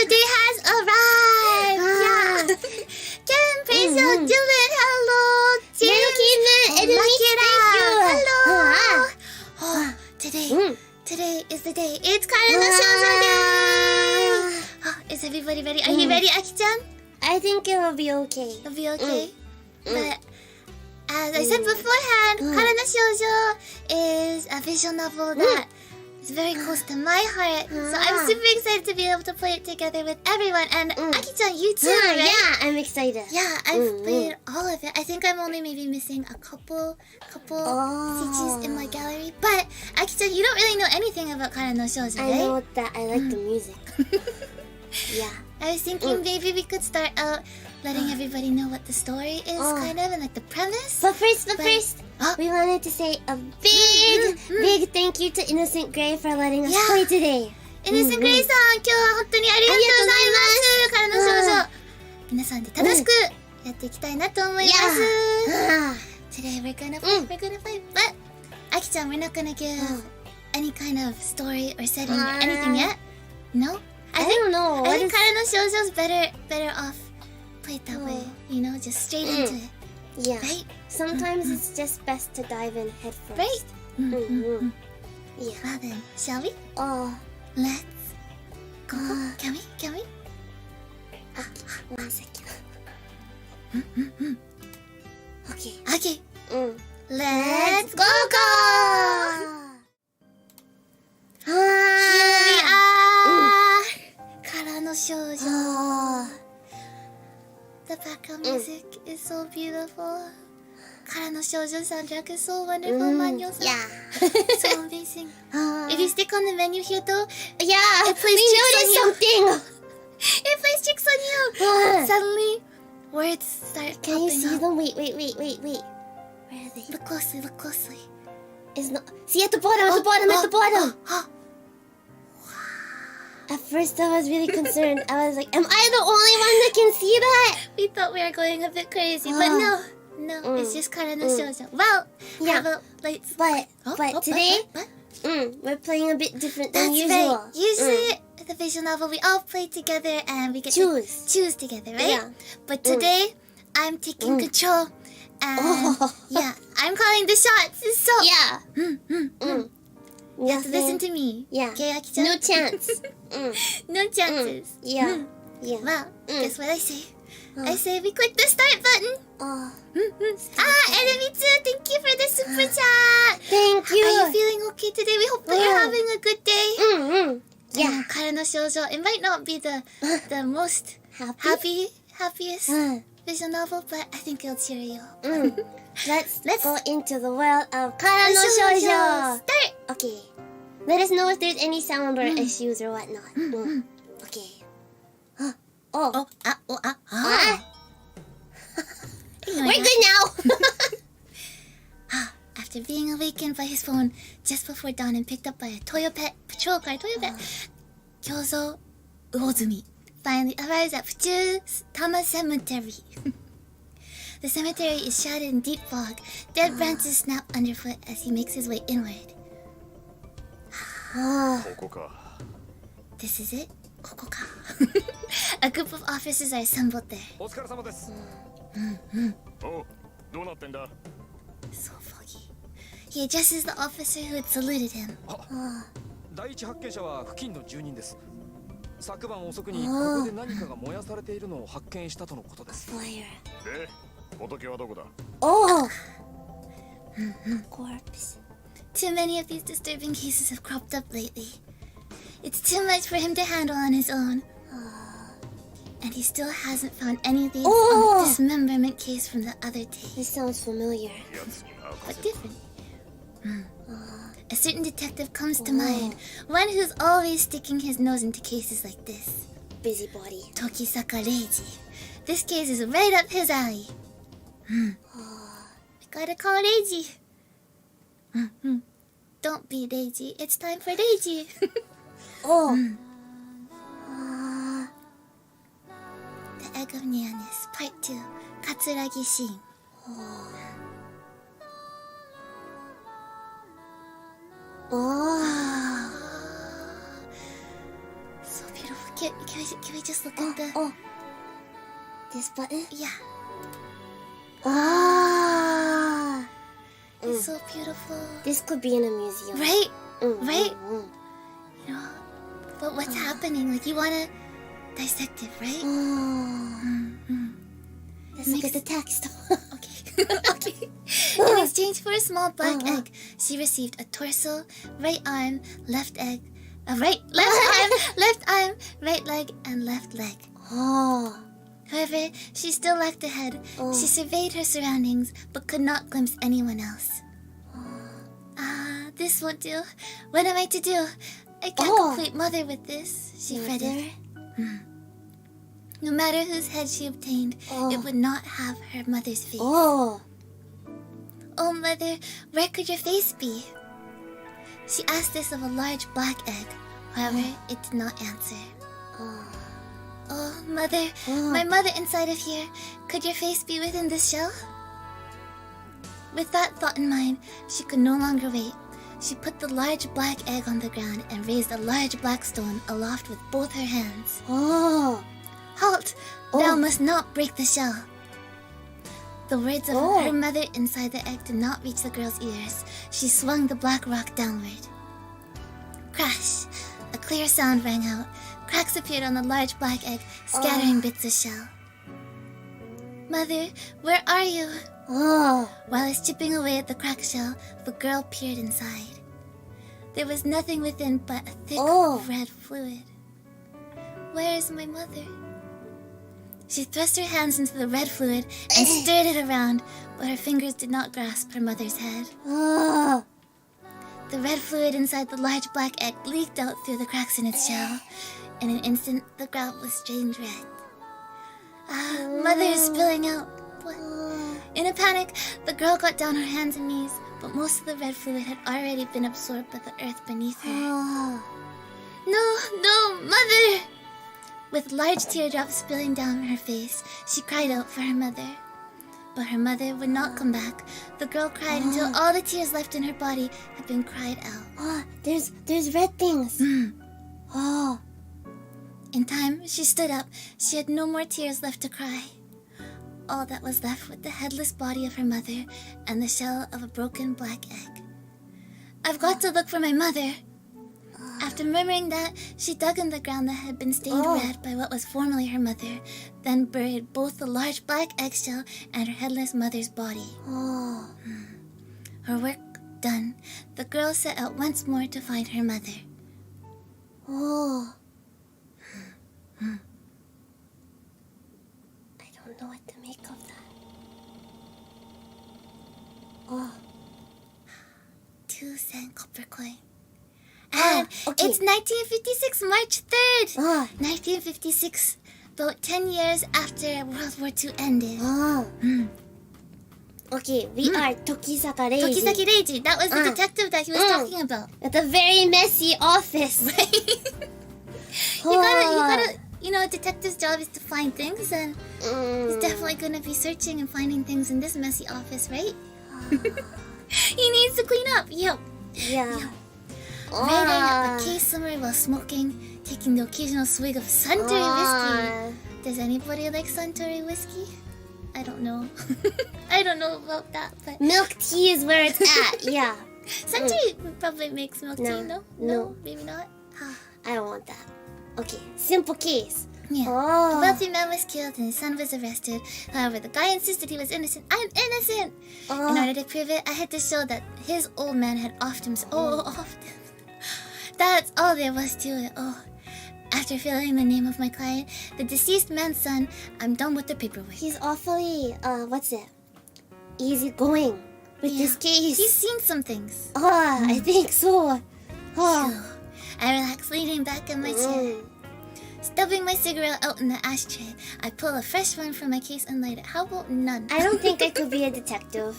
shoujo day has arrived! Yeah! Karen, Paiso, Dylan, hello! James, Akira, hello! Today is the day. It's Karen no Shoujo Day! Is everybody ready? Are you ready, Aki-chan? I think it will be okay. It'll be okay. But as I said beforehand, Karen no Shoujo is a visual novel that is very close to my heart. So I'm super excited to be able to play it together with everyone. And Aki-chan, you too, right? Yeah, I'm excited. Yeah, I've played all of it. I think I'm only maybe missing a couple CGs in my gallery. But Aki-chan, you don't really know anything about Karen no Shoujo, right? I know that I like the music. Yeah. I was thinking maybe we could start out letting everybody know what the story is, kind of, and like the premise. But first, we wanted to say a big thank you to Innocent Gray for letting us play today. Innocent Gray さん、今日は本当にありがとうございます。からの少女。皆さんで楽しくやっていきたいなと思います。Today we're gonna fight, but Aki-chan, we're not gonna give any kind of story or setting or anything yet. No? I don't know. I think Karen no Shoujo's better off played that way. You know, just straight into it. Yeah. Right? Sometimes it's just best to dive in head first. Right? Yeah. Well then, shall we? Let's go. Can we? One second. Okay. Let's go! Here we are! Kara no Shoujo. The background music is so beautiful. Kara no Shoujo soundtrack is so wonderful, Manyo-san. Yeah. So amazing. If you stick on the menu here though, Yeah, it plays we noticed something. It plays tricks on you. Suddenly, words start Can you popping see up. them? Wait. Where are they? Look closely. It's not. See at the bottom. At the bottom. At first, I was really concerned. I was like, "Am I the only one that can see that?" We thought we were going a bit crazy, but no, it's just Kara no Shoujo. Well, Yeah. But today, what? we're playing a bit different than That's usual. right. Usually, the visual novel we all play together and we get Choose. to choose together, right? Yeah. But today, I'm taking control, and yeah, I'm calling the shots. So Yeah. you have to listen to me. Yeah. Okay, Aki-chan? No chance. No chances. Yeah. Well, guess what I say? I say we click the start button. Enemy 2, thank you for the super chat. Thank you. Are you feeling okay today? We hope that you're having a good day. Yeah. Kara no Shoujo, it might not be the most happiest visual novel, but I think it'll cheer you up. Let's go into the world of Kara no Shoujo. Start. Okay. Let us know if there's any soundboard issues or whatnot. Okay. We're good now. After being awakened by his phone just before dawn and picked up by a Toyopet patrol car, Kyozo Uozumi finally arrives at Fuchutama Cemetery. The cemetery is shrouded in deep fog. Dead branches snap underfoot as he makes his way inward. This is it? Kokoka. A group of officers are assembled there. So foggy. He addresses the officer who had saluted him. 第一発見者は付近の住人です。昨晩遅くにここで何かが燃やされているのを発見したとのことです。で、仏はどこだ? Corpse. Too many of these disturbing cases have cropped up lately. It's too much for him to handle on his own. And he still hasn't found any leads on the dismemberment case from the other day. This sounds familiar. But different. A certain detective comes to mind. One who's always sticking his nose into cases like this. Busybody. Tokisaka Reiji. This case is right up his alley. We gotta call Reiji. Don't be Reiji. It's time for Reiji. The Egg of Nearness, Part 2, Katsuragi Scene. So beautiful. Can we just look at the... Oh. This button? Yeah. Ah. It's so beautiful. This could be in a museum. Right? Mm, Right? Mm, But what's happening? Like, you wanna dissect it, right? Let's look at the text. Okay. Okay. In exchange for a small black egg, she received a torso, right arm, left arm, left arm, right leg, and left leg. However, she still lacked a head. She surveyed her surroundings, but could not glimpse anyone else. This won't do. What am I to do? I can't complete Mother with this, she fretted. No matter whose head she obtained, it would not have her mother's face. Oh, Mother, where could your face be? She asked this of a large black egg. However, it did not answer. Oh, Mother, my mother inside of here. Could your face be within this shell? With that thought in mind, she could no longer wait. She put the large black egg on the ground and raised a large black stone aloft with both her hands. Halt! Thou must not break the shell. The words of her mother inside the egg did not reach the girl's ears. She swung the black rock downward. Crash! A clear sound rang out. Cracks appeared on the large black egg, scattering bits of shell. Mother, where are you? While it's chipping away at the cracked shell, the girl peered inside. There was nothing within but a thick red fluid. Where is my mother? She thrust her hands into the red fluid and stirred it around, but her fingers did not grasp her mother's head. The red fluid inside the large black egg leaked out through the cracks in its shell. In an instant, the ground was strange red. Mother is spilling out. What? In a panic, the girl got down her hands and knees, but most of the red fluid had already been absorbed by the earth beneath her. No, Mother! With large teardrops spilling down her face, she cried out for her mother. But her mother would not come back. The girl cried until all the tears left in her body had been cried out. There's red things. In time, she stood up. She had no more tears left to cry. All that was left was the headless body of her mother and the shell of a broken black egg. I've got to look for my mother. After murmuring that, she dug in the ground that had been stained red by what was formerly her mother, then buried both the large black eggshell and her headless mother's body. Her work done, the girl set out once more to find her mother. I don't know what to make of that. 2 cent copper coin. And it's 1956, March 3rd! 1956, about 10 years after World War II ended. Okay, we are Tokisaka Reiji. Tokisaki Reiji, that was the detective that he was talking about. At a very messy office. You gotta, a detective's job is to find things, and he's definitely gonna be searching and finding things in this messy office, right? He needs to clean up, Yeah. Writing up a case summary while smoking, taking the occasional swig of Suntory whiskey. Does anybody like Suntory whiskey? I don't know. I don't know about that, but Milk tea is where it's at. Yeah. Suntory probably makes milk tea, no? No. Maybe not. I don't want that. Okay, simple case. Yeah. A wealthy man was killed and his son was arrested. However, the guy insisted he was innocent. I'm innocent! In order to prove it, I had to show that his old man had offed him. That's all there was to it. After filling the name of my client, the deceased man's son, I'm done with the paperwork. He's awfully, easygoing with this case. He's seen some things. I think so. I relax, leaning back in my chair. Stubbing my cigarette out in the ashtray, I pull a fresh one from my case and light it. How about none? I don't think I could be a detective.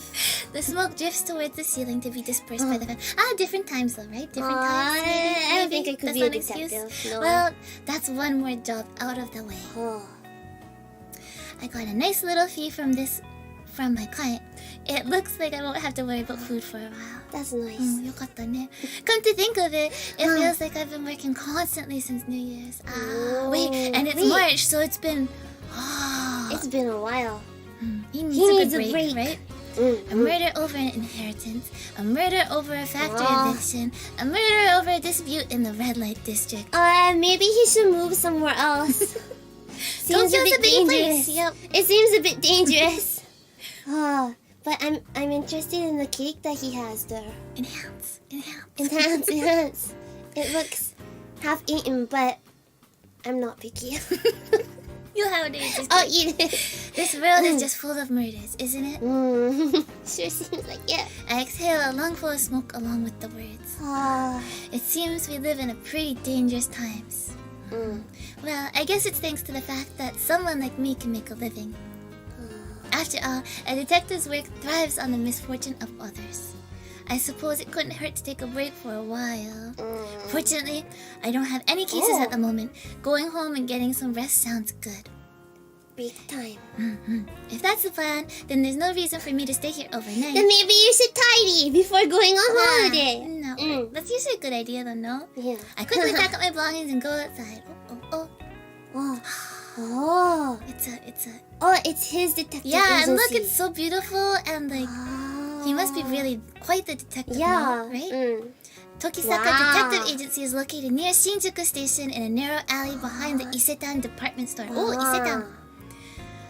The smoke drifts towards the ceiling to be dispersed by the fan. Different times though, right? Different times. I don't think I could That's be a not an excuse. detective. No. Well, that's one more job out of the way. I got a nice little fee from this from my client. It looks like I won't have to worry about food for a while. That's nice. よかったね。Come to think of it, it feels like I've been working constantly since New Year's. Wait, and it's March, so it's been... It's been a while. He needs a a break, break. right? A murder over an inheritance, a murder over a factory eviction, a murder over a dispute in the red light district. Maybe he should move somewhere else. Seems a bit dangerous. Yep. It seems a bit dangerous. But I'm interested in the cake that he has there. Enhance. Enhance. It looks half eaten, but I'm not picky. You have it. Just I'll eat it. This world is just full of murders, isn't it? Sure seems like it. I exhale a lungful of smoke along with the words. It seems we live in a pretty dangerous times. Well, I guess it's thanks to the fact that someone like me can make a living. After all, a detective's work thrives on the misfortune of others. I suppose it couldn't hurt to take a break for a while. Fortunately, I don't have any cases at the moment. Going home and getting some rest sounds good. Big time. If that's the plan, then there's no reason for me to stay here overnight. Then maybe you should tidy before going on holiday. No, that's usually a good idea though, no? Yeah. I quickly pack up my belongings and go outside. It's his detective Yeah, agency. and look, it's so beautiful and like... He must be really quite the detective now, right? Tokisaka Detective Agency is located near Shinjuku Station in a narrow alley behind the Isetan department store. Isetan!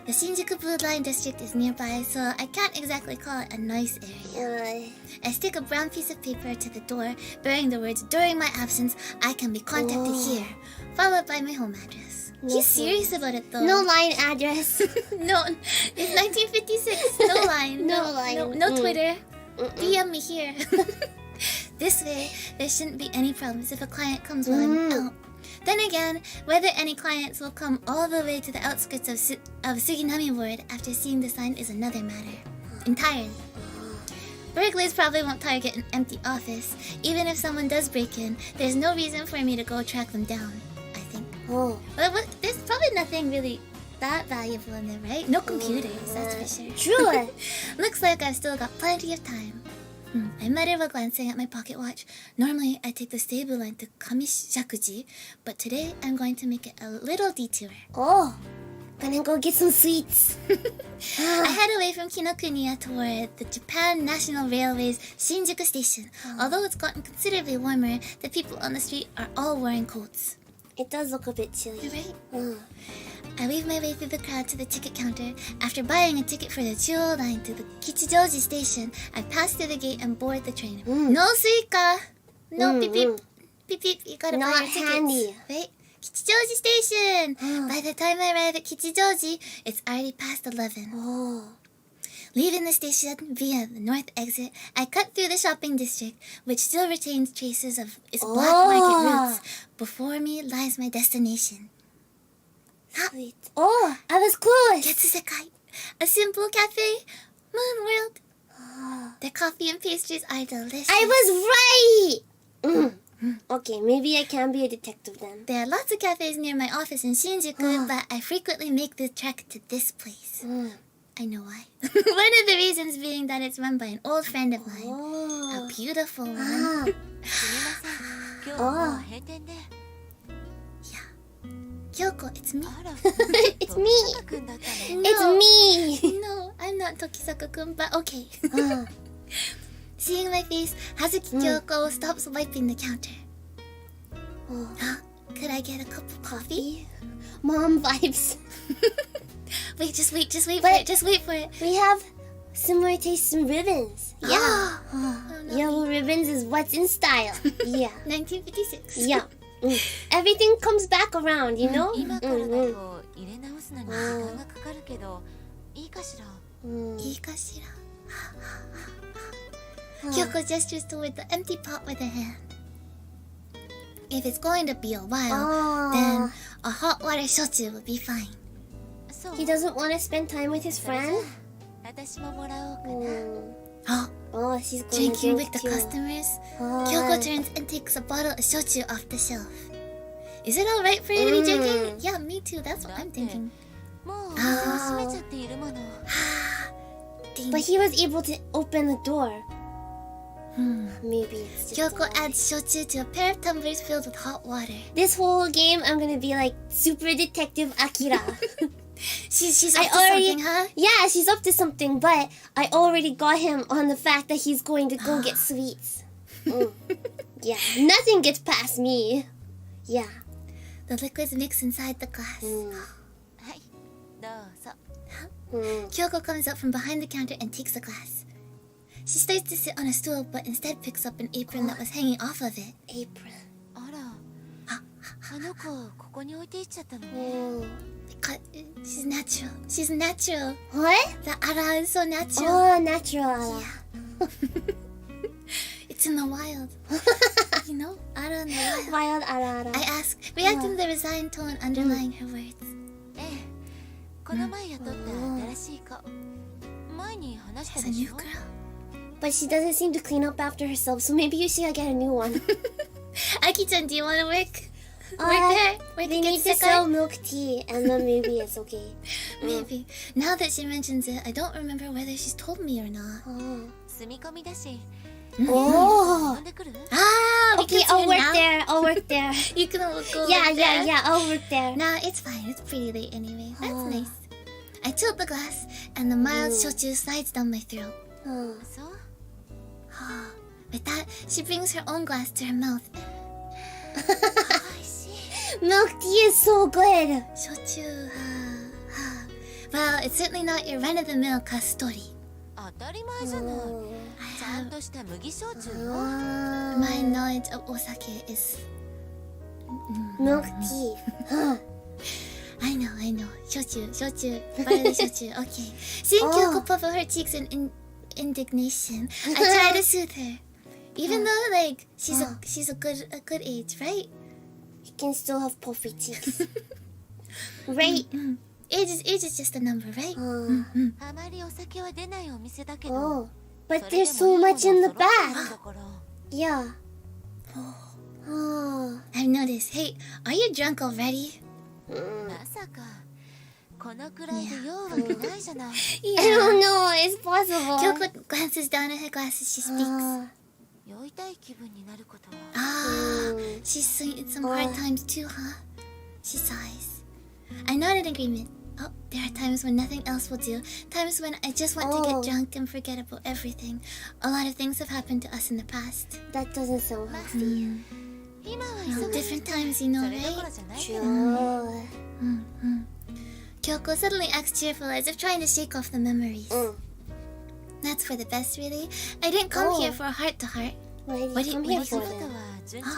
The Shinjuku Blue Line district is nearby, so I can't exactly call it a nice area. I stick a brown piece of paper to the door, bearing the words, "During my absence, I can be contacted here," followed by my home address. He's serious about it though. No line address. No, it's 1956. No line. No Twitter. DM me here. This way, there shouldn't be any problems if a client comes while I'm out. Then again, whether any clients will come all the way to the outskirts of Suginami Ward after seeing the sign is another matter. Entirely. Burglars probably won't target an empty office. Even if someone does break in, there's no reason for me to go track them down, I think. But there's probably nothing really that valuable in there, right? No computers, that's for sure. True. Looks like I've still got plenty of time. I muttered while glancing at my pocket watch. Normally, I take the stable line to Kamishakuji, but today I'm going to make it a little detour. Gonna go get some sweets. I head away from Kinokuniya toward the Japan National Railway's Shinjuku Station. Although it's gotten considerably warmer, the people on the street are all wearing coats. It does look a bit chilly. Right? I weave my way through the crowd to the ticket counter. After buying a ticket for the Chuo line to the Kichijoji station, I pass through the gate and board the train. No suika! No beep beep. Beep beep, you gotta buy your tickets. Handy. Right? Kichijoji station! By the time I arrive at Kichijoji, it's already past 11. Leaving the station via the north exit, I cut through the shopping district, which still retains traces of its black market roots. Before me lies my destination. Sweet. I was close. Getsusekai, a simple cafe, moon world. Their coffee and pastries are delicious. I was right. Okay, maybe I can be a detective then. There are lots of cafes near my office in Shinjuku, but I frequently make the trek to this place. I know why. One of the reasons being that it's run by an old friend of mine. A beautiful one. Kyoko, it's me. It's me. It's me. No, I'm not Tokisaka-kun, but okay. Seeing my face, Hazuki Kyoko stops wiping the counter. Could I get a cup of coffee? Mom vibes. Wait, just wait for it. Just wait for it. We have similar tastes in ribbons. Yeah. Yellow ribbons is what's in style. Yeah. 1956. Yeah. Everything comes back around, you know? Kyoko gestures toward the empty pot with her hand. If it's going to be a while, then a hot water shochu will be fine. He doesn't want to spend time with his friend? She's going Drinking to with the too. customers, Kyoko turns and takes a bottle of shochu off the shelf. Is it alright for you to be drinking? Yeah, me too, that's what I'm thinking. acting. But he was able to open the door. Maybe it's just Kyoko adds shochu to a pair of tumblers filled with hot water. this whole game. I'm gonna be like Super Detective Akira. She's up to something, huh? Yeah, she's up to something, but I already got him on the fact that he's going to go get sweets. Yeah, nothing gets past me. Yeah. The liquids mix inside the glass. はいどうぞ Kyoko comes up from behind the counter and takes the glass. She starts to sit on a stool, but instead picks up an apron that was hanging off of it. Apron. あらあの子ここに置いていっちゃったのね She's natural. She's natural. What? The ara is so natural. Oh, natural. It's in the wild. You know? Ara in the wild. Wild ara. I ask, reacting to the resigned tone underlying her words. ええこの前雇った新しい子前に話した There's で a し new ょ girl. But she doesn't seem to clean up after herself, so maybe you should get a new one. Aki-chan, do you want to work? Uh, Work there? Work They to get need to sick sell on? milk tea, and then maybe it's okay. Maybe. Now that she mentions it, I don't remember whether she's told me or not. Oh. 住み込みだし Oh. 呼んでくる Ah, we Okay, can see I'll her work now. there. I'll work there. You can go Yeah, work yeah, there. yeah. I'll work there. Nah, it's fine. It's pretty late anyway. That's Oh. nice. I tilt the glass, and the mild shochu slides down my throat. Oh. そう With that, she brings her own glass to her mouth. おいしい Milk tea is so good. Shochu, well, it's certainly not your run-of-the-mill kastori. 当たり前じゃない Oh. ちゃんとした麦焼酎よ My knowledge of osake is... Milk tea. Huh. I know. Shochu, barley shochu. Okay. Seeing Kyoko puff out her cheeks in indignation, I try to soothe her. Even though, like, she's a good age, right? You can still have puffy cheeks. Right. Age is just a number, right? Oh. あまりお酒は出ないお店だけど Oh. そ But れで there's も so いい much も in の the 揃ってる back. んだから Yeah. Oh. I've noticed. Hey, are you drunk already? まさかこのくらいで酔うわけないじゃない I don't know. It's possible. Kyoko glances down at her glass as she speaks. Ah. 酔いたい気分になることは She's seen some hard times too, huh? She sighs. I nod in agreement. Oh, there are times when nothing else will do. Times when I just want to get drunk and forget about everything. A lot of things have happened to us in the past. That doesn't sound healthy. 今は Well, 忙しい different times, you know, それどこ right? ろじゃないけど Sure. Kyoko suddenly acts cheerful as if trying to shake off the memories. Mm. That's for the best, really. I didn't come here for a heart-to-heart. What did you come here お仕 for 事 then? は順調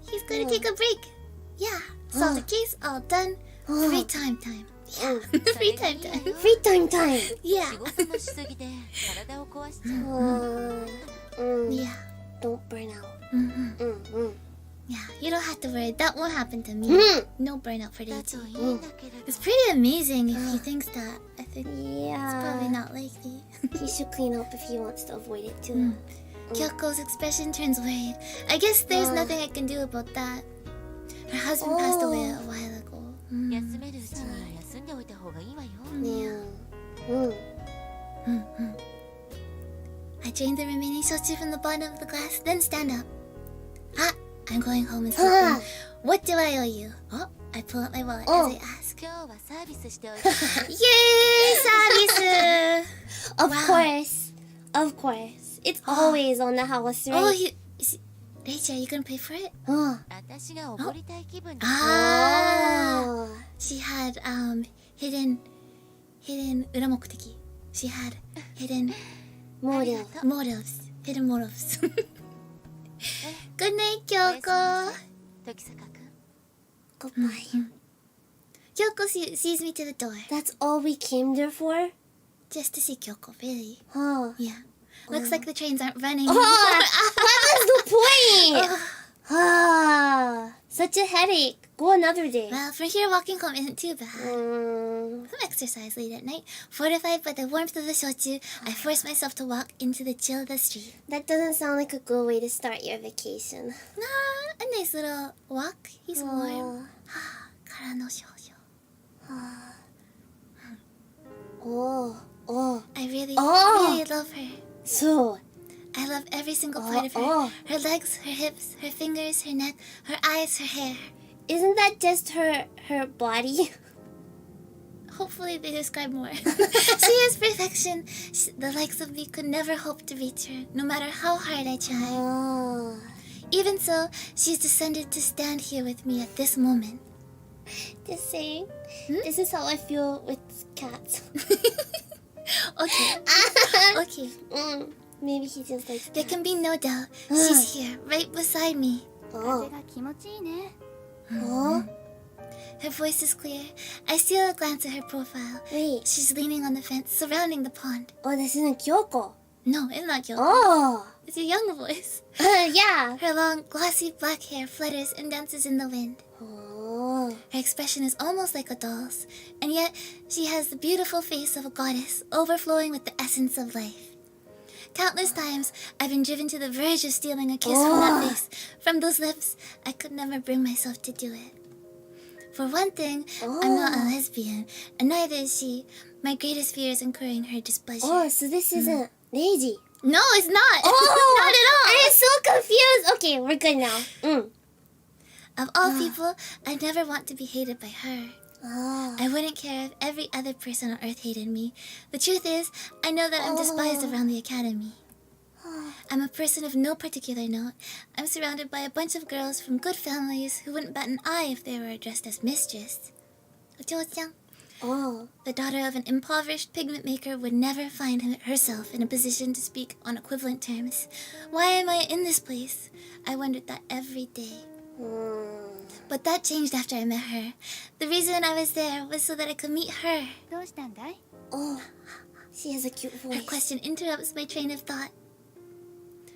He's gonna take a break. Yeah, solve the case, all done. Free time. Yeah, free time. Free time time. Yeah, 仕事のしすぎで体を壊しちゃう yeah. Don't burn out. Yeah, you don't have to worry. That won't happen to me. No burnout for だ Daichi. といいんだけれど It's pretty amazing if he thinks that. I think it's probably Yeah. not likely. He should clean up if he wants to avoid it too. Kyoko's expression turns worried. I guess there's nothing I can do about that. Her husband passed away a while ago. 休めるうちに休んでおいた方がいいわよ Yeah. I drain the remaining shochu from the bottom of the glass, then stand up. Ah, I'm going home and sleeping. What do I owe you? Oh, I pull out my wallet as I ask. 今日はサービスしておいた Yay, service! Of course. Of course. It's always on the house, Oh, right? Rachel, are you gonna pay for it? Oh. 私がおごりたい気分で Ah, Oh. she had hidden uramokuteki. She had hidden Motive. motives. Hidden motives. Good night, Kyoko. 時坂くん Goodbye. Kyoko sees me to the door. That's all we came there for? Just to see Kyoko, really. Oh. Yeah. Looks like the trains aren't running. What was the point? Ah, such a headache. Go another day. Well, from here, walking home isn't too bad. Mm. Some exercise late at night. Fortified by the warmth of the shochu, I force myself to walk into the chill of the street. That doesn't sound like a good way to start your vacation. Nah, a nice little walk. He's warm. Oh. Kara no shoujo. Oh. I really, Oh. really love her. So. I love every single part of her. Oh. Her legs, her hips, her fingers, her neck, her eyes, her hair. Isn't that just her body? Hopefully they describe more. She is perfection. The likes of me could never hope to reach her, no matter how hard I try. Oh. Even so, she's descended to stand here with me at this moment. Just saying. This is how I feel with cats. Okay. Okay. Maybe he just likes There cats. can be no doubt. She's here, right beside me. Oh. が気持ちいいね Oh. Her voice is clear. I steal a glance at her profile. Wait. She's leaning on the fence surrounding the pond. Oh, this isn't Kyoko. No, it's not Kyoko. Oh. It's a young voice. Yeah. Her long, glossy black hair flutters and dances in the wind. Oh. Her expression is almost like a doll's, and yet she has the beautiful face of a goddess, overflowing with the essence of life. Countless times, I've been driven to the verge of stealing a kiss from that face, from those lips. I could never bring myself to do it. For one thing, I'm not a lesbian, and neither is she. My greatest fear is incurring her displeasure. Oh, so this isn't Neji. No, it's not! Oh, Not at all! I'm so confused. Okay, we're good now. Of all people, I never want to be hated by her. Oh. I wouldn't care if every other person on Earth hated me. The truth is, I know that I'm despised around the academy. I'm a person of no particular note. I'm surrounded by a bunch of girls from good families who wouldn't bat an eye if they were addressed as mistress. Ocho-chan, Oh. the daughter of an impoverished pigment maker, would never find herself in a position to speak on equivalent terms. Why am I in this place? I wondered that every day. But that changed after I met her. The reason I was there was so that I could meet her. どうしたんだい Oh. She has a cute Her voice. question interrupts my train of thought.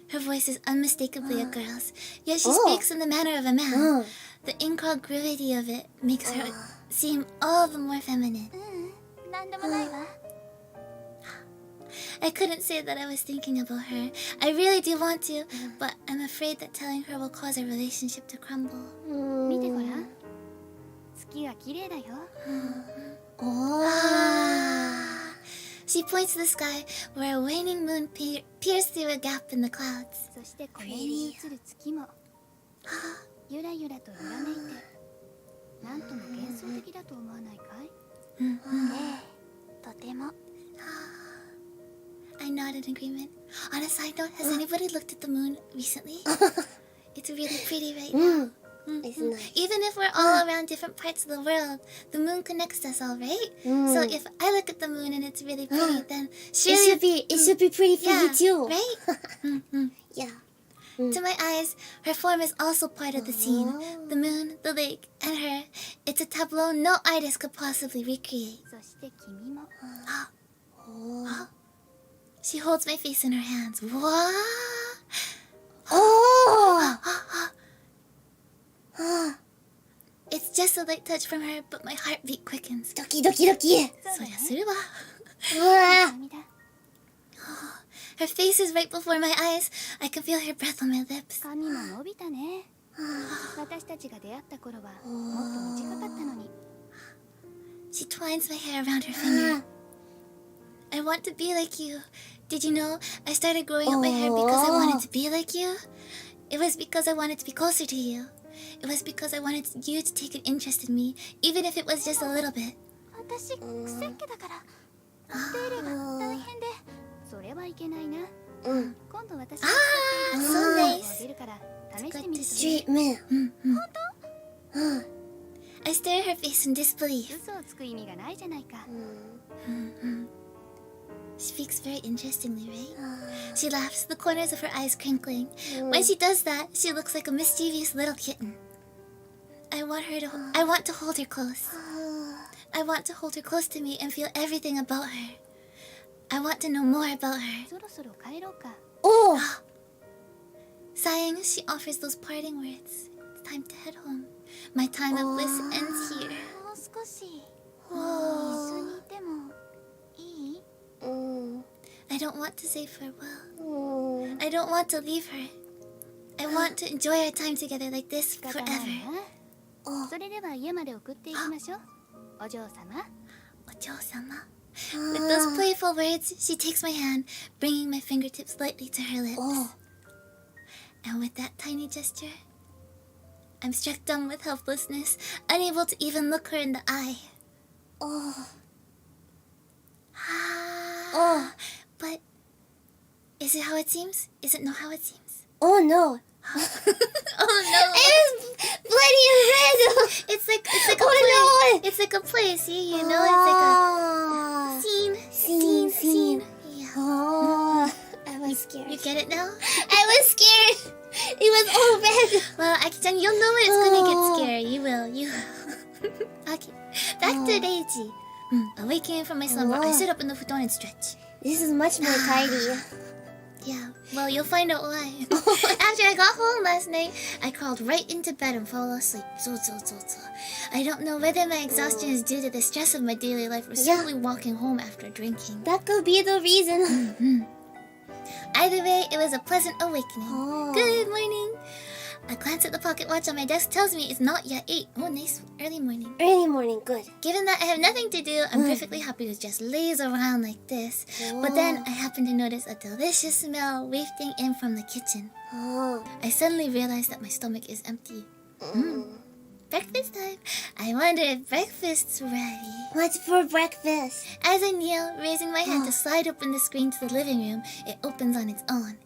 Her voice is unmistakably a girl's, yet she speaks in the manner of a man. The incongruity of it makes her seem all the more feminine. なんでもないわ I couldn't say that I was thinking about her. I really do want to, but I'm afraid that telling her will cause our relationship to crumble. 見てごらん月が綺麗だよ She points to the sky where a waning moon peers through a gap in the clouds. そしてこれに映る月もゆらゆらと揺らめいてなんとも幻想的だと思わないかいええとても I nod in agreement. On a side note, has anybody looked at the moon recently? It's really pretty right now. It's nice. Even if we're all around different parts of the world, the moon connects us all, right? So if I look at the moon and it's really pretty, then surely It should be pretty for you too. right? Yeah. To my eyes, her form is also part of the scene. The moon, the lake, and her. It's a tableau no artist could possibly recreate. そして君も She holds my face in her hands. What? Oh. It's just a light touch from her, but my heartbeat quickens. Doki doki doki. そりゃするわ。君だ Her face is right before my eyes. I can feel her breath on my lips. 髪も伸びたね私たちが出会った頃はもっと短かったのに She twines my hair around her finger. I want to be like you. Did you know I started growing up my hair because I wanted to be like you? It was because I wanted to be closer to you. It was because I wanted you to take an interest in me, even if it was just a little bit. 私癖っ気だからお手入れが大変でそれはいけないな今度私が使っている so あ nice. げるから試してみると Street man. I stare at her face in disbelief. 嘘をつく意味がないじゃないか Speaks very interestingly, right? She laughs, the corners of her eyes crinkling. When she does that, she looks like a mischievous little kitten. I want to hold her close. I want to hold her close to me and feel everything about her. I want to know more about her. そろそろ帰ろうか Oh. Sighing, she offers those parting words. It's time to head home. My time of bliss ends here. もう少し一緒にいてもいい I don't want to say farewell. I don't want to leave her. I want to enjoy our time together like this 仕方ない forever. なそれでは家まで送っていきましょうお嬢様お嬢様 With those playful words, she takes my hand, bringing my fingertips lightly to her lips. And with that tiny gesture, I'm struck dumb with helplessness, unable to even look her in the eye. But is it how it seems? Is it not how it seems? Oh no. Oh no! It's bloody red! It's like a Oh, play. no. It's like a play. See, you know, it's like a scene. Yeah. Oh, I was scared. You get it now? I was scared. It was all red. Well, Aki-chan, you'll know when it's gonna get scary. You will. You will. Okay. Back to Reiji. Awakening from my slumber, I sit up in the futon and stretch. This is much more tidy. Yeah, well, you'll find out why. After I got home last night, I crawled right into bed and fell asleep. I don't know whether my exhaustion is due to the stress of my daily life or simply walking home after drinking. That could be the reason. Either way, it was a pleasant awakening. Good morning. A glance at the pocket watch on my desk tells me it's not yet 8. Oh, nice. Early morning. Early morning, good. Given that I have nothing to do, I'm perfectly happy to just laze around like this. But then I happen to notice a delicious smell wafting in from the kitchen. I suddenly realize that my stomach is empty. Breakfast time. I wonder if breakfast's ready. What's for breakfast? As I kneel, raising my hand to slide open the screen to the living room, it opens on its own.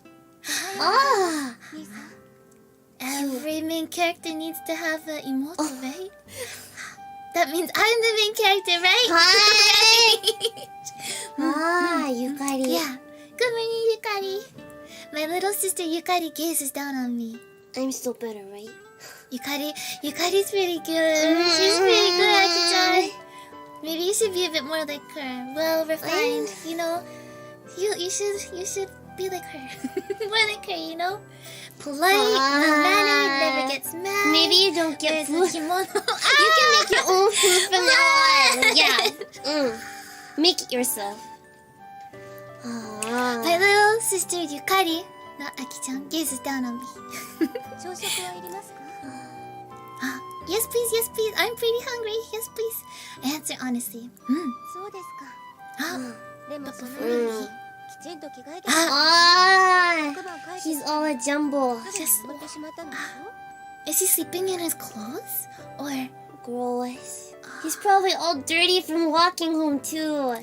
Every main character needs to have an emote, right? That means I'm the main character, right? Hi! Yukari. Yeah. Good morning, Yukari. My little sister Yukari gazes down on me. I'm still better, right? Yukari's pretty good. She's pretty good, Aki-chan. Maybe you should be a bit more like her. Well refined, you know. You should be like her. More like her, you know. Polite, well-mannered, never gets mad. Maybe you don't get food. A kimono. You can make your own food from now on. Yeah. Make it yourself. My little sister Yukari, not Aki-chan, gazes down on me. Yes, please. I'm pretty hungry. Yes, please. I answer honestly. He's all a jumble. Is he sleeping in his clothes? Or... Gross. He's probably all dirty from walking home too.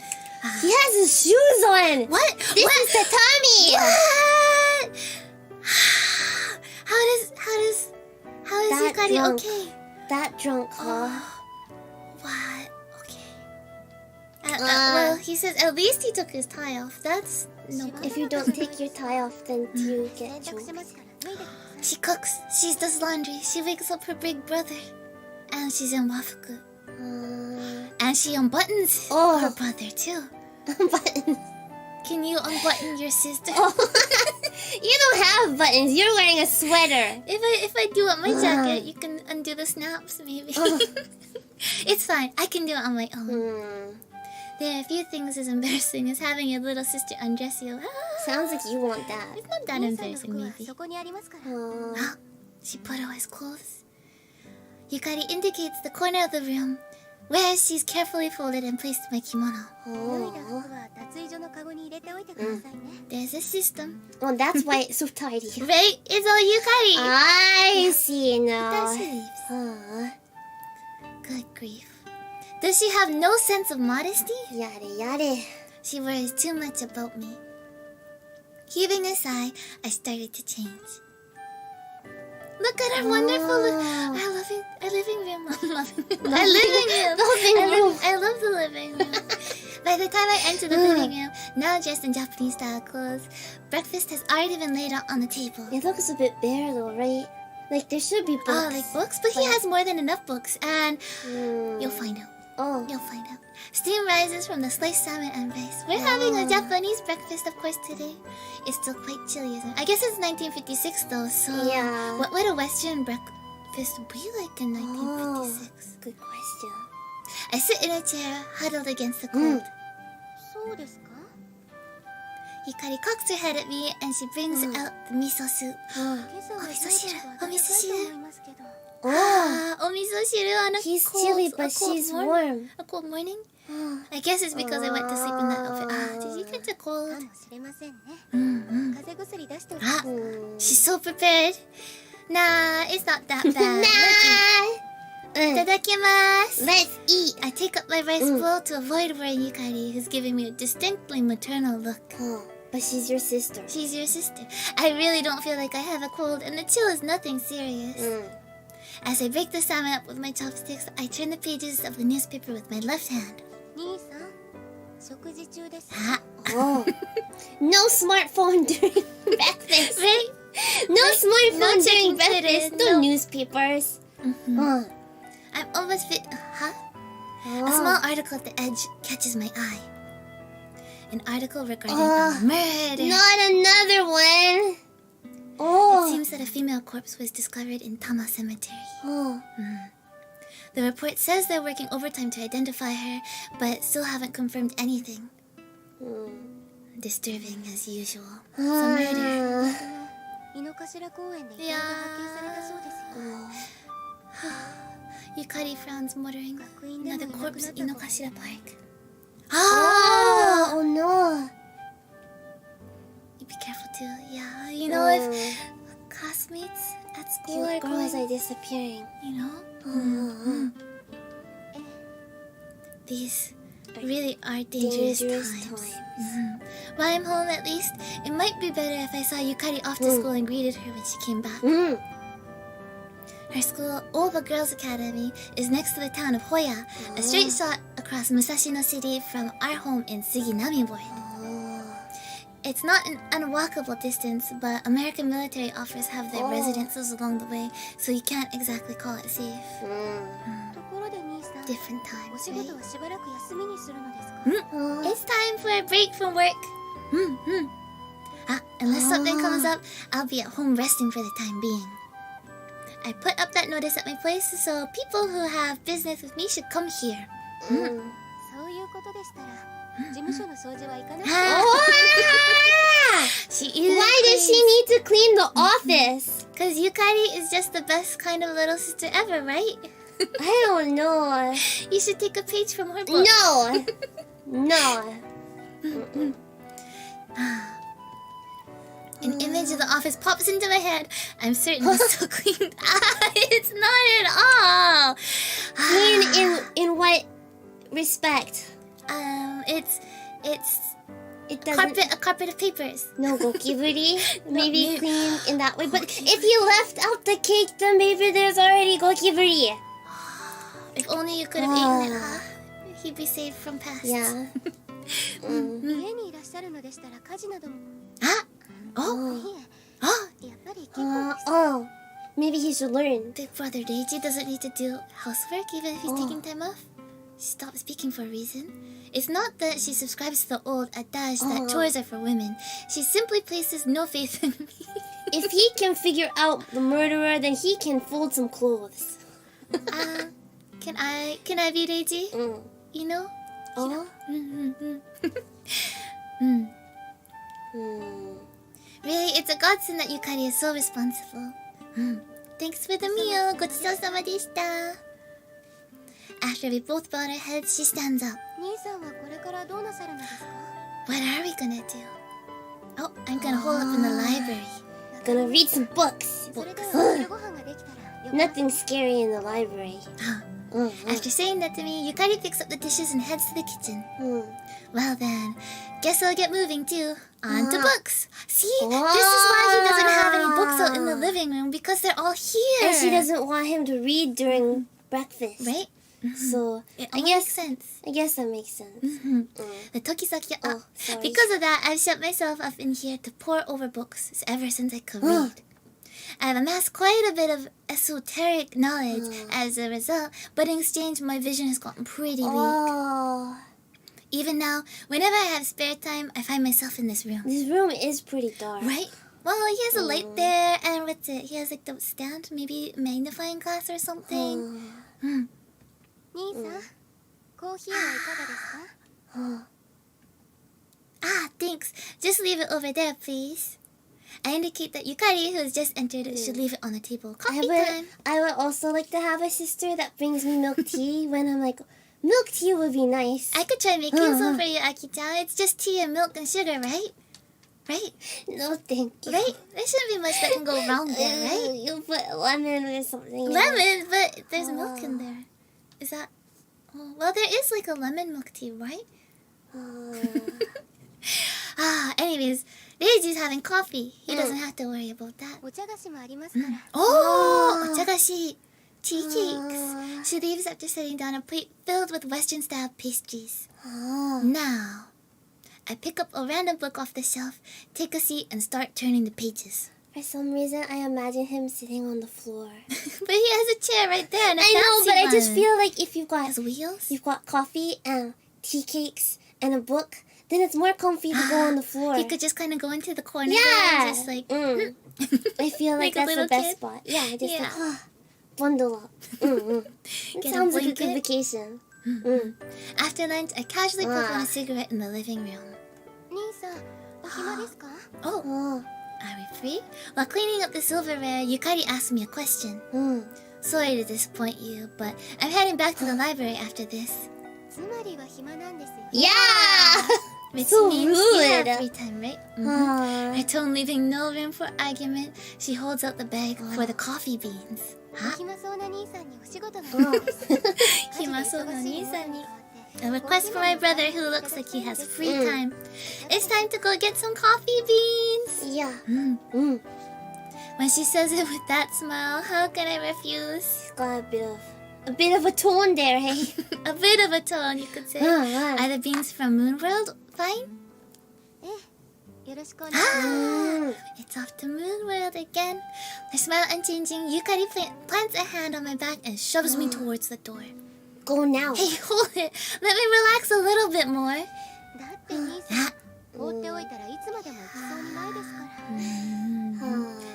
He has his shoes on. What? This is tatami. What? How is That Yukari drunk. okay? That drunk, huh? What? Okay. Well, he says at least he took his tie off. That's no good. If you don't take your tie off, then you get choked. She cooks. She does laundry. She wakes up her big brother. And she's in wafuku. And she unbuttons her brother too. Buttons. Can you unbutton your sister? You don't have buttons. You're wearing a sweater. If I do up my jacket, you can undo the snaps, maybe. It's fine. I can do it on my own. There are a few things as embarrassing as having your little sister undress you. Sounds like you want that. It's not that embarrassing, maybe. She put away his clothes. Yukari indicates the corner of the room where she's carefully folded and placed my kimono. There's a system. Oh, that's why it's so tidy. Right? It's all Yukari. I see Then now. she leaves. Good grief. Does she have no sense of modesty? Yada yada. She worries too much about me. Heaving a sigh, I started to change. Look at our wonderful, our living room. I love the living room. By the time I enter the living room, now dressed in Japanese style clothes, breakfast has already been laid out on the table. It looks a bit bare though, right? Like there should be books. Oh, like books? But he has more than enough books, and you'll find out. Oh. You'll find out. Steam rises from the sliced salmon and rice. We're having a Japanese breakfast, of course, today. It's still quite chilly, isn't it? I guess it's 1956, though, so... Yeah. What would a Western breakfast be like in 1956? Good question. I sit in a chair, huddled against the cold. Yukari cocks her head at me, and she brings out the miso soup. Oh. Omisoshiru on a He's cold, chilly, but a cold she's morning. warm. A cold morning? I guess it's because I went to sleep in that outfit. Did you catch a cold? かもしれませんね。うんうん。風邪薬出しておきます。She's so prepared. Nah, it's not that bad. Itadakimasu. Let's eat. I take up my rice bowl to avoid worrying Yukari, who's giving me a distinctly maternal look. But she's your sister. She's your sister. I really don't feel like I have a cold, and the chill is nothing serious. As I break the salmon up with my chopsticks, I turn the pages of the newspaper with my left hand. 兄さん、食事中です。No smartphone during breakfast. Right? No smartphone no during checking breakfast. Twitter, No no. newspapers. I'm almost fit. A small article at the edge catches my eye. An article regarding a murder. Not another one. It seems that a female corpse was discovered in Tama Cemetery. The report says they're working overtime to identify her, but still haven't confirmed anything. Disturbing as usual. It's a murder. 井の頭公園で遺体が発見されたそうですよ。 Yukari frowns, muttering. Another corpse in Inokashira Park. Oh no. You be careful too. Yeah, you know, if classmates at school are Girls going, are disappearing. you know? These really are dangerous times. While I'm home, at least, it might be better if I saw Yukari off to school and greeted her when she came back. Her school, Oba Girls Academy, is next to the town of Hoya, a straight shot across Musashino City from our home in Suginami-Board. It's not an unwalkable distance, but American military offers have their residences along the way, so you can't exactly call it safe. ところで兄さん、 Different お times, 仕 right? 事はしばらく休みにするのですか？ It's time for a break from work. Unless something comes up, I'll be at home resting for the time being. I put up that notice at my place, so people who have business with me should come here. そういうことでしたら、事務所の掃除は行かなくて。 She is. Why does she need to clean the office? Because Yukari is just the best kind of little sister ever, right? I don't know. You should take a page from her book. No. No. An image of the office pops into my head. I'm certain it's still cleaned. It's not at all. Clean in what respect? It's It doesn't. a carpet of papers. No gokiburi. Maybe maybe- clean in that way. But if you left out the cake, then maybe there's already gokiburi. If only you could have eaten it, huh? He'd be saved from past. Yeah. 家にいらっしゃるのでしたら家事なども。 Oh, い oh. え、やっぱり結構です。 Oh. Maybe he should learn. Big brother Reiji doesn't need to do housework even if he's taking time off. She stopped speaking for a reason. It's not that she subscribes to the old adage that chores are for women. She simply places no faith in me. If he can figure out the murderer, then he can fold some clothes. Can I be Reiji? You know? Oh. Really, it's a godsend that Yukari is so responsible. Thanks for the meal. ごちそうさまでした. After we both bowed our heads, she stands up. 兄さんはこれからどうなさるのですか？ What are we gonna do? Oh, I'm gonna hole up in the library. Gonna read some books. それではお昼ご飯ができたら。 Nothing scary in the library. After saying that to me, Yukari picks up the dishes and heads to the kitchen. Well then, guess I'll get moving too. On to books. See, this is why he doesn't have any books out in the living room, because they're all here. And she doesn't want him to read during breakfast. Right? So It I all guess makes sense. I guess that makes sense. The Tokizaki. Oh, sorry. Because of that, I've shut myself up in here to pore over books ever since I could read. I've amassed quite a bit of esoteric knowledge as a result, but in exchange, my vision has gotten pretty weak. Oh, Even now, whenever I have spare time, I find myself in this room. this room is pretty dark. Right? Well, he has a light there, and what's it? He has like the stand, maybe magnifying glass or something. 兄さん、コーヒーはいかがですか？ Thanks. Just leave it over there, please. I indicate that Yukari, who has just entered, should leave it on the table. Coffee time. I would also like to have a sister that brings me milk tea when I'm like Milk tea would be nice. I could try making some for you, Aki-chan. It's just tea and milk and sugar, right? Right? No, thank you. Right? There shouldn't be much that can go wrong there, right? You put lemon or something. Lemon, but there's milk in there. Is that... Oh, well, there is like a lemon milk tea, right? Anyways, Reiji's having coffee. He doesn't have to worry about that. お茶菓子もありますから。 Oh, ochagashi. Tea cakes. She leaves after setting down a plate filled with Western-style pastries. Now, I pick up a random book off the shelf, take a seat, and start turning the pages. For some reason, I imagine him sitting on the floor. But he has a chair right there, and a I know, fancy but I one. just feel like if Has wheels? you've got coffee and tea cakes and a book, then it's more comfy to go on the floor. He could just kind of go into the corner Yeah. there and just like... I feel like Like a that's the little best kid? spot. Yeah, just Yeah. like, bundle up. It Get a sounds like a blanket. good vacation. After lunch, I casually puff on a cigarette in the living room. 兄さん、お暇ですか？ Oh, Oh. are we free? While cleaning up the silverware, Yukari asked me a question. Sorry to disappoint you, but I'm heading back to the library after this. つまりは暇なんですよ。 Yeah! Which So means you have rude. free time, right? Aw. Her tone leaving no room for argument. She holds out the bag for the coffee beans. 暇そうな兄さんにお仕事があるんです。暇そうな兄さんに A request for my brother who looks like he has free time. It's time to go get some coffee beans. Yeah. When she says it with that smile, how can I refuse? It's got a bit of a tone there, hey? A bit of a tone, you could say. Ah. Are the beans from Moonworld fine? よろしくお願いします。 It's off to Moonworld again. Her smile unchanging, Yukari plants a hand on my back and shoves me towards the door. Go now. Hey, hold it. Let me relax a little bit more. だって兄さん、放っておいたらいつまでも行きそうにないですか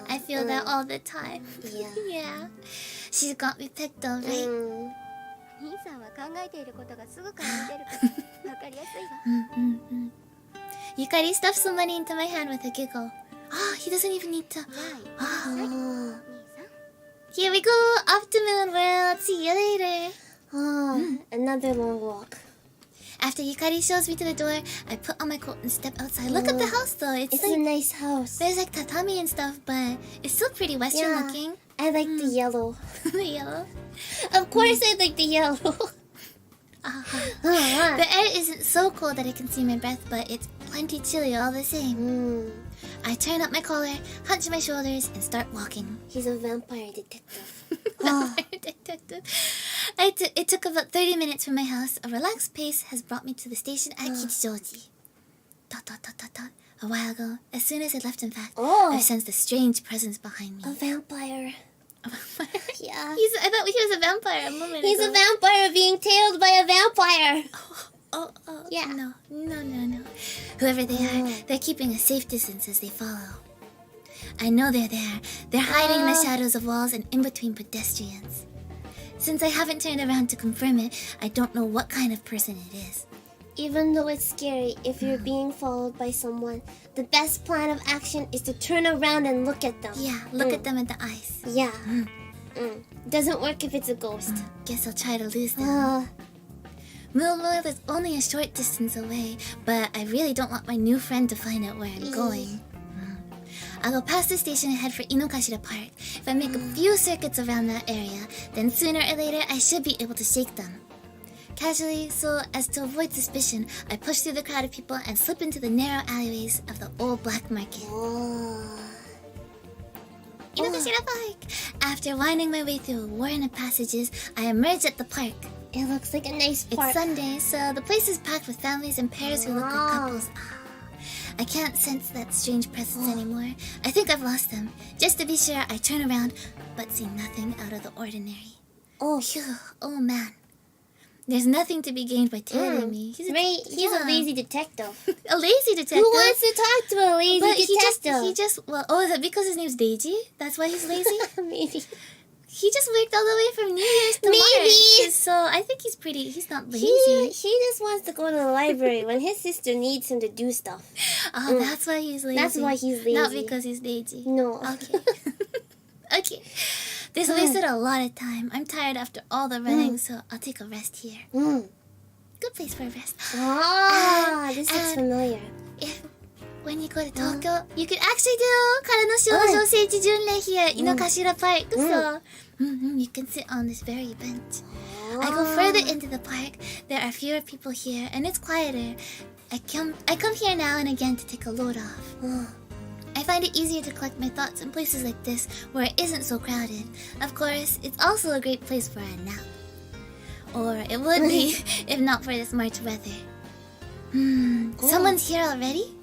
ら。 I feel that all the time. Yeah. Yeah. She's got me picked alright. 兄さんは考えていることがすぐから見てるからわかりやすいわ。 Yukari stuffs the money into my hand with a giggle. Oh, he doesn't even need to. じゃあ行ってください。兄さん。 Here we go. Off to Moonworld. See you later. Another long walk. After Yukari shows me to the door, I put on my coat and step outside. Look at the house though. It's It's a like nice house. there's like tatami and stuff, but it's still pretty Western Yeah. looking. I like the yellow. Yellow. Of course I like the yellow. The air isn't so cold that I can see my breath, but it's plenty chilly all the same. I turn up my collar, hunch my shoulders, and start walking. He's a vampire detective. It took about 30 minutes from my house. A relaxed pace has brought me to the station at Kichijoji. Dot, dot, dot, dot, dot. A while ago, as soon as I left, in fact, I sensed a strange presence behind me. A vampire. Yeah. I thought he was a vampire a moment He's ago. a vampire being tailed by a vampire. Oh, Yeah. No. Whoever they are, they're keeping a safe distance as they follow. I know they're there. They're hiding in the shadows of walls and in between pedestrians. Since I haven't turned around to confirm it, I don't know what kind of person it is. Even though it's scary, if you're being followed by someone, the best plan of action is to turn around and look at them. Yeah, look at them in the eyes. Yeah. Doesn't work if it's a ghost. Guess I'll try to lose them. Moonworld is only a short distance away, but I really don't want my new friend to find out where I'm going. I'll go past the station and head for Inokashira Park. If I make a few circuits around that area, then sooner or later I should be able to shake them. Casually, so as to avoid suspicion, I push through the crowd of people and slip into the narrow alleyways of the old black market. Inokashira Park! After winding my way through worn passages, I emerge at the park. It looks like a nice park. It's Sunday, so the place is packed with families and pairs who look like couples. I can't sense that strange presence anymore. I think I've lost them. Just to be sure, I turn around, but see nothing out of the ordinary. Phew, oh man. There's nothing to be gained by tailing me. He's a lazy detective. A lazy detective? Who wants to talk to a lazy But detective? is that because his name's Deiji? That's why he's lazy? Maybe. He just worked all the way from New Year's to Maybe. March. So I think he's not lazy. He just wants to go to the library when his sister needs him to do stuff. Oh, that's why he's lazy. That's why he's lazy. Not because he's lazy. No. Okay. Okay. This wasted a lot of time. I'm tired after all the running, so I'll take a rest here. Good place for a rest. This looks familiar. When you go to Tokyo, you could actually do からの少女聖地巡礼 here, 井の頭 Park. So, you can sit on this very bench. I go further into the park. There are fewer people here, and it's quieter. I come here now and again to take a load off. I find it easier to collect my thoughts in places like this, where it isn't so crowded. Of course, it's also a great place for a nap. Or it would be, if not for this March weather. Someone's here already?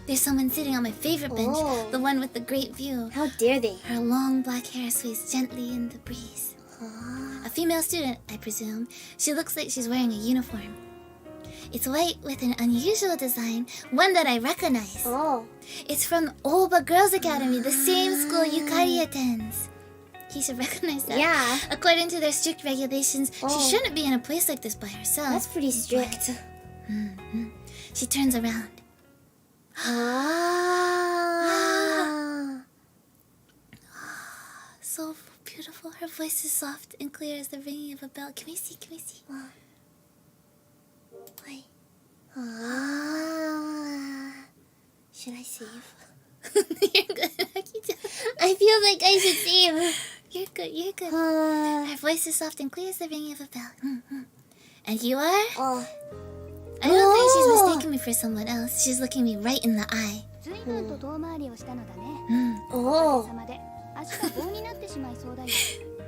There's someone sitting on my favorite bench, the one with the great view. How dare they? Her long black hair sways gently in the breeze. A female student, I presume. She looks like she's wearing a uniform. It's white with an unusual design, one that I recognize. It's from Oba Girls Academy, the same school Yukari attends. He should recognize that. Yeah. According to their strict regulations, she shouldn't be in a place like this by herself. That's pretty strict. She turns around. So beautiful. Her voice is soft and clear as the ringing of a bell. Can we see? Wait. Should I save? You're good. I feel like I should save. You're good. Her voice is soft and clear as the ringing of a bell. And you are? I don't think she's mistaken me for someone else. She's looking me right in the eye. 随分と遠回りをしたのだね。様で足が棒になってしまいそうだよ。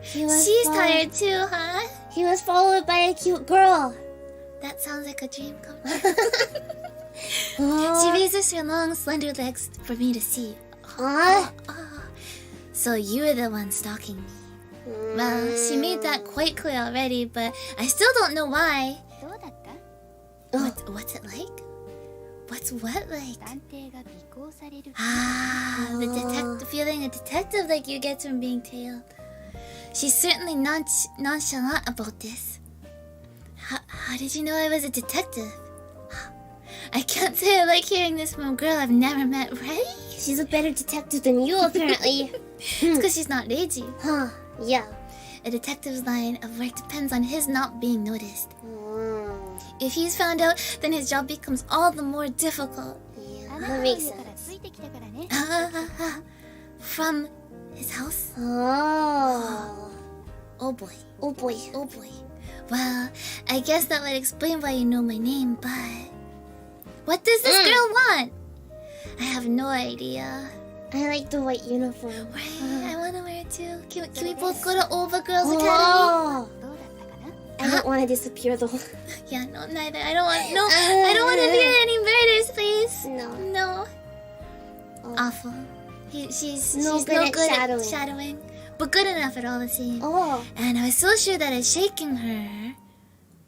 She's tired too, huh? He was followed by a cute girl. That sounds like a dream come true. She raises her long, slender legs for me to see. So you're the one stalking me. Well, she made that quite clear already, but I still don't know why. どうだった？ What's it like? What's what like? 探偵が尾行される。The feeling a detective like you get from being tailed. She's certainly nonchalant about this. How did you know I was a detective? I can't say I like hearing this from a girl I've never met, right? She's a better detective than you, apparently. It's because she's not lazy. Yeah. A detective's line of work depends on his not being noticed. If he's found out, then his job becomes all the more difficult. Yeah, that makes sense. From his house? Oh boy. Well, I guess that would explain why you know my name, but... What does this girl want? I have no idea. I like the white uniform. Right, I want to wear it too. Can we both go to Ova Girls Academy? I don't want to disappear though. Yeah, no, neither. I don't want to hear any murders, please. No. Awful. She's no good at shadowing, but good enough at all the same. And I was so sure that I'd shaken her,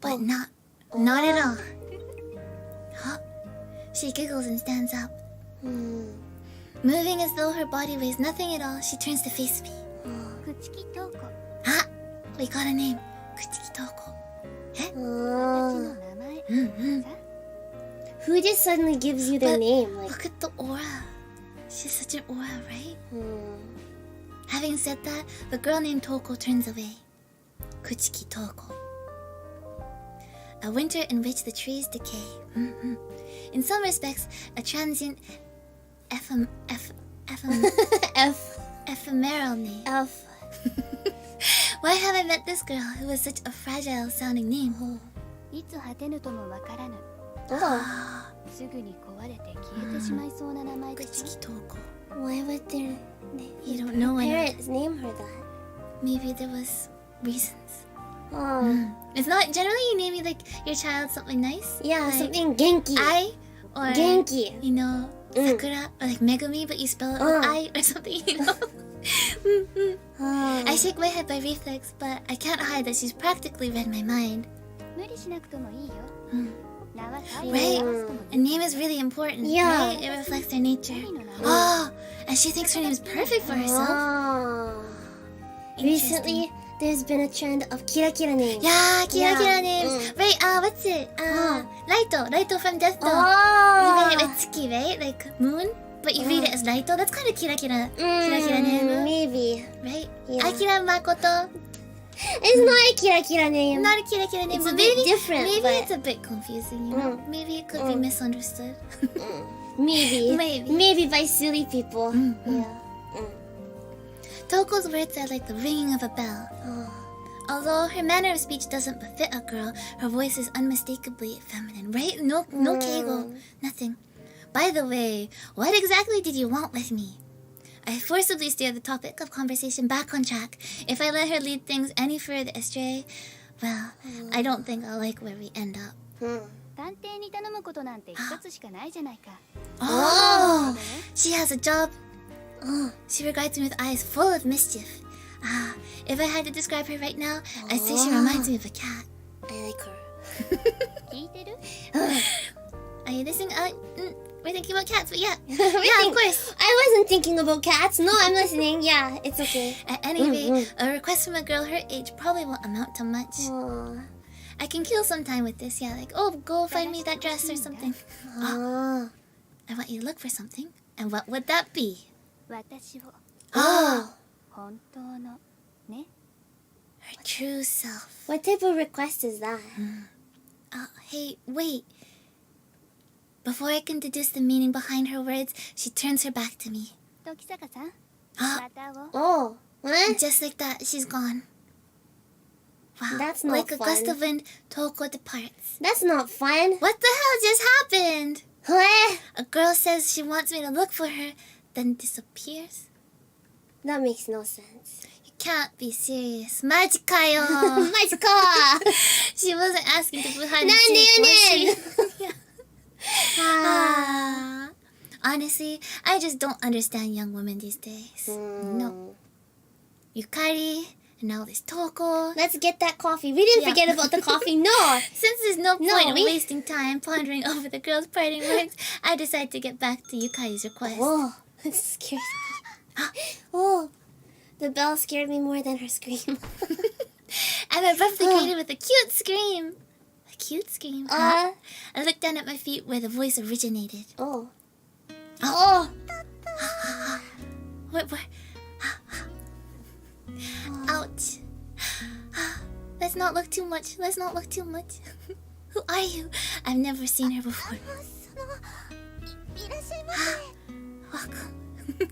but not at all. Huh? She giggles and stands up. Moving as though her body weighs nothing at all, she turns to face me. We got a name. Kuchiki Toko. Who just suddenly gives you their name? Like... Look at the aura. She's such an aura, right? Having said that, the girl named Toko turns away. Kuchiki Toko. A winter in which the trees decay. In some respects, a transient ephemeral name. Why have I met this girl who has such a fragile-sounding name? Kuchiki Toko. Why would their You don't know when parents name her that? Maybe there was reasons. It's not generally you name your child something nice. Yeah, like something Genki. Or Genki. You know, Sakura or like Megumi, but you spell it with I or something. You know. I shake my head by reflex, but I can't hide that she's practically read my mind. Right? A name is really important. Yeah. Right? It reflects their nature. And she thinks her name is perfect for herself. Recently, there's been a trend of kira names. Yeah, kira names. Right, what's it? Raito from Death Note. It's Tsuki, right? Like moon? But you read it as Raito. That's kind of kira name, Maybe. right? Yeah. Akira Makoto. It's not a kira name. Not a kira name, It's but a bit maybe different, Maybe but- it's a bit confusing, you know. Maybe it could be misunderstood. Maybe. Maybe. Maybe by silly people. Yeah. Toko's words are like the ringing of a bell. Although her manner of speech doesn't befit a girl, her voice is unmistakably feminine, right? No keigo, nothing. By the way, what exactly did you want with me? I forcibly steer the topic of conversation back on track. If I let her lead things any further astray, well, I don't think I'll like where we end up. 探偵に頼むことなんて一つしかないじゃないか。 Oh, she has a job. She regards me with eyes full of mischief. If I had to describe her right now, I'd say she reminds me of a cat. I like her. 聞いてる？ Are you listening? We're thinking about cats, but yeah. Yeah, of course. I wasn't thinking about cats. No, I'm listening. Yeah, it's okay. At any rate, a request from a girl her age probably won't amount to much. I can kill some time with this, yeah, like, oh, go find me that dress or something. I want you to look for something. And what would that be? 私を Oh, 本当のね。 her true self. What type of request is that? Hey, wait. Before I can deduce the meaning behind her words, she turns her back to me. 時坂さん、 Ah, またを。 Oh, what? just like that, she's gone. Wow, That's not like a gust fun. of wind, Toko departs. That's not fun. What the hell just happened? What? A girl says she wants me to look for her, then disappears. That makes no sense. You can't be serious. Majikayo! Majika! She wasn't asking to put hide and Nande seek, was she? Honestly, I just don't understand young women these days. No. Yukari, and now this Toko. Let's get that coffee. We didn't Yeah. forget about the coffee. No. Since there's no point No, in we- wasting time pondering over the girl's parting words, I decide to get back to Yukari's request. Whoa. It scares me. Oh. The bell scared me more than her scream. I'm abruptly greeted with a cute scream. A cute scream? Huh? I looked down at my feet where the voice originated. Oh. Oh! Where? Ouch. Let's not look too much. Let's not look too much. Who are you? I've never seen her before. いらっしゃいま Welcome.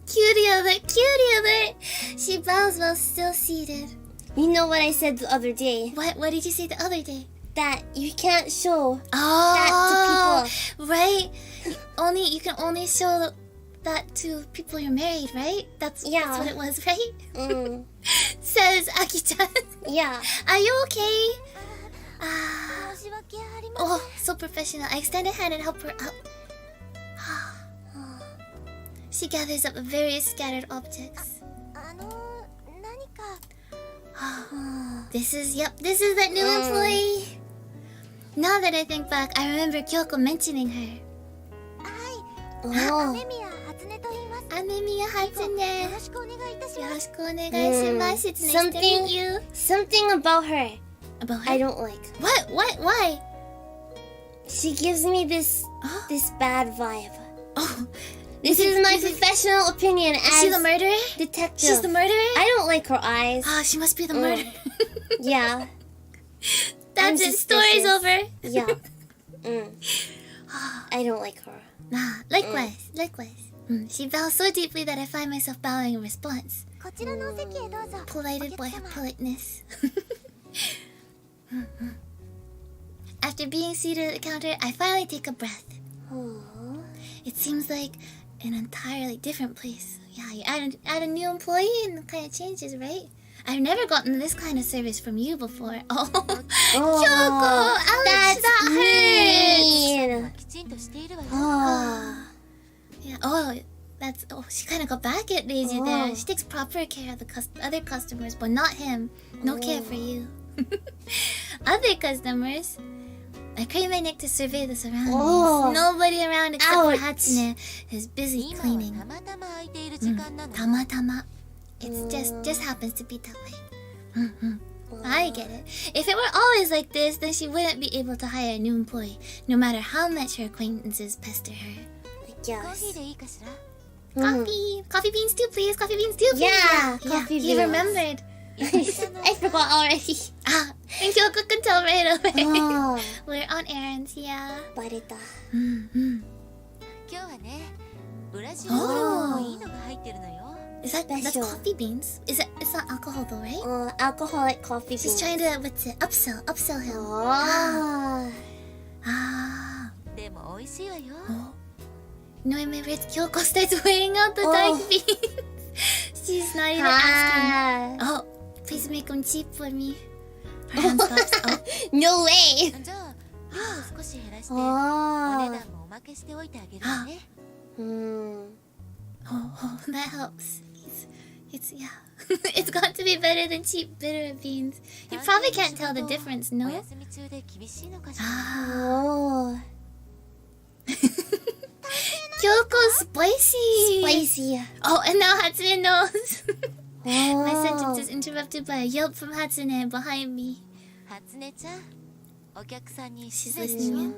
Cutie alert! She bows while still seated. You know what I said the other day? What did you say the other day? That you can't show Oh, that to right. You can only show that to people you're married, right? That's what it was, right? people. Says Aki-chan. Yeah. Are you okay? す。申し訳ありません。 Oh, so professional. I extend a hand and help her up. She gathers up various scattered objects. 何か。 This is that new employee. Now that I think back, I remember Kyoko mentioning her. Oh. 雨宮初音と言います。 Anemiya よ Hatsune. ろしくお願いいたします。 Yoroshiku onegaishimasu. It's nice to meet you. Something about her About her? I don't like. What? Why? She gives me this bad vibe. Oh, This is my professional opinion is she as the murderer? detective. She's the murderer? I don't like her eyes. Oh, she must be the murderer. Yeah. That's I'm it. Story's suspicious. over. Yeah. I don't like her. Nah, likewise. She bows so deeply that I find myself bowing in response. こちらのお席へどうぞ。 Pollighted by her politeness. After being seated at the counter, I finally take a breath. It seems like an entirely different place. Yeah, you add a new employee and it kind of changes, right? I've never gotten this kind of service from you before. Oh, Kyoko! Ouch, that hurts! mean. きちんとしているわよ。 Yeah. She kind of got back at Reiji there. She takes proper care of the other customers, but not him. No care for you. Other customers. I crane my neck to survey the surroundings. Nobody around except for Hatsune, who's busy 今は cleaning. たまたま空いている時間なの。 Tamatama. It just happens to be that way. I get it. If it were always like this, then she wouldn't be able to hire a new employee, no matter how much her acquaintances pester her. I コーヒー guess. でいいかしら。Coffee beans too, please. Coffee beans too, please. Yeah, coffee He beans. remembered. I forgot already. And Kyoko can tell right away. Oh, We're on errands, yeah. バレた。Mm-hmm. 今日はね、ブラジルのいいのが入ってるのよ。 Is that's Special. coffee beans? It's not alcohol though, right? Alcoholic coffee beans. She's trying to upsell him. Oh. Ah. でも美味しいわよ。 No, maybe it's Kyoko starts weighing out the dark beans. She's not even asking. Oh, please make them cheap for me. Her hand stops. Oh. No way. じゃあ量を少し減らして、お Oh. 値段もおまけしておいてあげるわね。 Oh, that helps. It's yeah. It's got to be better than cheap bitter beans. You probably can't tell the difference, お no? 休み中で厳しいのかしら。 Oh. Kyoko's spicy. Spicy. Oh, and now Hatsune knows. My sentence Oh. is interrupted by a yelp from Hatsune behind me. 初音ちゃん、お客さんに She's 失礼し listening よ in. う。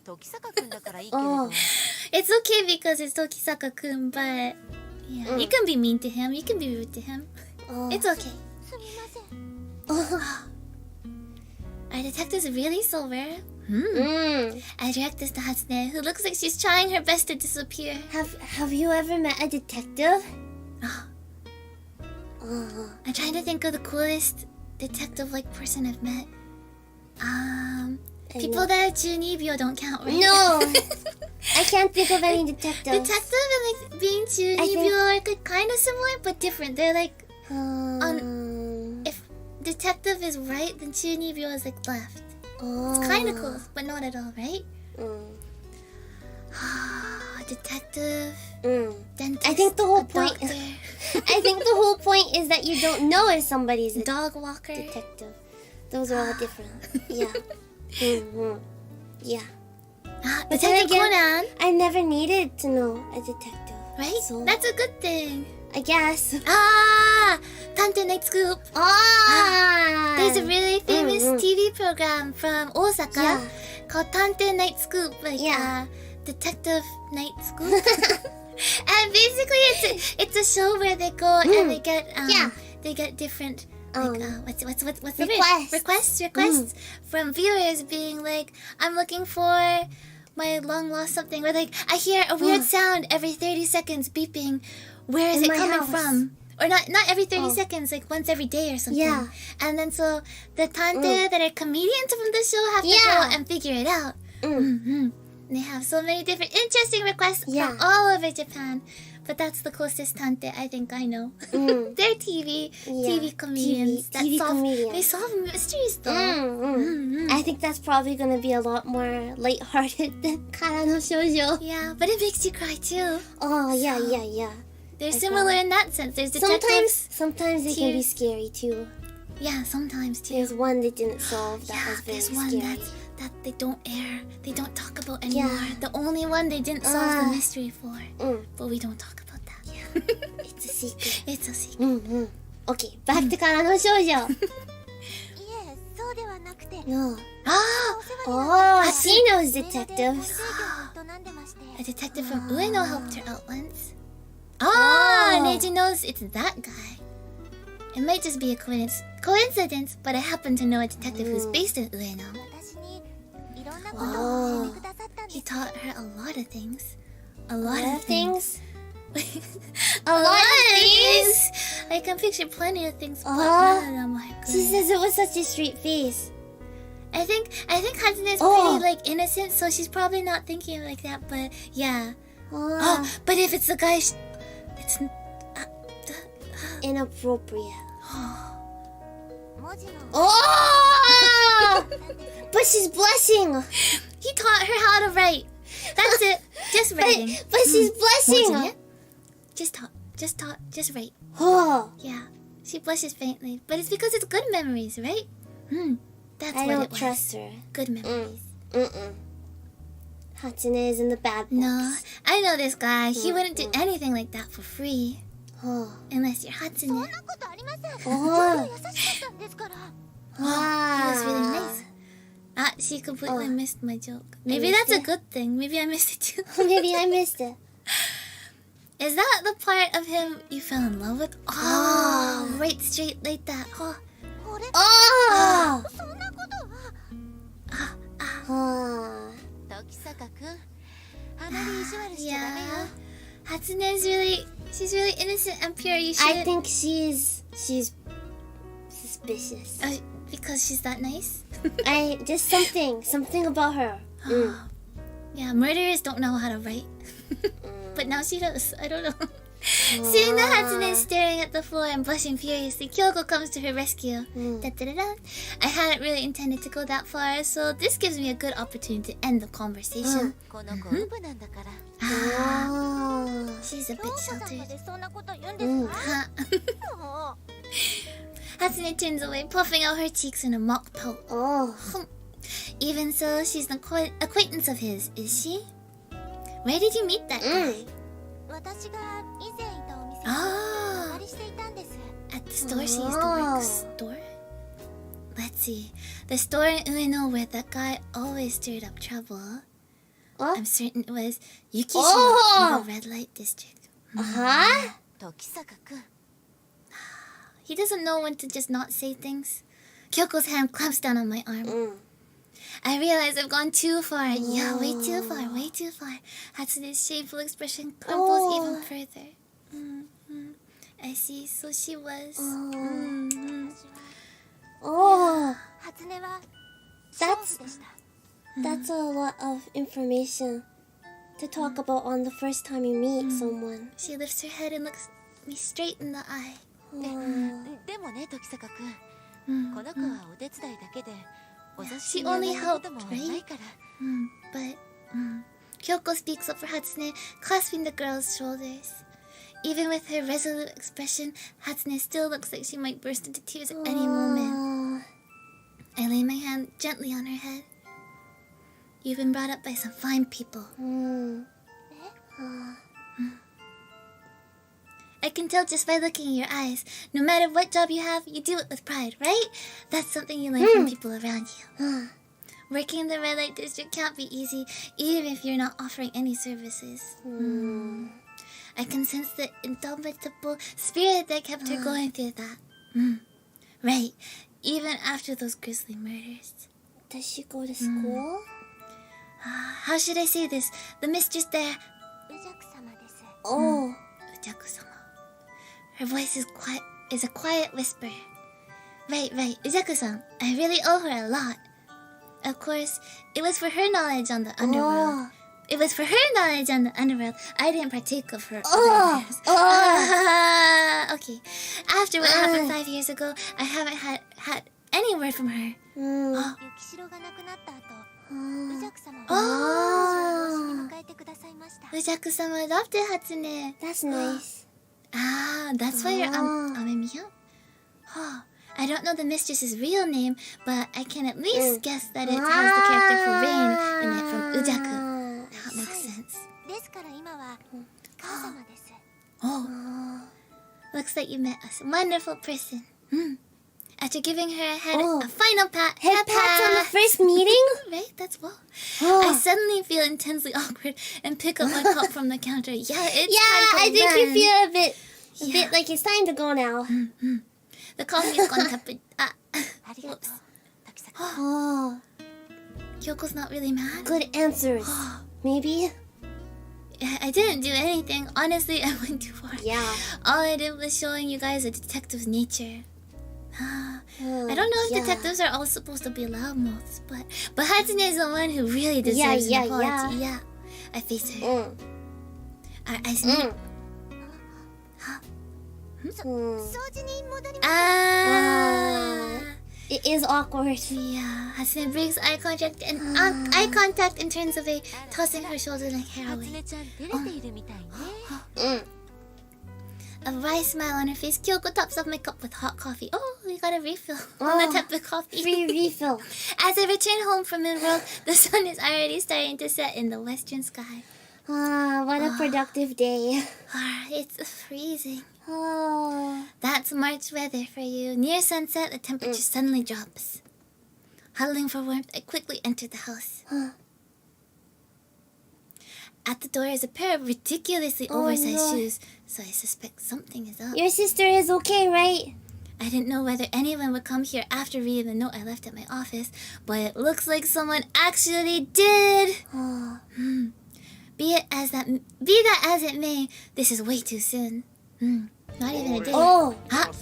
時坂くんだからいいけれど。 Oh. It's okay because it's Tokisaka-kun, but yeah, you can be mean to him. You can be rude to him. Oh. It's okay. すみません。 Oh. Our detective's really so rare. Mm. I direct this to Hatsune, who looks like she's trying her best to disappear. Have you ever met a detective? Oh. I'm trying to think of the coolest detective-like person I've met. People that are Junibyo don't count, right? No. I can't think of any detectives. Detective and like being Junibyo are like kind of similar but different. They're like, if detective is right, then Junibyo is like left. It's kind of close, but not at all, right? Detective, dentist, I think the whole a point. doctor, I think the whole point is that you don't know if somebody's a dog walker. detective. Those are all different. Yeah. Mm-hmm. Yeah. But then Detective again, Conan, I never needed to know a detective. right? So That's a good thing. I guess. Tante Night Scoop. There's a really famous TV program from Osaka called Tante Night Scoop, like Detective Night Scoop. And basically, it's a show where they go and they get different. Like, what's the word? Requests from viewers being like, I'm looking for my long lost something, or like I hear a weird sound every 30 seconds beeping. Where is In it my coming house. from? Or not every 30 seconds, like once every day or something. Yeah. And then so the tante that are comedians from the show have to go and figure it out. They have so many different interesting requests from all over Japan. But that's the closest tante I think I know. They're TV comedians. They solve mysteries though. I think that's probably gonna be a lot more lighthearted than Kara no Shoujo. Yeah, but it makes you cry too. Oh yeah. They're similar in that sense. There's detectives. Sometimes they can be tears. scary too. Yeah, sometimes too. There's one they didn't solve that was very there's one scary. that they don't air. They don't talk about anymore. The only one they didn't solve the mystery for. But we don't talk about that. It's a secret. It's a secret. Okay, back to Kara no Shoujo. いえ、そうではなくて。 No. あ Oh, she knows 映画で detectives. 構成業を営んでまして。 A detective from Ueno helped her out once. Neji knows it's that guy. It might just be a coincidence, but I happen to know a detective who's based in Ueno. 私にいろんなことを教えてくださったんで He す。 taught her a lot of things. A A lot lot of of things. things. A lot of things. I can picture plenty of things, but none of them are good. She says it with such a straight face. I think Hatsune's pretty like innocent, so she's probably not thinking like that. But yeah. But if it's the guy, it's Inappropriate. 文字の Oh! But she's blushing. he taught her how to write. That's it. Just writing. But she's blushing. Yeah? Just write. Oh, Yeah. She blushes faintly, but it's because it's good memories, right? That's I what don't it was. trust her. Good memories. Hatsune is in the bad books. No, I know this guy. He wouldn't do anything like that for free. Oh. Unless you're Hatsune. そんなことありません。Oh. 優しかったんですから。 He was really nice. She completely missed my joke. Maybe that's a good thing. Maybe I missed it too. Maybe I missed it. Is that the part of him you fell in love with? Oh, right straight like that. Oh. これ Oh! そんなことは Oh. 時坂くん、あまり意地悪しちゃダメよ。 Hatsune's she's really innocent and pure. You I should. think she's suspicious. Because she's that nice. Just something about her. Yeah, murderers don't know how to write. But now she does. I don't know. Seeing the Hatsune staring at the floor and blushing furiously, Kyoko comes to her rescue. Da-da-da-da. I hadn't really intended to go that far, so this gives me a good opportunity to end the conversation. この子ウブなんだから。 Oh. She's a bit 京子さんま sheltered. でそんなこと言うんですか Huh. も Hatsune turns away, puffing out her cheeks in a mock pout. Oh. Even so, she's an acquaintance of his, is she? Where did you meet that guy? う私が以前いたお店にお Ah, 借りしていたんです at the store she used to work. Store? Let's see. The store in Ueno where that guy always stirred up trouble. Oh. I'm certain it was Yukishiro Oh! in the red light district. Huh? 時坂くん、 He doesn't know when to just not say things. Kyoko's hand clamps down on my arm. I realize I've gone too far. Yeah, way too far, way too far. Hatsune's shameful expression crumples even further. I see, so she was. Oh. 初音は That's でした that's a lot of information to talk about on the first time you meet someone. She lifts her head and looks me straight in the eye. でもね時坂くん、この子はお手伝いだけでお座 She 敷に only 上がること helped, もないから。 But Kyoko speaks up for Hatsune, clasping the girl's shoulders. Even with her resolute expression, Hatsune still looks like she might burst into tears at any moment. I lay my hand gently on her head. You've been brought up by some fine people. I can tell just by looking in your eyes. No matter what job you have, you do it with pride, right? That's something you learn from people around you. Working in the red light district can't be easy, even if you're not offering any services. I can sense the indomitable spirit that kept her going through that. Right, even after those grisly murders. Does she go to school? How should I say this? The mistress there, 宇尺様です Oh. Ujaku-sama. Her voice is a quiet whisper. Right, Ujaku-san. I really owe her a lot. Of course, it was for her knowledge on the underworld. It was for her knowledge on the underworld. I didn't partake of her. Okay. After what happened 5 years ago, I haven't had any word from her. 雪代が亡くなった後宇尺様は私を養子に迎えてくださいました Ujaku-sama adopted Hatsune. That's nice. That's why you're Amemiya? I don't know the mistress's real name, but I can at least guess that it has the character for Rain in it from Ujaku. That makes sense. ですから今は母様です Looks like you met a wonderful person. After giving her a final pat, Head pats on the first meeting? right? That's well. I suddenly feel intensely awkward and pick up my cup from the counter. Yeah, it's time to I think you run. feel a bit like it's time to go now. The coffee is gone tepid. ありがとう時坂。 Oh, Kyoko's not really mad. good answers. Maybe? I didn't do anything. Honestly, I went too far. Yeah. All I did was showing you guys a detective's nature. I don't know if detectives are all supposed to be loudmouths, but Hatsune is the one who really deserves an apology. Yeah. I face her. Our eyes meet. 掃除に戻ります It is awkward. Yeah. Hatsune breaks eye contact and turns away, tossing her shoulder like hair 初 away. 音ちゃん照れているみたいね。 A wry smile on her face, Kyoko tops off my cup with hot coffee. Oh, we got a refill on the tap of coffee. Free refill. As I return home from Midworld, the sun is already starting to set in the western sky. What a productive day. It's freezing. Oh. That's March weather for you. Near sunset, the temperature suddenly drops. Huddling for warmth, I quickly entered the house. At the door is a pair of ridiculously oversized no. shoes, so I suspect something is up. Your sister is okay, right? I didn't know whether anyone would come here after reading the note I left at my office, but it looks like someone actually did. Be that as it may, this is way too soon. Not even a day. Oh, Huh?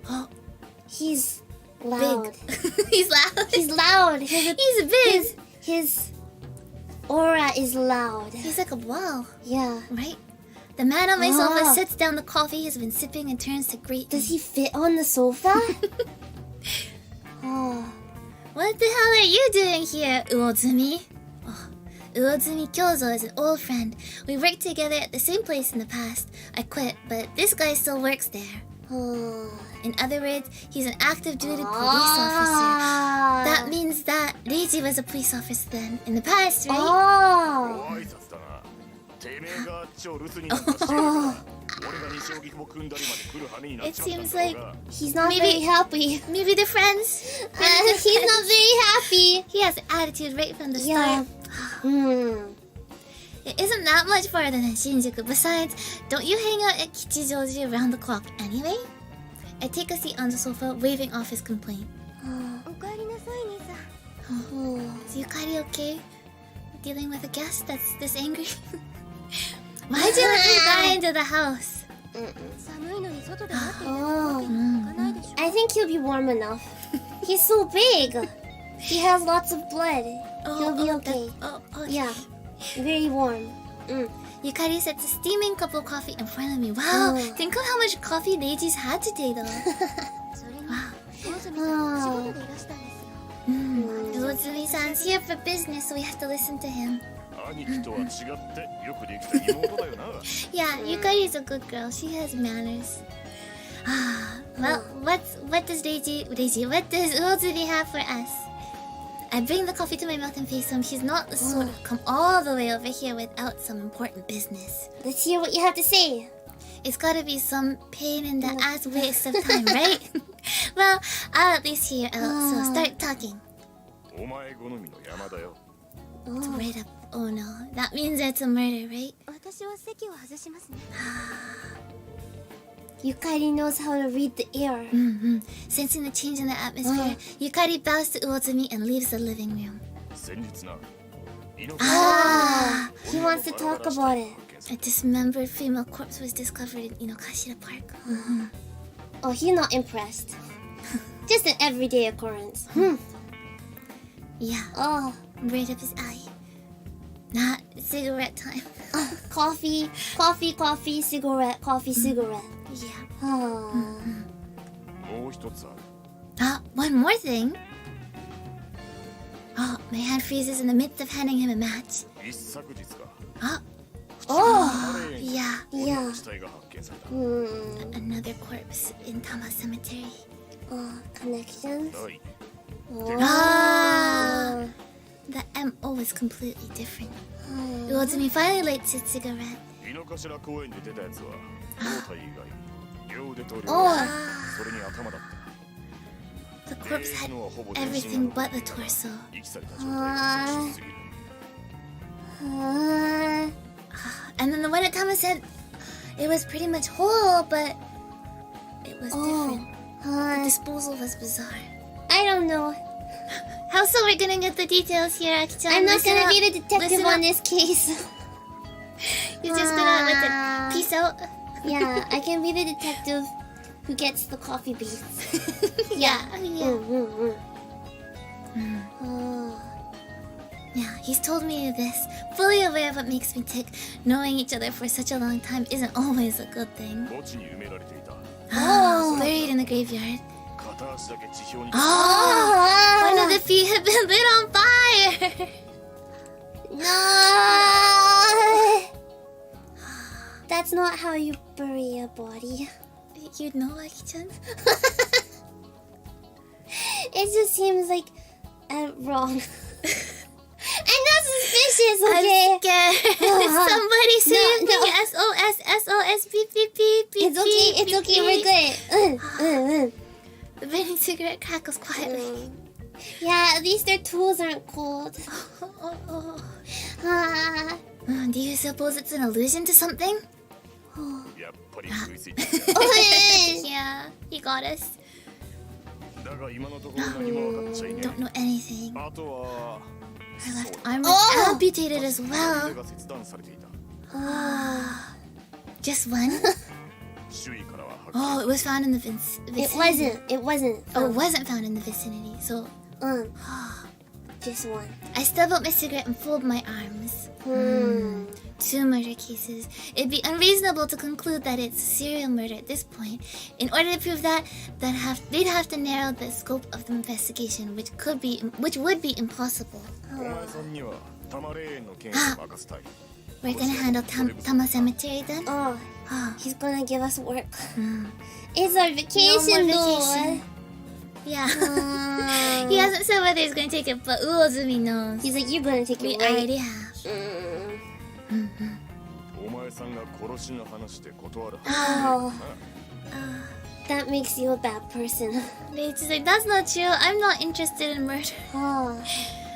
Oh, he's loud. big. He's loud. He's loud. He's big. His aura is loud. He's like a wall, Yeah. right? The man on my sofa Ah. sets down the coffee he's been sipping and turns to greet Does me. he fit on the sofa? Oh. What the hell are you doing here, Uozumi? Oh, Uozumi Kyozo is an old friend. We worked together at the same place in the past. I quit, but this guy still works there. Oh. In other words, he's an active duty police officer. That means that Reiji was a police officer then, in the past, right? Oh. 挨拶だな。てめえがあっちを留守になんかしてるから俺が西荻窪組んだりまで来る羽目になっ It ちまったん seems だろう like が。 He's not Maybe- very happy. Maybe they're friends. He's not very happy. He has an attitude right from the Yeah. start. Hmm. It isn't that much farther than Shinjuku. Besides, don't you hang out at Kichijoji around the clock anyway? I take a seat on the sofa, waving off his complaint. おかえりなさい兄さん Oh. Is Yukari okay? Dealing with a guest that's this angry? Why'd you let me die into the house? 寒いのに外で待っていたわ Oh. けにはいかないでしょ I think he'll be warm enough. He's so big. He has lots of blood. He'll be okay. Okay. Yeah. Very warm. Yukari sets a steaming cup of coffee in front of me. Wow, Oh. think of how much coffee Reiji's had today though. それに Wow. 魚住さん仕事でいらしたんですよ Uozumi-san's here for business, so we have to listen to him. 兄貴とは違ってよくできた妹だよな。 Yeah, Yukari's a good girl. She has manners. Well, what does what does Uozumi have for us? I bring the coffee to my mouth and face him. He's not the sort to come all the way over here without some important business. Let's hear what you have to say. It's gotta be some pain in the ass waste of time, right? Well, I'll at least hear you out, so start talking. お前好みの山だよ。 It's right up. Oh no, that means it's a murder, right? 私は席を外しますね Yukari knows how to read the air. Sensing the change in the atmosphere, Yukari bows to Uozumi and leaves the living room. 先日な。He wants to talk about it. A dismembered female corpse was discovered in Inokashira Park. Oh, he's not impressed. Just an everyday occurrence. Yeah, Oh, right up his alley. Not cigarette time. coffee, cigarette, cigarette. Yeah. Oh. もう一つある。 One more thing. Oh, my hand freezes in the midst of handing him a match. 一昨日か。 Oh, マレーに Yeah, 俺の死体が発見された。 another corpse in Tama Cemetery. connections. 第 Ah, the MO is completely different. Uozumi finally lights his cigarette. 井の頭公園で出たやつは胴体以外両腕と両足 Oh. それに頭だった。 The corpse 永 had 遠のはほぼ全身 everything が but the torso. 遺棄された状態がおかしすぎる。 And then the one at Tama said it was pretty much whole, but it was different. The disposal was bizarre. I don't know. How so? We're gonna get the details here, Aki-chan. I'm not Listen gonna up. be the detective Listen on up. this case. You're just gonna peace out. Yeah, I can be the detective who gets the coffee beans. Yeah. Oh. Yeah, he's told me this, fully aware of what makes me tick. Knowing each other for such a long time isn't always a good thing. 墓地に埋められていた。 Buried in the graveyard. 片足だけ地表に。 One of the feet had been lit on fire. No! That's not how you bury a body. You know, Aki-chan? It just seems like wrong. I'm not suspicious, okay? I'm scared. Somebody save me. no. SOS, SOS, beep, beep, beep, beep, It's okay, beep, it's okay, beep. we're good. The burning cigarette crackles quietly. Yeah, at least their tools aren't cold. Oh. Ah. Do you suppose it's an allusion to something? やっぱり食いついて Yeah, he got us. だが今のところ何も分かっちゃいね Don't know anything. あとは Her left arm was amputated as 腕 well. が切断されていた Just one? 周囲からははっき Oh, it was found in the It vicinity. wasn't. Oh, it wasn't found in the vicinity. So Just one. I stubbed out my cigarette and folded my arms. 2 murder cases. It'd be unreasonable to conclude that it's serial murder at this point. In order to prove that, they'd have to narrow the scope of the investigation, which would be impossible. お前さんにはタマレーンの件を任せたい We're gonna handle Tama Cemetery then. Oh, Oh, he's gonna give us work. mm. It's our No vacation, more vacation. Yeah. He hasn't said whether he's gonna take it, but Uozumi knows. He's like, you're gonna take We it right. already have. お前さんが殺しの話で断る Oh, that makes you a bad person. It's like, that's not true. I'm not interested in murder. Oh.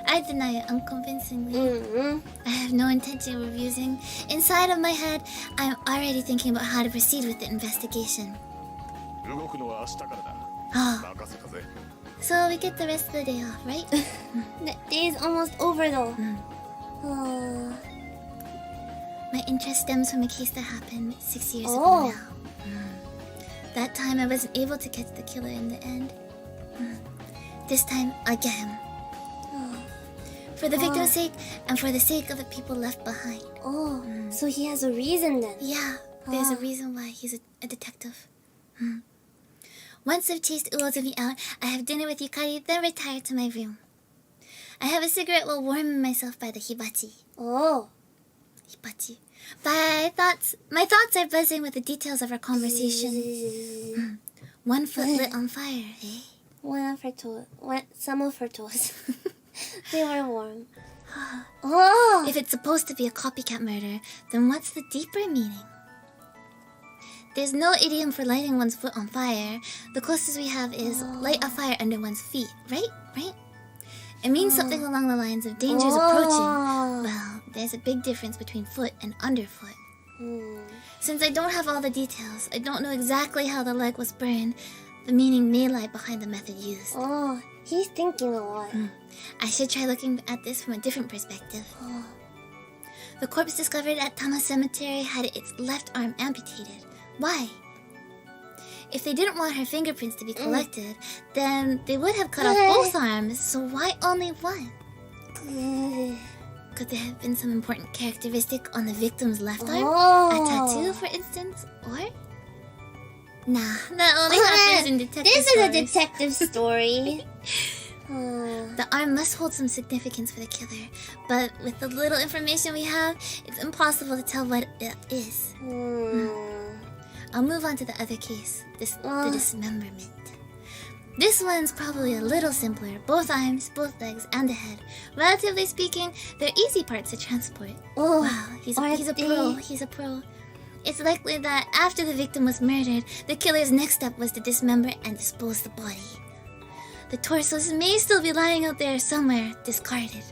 I deny it unconvincingly. Mm-hmm. I have no intention of refusing. Inside of my head, I'm already thinking about how to proceed with the investigation. 動くのは明日からだ Oh, 任せたぜ so we get the rest of the day off, right? The day is almost over though. Oh. My interest stems from a case that happened 6 years Oh. ago now. That time I wasn't able to catch the killer in the end. This time, I'll get him. For the victim's sake, and for the sake of the people left behind. Oh, so he has a reason then. Yeah, there's a reason why he's a detective. Once I've chased Uozumi out, I have dinner with Yukari, then retire to my room. I have a cigarette while warming myself by the hibachi. Oh. Hibachi. My thoughts are buzzing with the details of our conversation. 1 foot lit on fire, eh? One of her toes. Some of her toes. They were warm. Oh. If it's supposed to be a copycat murder, then what's the deeper meaning? There's no idiom for lighting one's foot on fire. The closest we have is light a fire under one's feet, right? Right? It means something along the lines of dangers approaching. Well, there's a big difference between foot and underfoot. Since I don't have all the details, I don't know exactly how the leg was burned. The meaning may lie behind the method used. Oh, he's thinking a lot. I should try looking at this from a different perspective. The corpse discovered at Tama Cemetery had its left arm amputated. Why? If they didn't want her fingerprints to be collected, then they would have cut off both arms, so why only one? Could there have been some important characteristic on the victim's left arm? A tattoo, for instance? Or? Nah, that only happens in detective This is a stories. detective story. The arm must hold some significance for the killer, but with the little information we have, it's impossible to tell what it is. I'll move on to the other case, the dismemberment. This one's probably a little simpler. Both arms, both legs, and the head. Relatively speaking, they're easy parts to transport. Oh, Wow, he's a pro. He's a pro. It's likely that after the victim was murdered, the killer's next step was to dismember and dispose the body. The torsos may still be lying out there somewhere, discarded.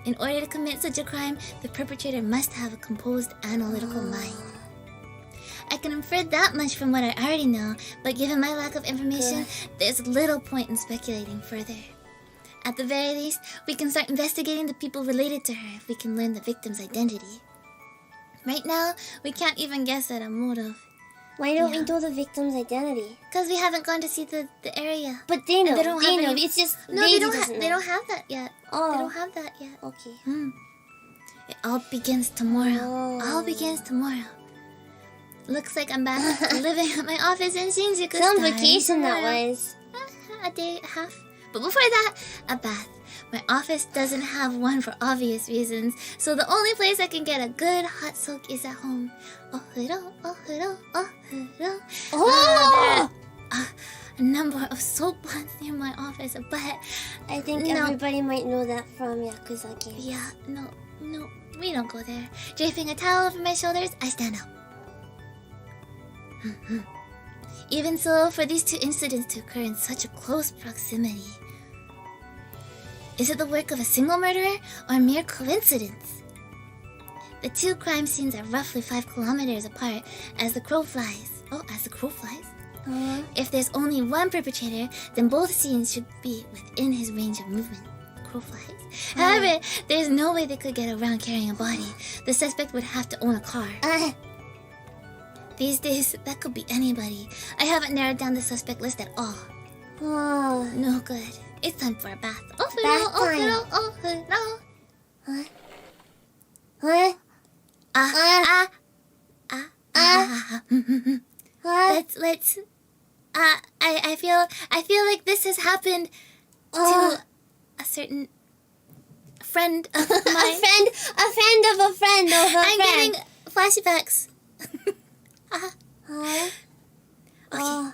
In order to commit such a crime, the perpetrator must have a composed, analytical mind. I can infer that much from what I already know, but given my lack of information, there's little point in speculating further. At the very least, we can start investigating the people related to her if we can learn the victim's identity. Right now, we can't even guess at a motive. Why don't we know the victim's identity? Because we haven't gone to see the area. But they know. They don't have any- It's just No, Daisy they don't doesn't they know. don't have that yet. Oh. They don't have that yet. Okay. It all begins tomorrow. Oh. All begins tomorrow. Looks like I'm back living at my office in Shinjuku. Some starting vacation that tomorrow. was. A day and a half. But before that, a bath. My office doesn't have one for obvious reasons, so the only place I can get a good hot soak is at home. Ohuro, ohuro, ohuro. Oh! There are a number of soap plants near my office, but I think No. everybody might know that from Yakuza games. yeah, no, we don't go there. Draping a towel over my shoulders, I stand up. Even so, for these two incidents to occur in such a close proximity, is it the work of a single murderer or mere coincidence? The two crime scenes are roughly 5 kilometers apart as the crow flies. Oh, as the crow flies? If there's only one perpetrator, then both scenes should be within his range of movement. Crow flies. However, there's no way they could get around carrying a body. The suspect would have to own a car. These days, that could be anybody. I haven't narrowed down the suspect list at all. No good. It's time for a bath. Let's. I feel like this has happened to a certain friend of mine. a friend of a friend of a friend. I'm getting flashbacks. Okay. You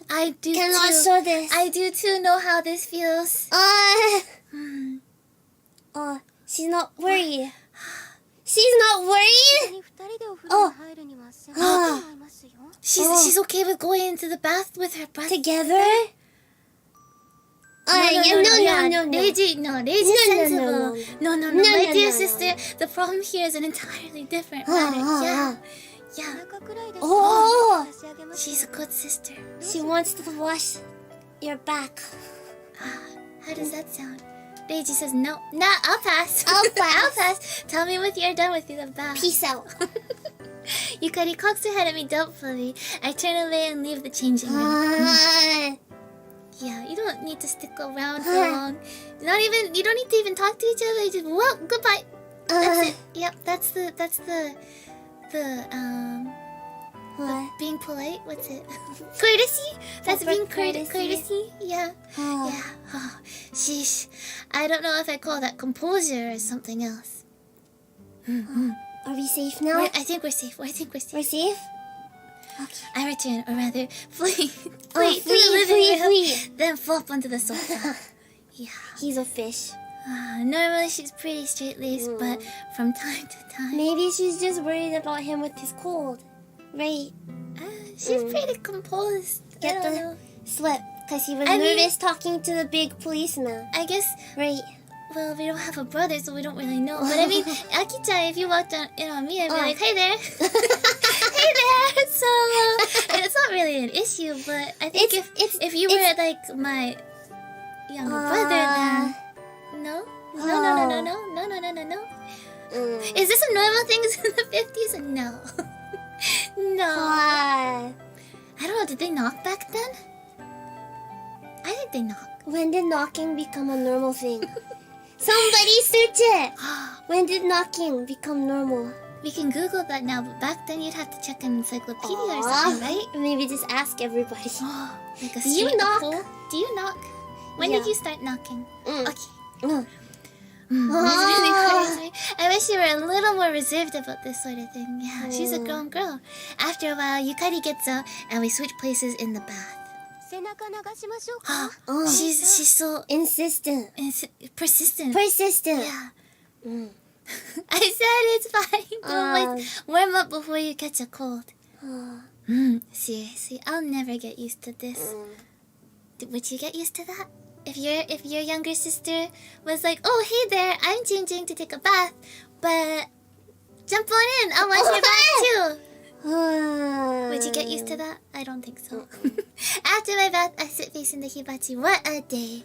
I do Cannot too. show this. I do too know how this feels. She's not worried. She's not worried? She's okay with going into the bath with her brother. Together? No. Reiji, Reiji's sensible. No. My dear sister, the problem here is an entirely different matter. Yeah. She's a good sister. She wants to wash your back. How does that sound? Reiji says no. Nah, I'll pass. I'll pass. Tell me when you're done with the bath. Peace out. Yukari cocks her head at me doubtfully. I turn away and leave the changing room. Yeah, you don't need to stick around for long. You don't need to even talk to each other. You just, well, goodbye. That's it. Yep, that's the being polite. What's it? Courtesy. That's being courtesy. Yeah. Yeah. Oh, sheesh. I don't know if I call that composure or something else. Are we safe now? I think we're safe. We're safe? Okay. I return, or rather, flee to the living room, then flop onto the sofa. Yeah. He's a fish. Normally she's pretty straight-laced, but from time to time... Maybe she's just worried about him with his cold. Right? She's pretty composed. Get the slip, because he was nervous talking to the big policeman. I guess... Right. Well, we don't have a brother, so we don't really know. But I mean, Aki-chan, if you walked in on me, I'd be like, hey there. Hey there. So, and it's not really an issue, but I think if you were like my younger brother, then... No. Is this a normal thing in the 50s? No. No. I don't know, did they knock back then? I think they knocked. When did knocking become a normal thing? Somebody search it! When did knocking become normal? We can Google that now, but back then you'd have to check an encyclopedia or something, right? Maybe just ask everybody. Like a Do you knock? Do you knock? When did you start knocking? Okay. This really worries me. I wish you were a little more reserved about this sort of thing. Yeah, she's a grown girl. After a while, Yukari gets out, and we switch places in the bath. She's so insistent. Persistent. Yeah. I said it's fine. Don't warm up before you catch a cold. Seriously, I'll never get used to this. Would you get used to that? If your younger sister was like, oh hey there, I'm changing to take a bath, but jump on in, I'll wash your back too. Would you get used to that? I don't think so. After my bath, I sit facing the hibachi. What a day.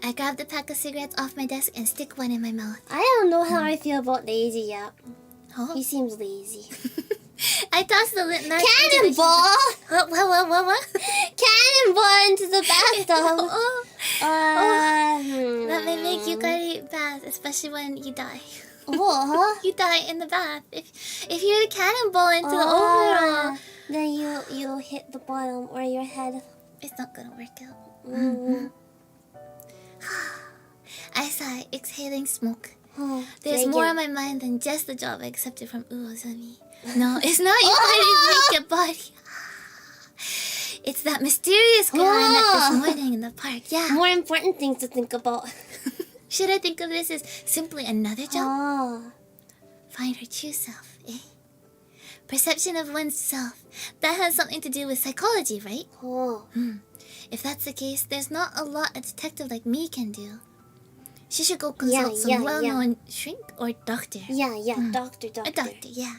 I grab the pack of cigarettes off my desk and stick one in my mouth. I don't know how I feel about lazy yet. He seems lazy. I toss the lit match. Cannonball! What? Cannonball into the bathtub. That may make you gotta bath, especially when you die. You die in the bath. If you're the cannonball into the overall, then you hit the bottom or your head. It's not gonna work out. I sigh, exhaling smoke. There's more on my mind than just the job I accepted from Uozumi. No, it's not you who make your body. It's that mysterious girl I met this morning in the park. Yeah. More important things to think about. Should I think of this as simply another job? Find her true self, eh? perception of oneself. That has something to do with psychology, right? Oh. If that's the case, there's not a lot a detective like me can do. She should go consult some well-known shrink or doctor. Yeah, doctor. A doctor, yeah.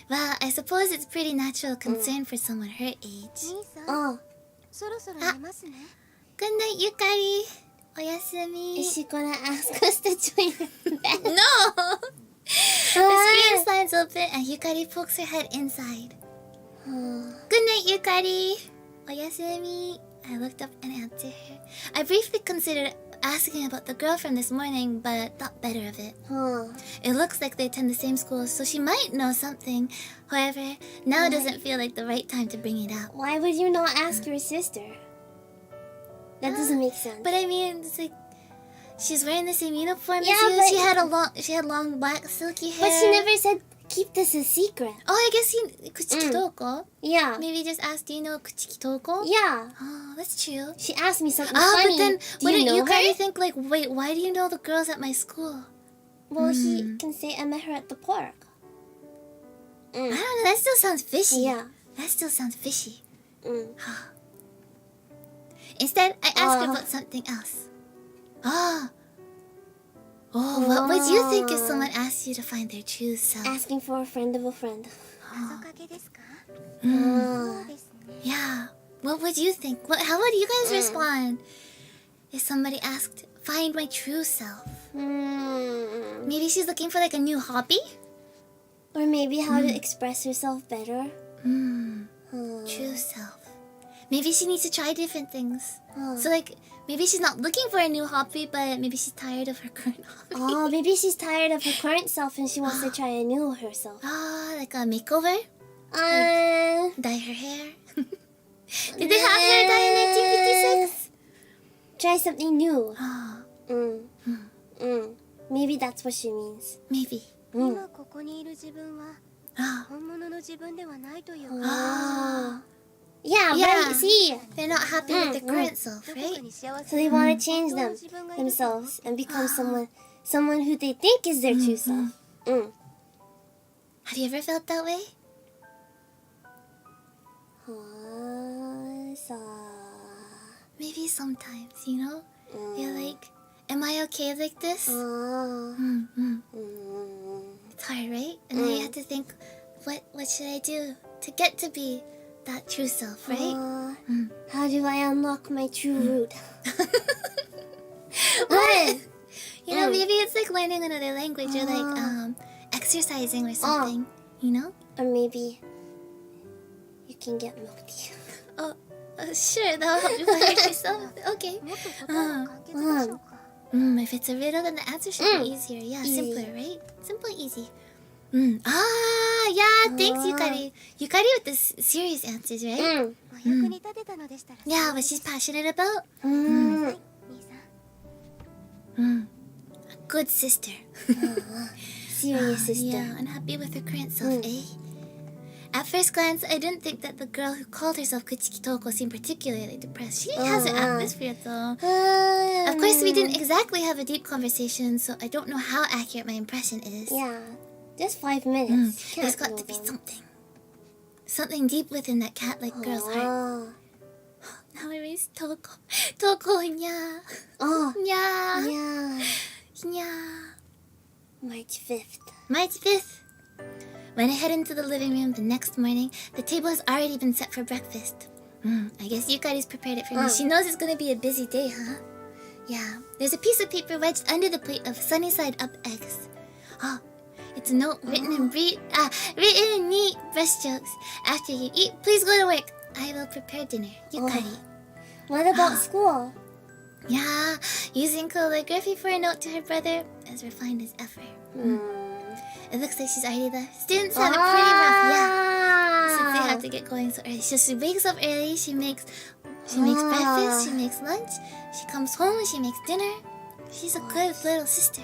Well, I suppose it's pretty natural concern for someone her age. 兄さん Oh. そろそろ寝ますね Good night, Yukari. Oyasumi. Is she gonna ask us to join her bed? No! The screen slides open and Yukari pokes her head inside. Good night, Yukari. Oyasumi. I looked up and answered her. I briefly considered asking about the girl from this morning, but thought better of it. It looks like they attend the same school, so she might know something. However, now doesn't feel like the right time to bring it up. Why would you not ask your sister? That doesn't make sense. But I mean, it's like she's wearing the same uniform Yeah, as you. but- She had long black silky hair. But she never said keep this a secret. Oh, I guess Kuchiki Toko. Yeah. Maybe just ask, do you know Kuchiki Toko? Yeah. Oh, that's true. She asked me something Ah, funny. but then Do you wouldn't know you her? kind of think like, wait, why do you know the girls at my school? Well, he can say I met her at the park. I don't know. That still sounds fishy. Yeah. That still sounds fishy. Mm. Instead, I asked her about something else. What would you think if someone asked you to find their true self? Asking for a friend of a friend. 謎かけですか Ah. そうですね Yeah. What would you think? How would you guys respond if somebody asked, find my true self? Maybe she's looking for like a new hobby? Or maybe how to express herself better. True self. Maybe she needs to try different things. So like, maybe she's not looking for a new hobby, but maybe she's tired of her current hobby. Oh, maybe she's tired of her current self and she wants to try a new herself. Like a makeover? Dye her hair? Did they have hair dye in 1956? Try something new. Maybe that's what she means. Maybe. 今ここにいる自分は本物の自分ではないというか Yeah, Yeah. right. See? They're not happy with their current self, どこか right? に幸 So せ they な want to change 本当の them 自分がいる themselves and become someone who they think is their true self. Have you ever felt that way? Maybe sometimes, you know? You're like, am I okay like this? It's hard, right? And then you have to think, what should I do to get to be that true self, right? How do I unlock my true root? What? You know, maybe it's like learning another language or like exercising or something, you know? Or maybe you can get mukti. Sure, that'll help you find yourself. Okay. もっと答えは簡潔でしょうか If it's a riddle, then the answer should be easier. Yeah, Easy. simpler, right? Simple, easy. Yeah, thanks, Yukari. Yukari with the serious answers, right? お役に立てたのでしたら Yeah, what she's passionate about. 兄さん A good sister. Serious sister. Yeah, unhappy with her current self, eh? At first glance, I didn't think that the girl who called herself Kuchiki Toko seemed particularly depressed. She has an atmosphere, though. Of course, we didn't exactly have a deep conversation, so I don't know how accurate my impression is. Yeah. Just 5 minutes. There's Can't got to be know them. something. Something deep within that cat-like girl's heart. Now I raise Toko. Toko, nya. Oh, Nya. yeah. Nya. March 5th. March 5th. When I head into the living room the next morning, the table has already been set for breakfast. I guess Yukari's prepared it for me. She knows it's gonna be a busy day, huh? Yeah. There's a piece of paper wedged under the plate of sunny-side-up eggs. It's a note written in neat brushstrokes. After you eat, please go to work. I will prepare dinner. Yukari. What about school? Yeah, using calligraphy for a note to her brother, as refined as ever. It looks like she's already left. Students have it pretty rough, yeah. Since they have to get going so early. So she wakes up early, she makes breakfast, she makes lunch, she comes home, she makes dinner. She's a good little sister.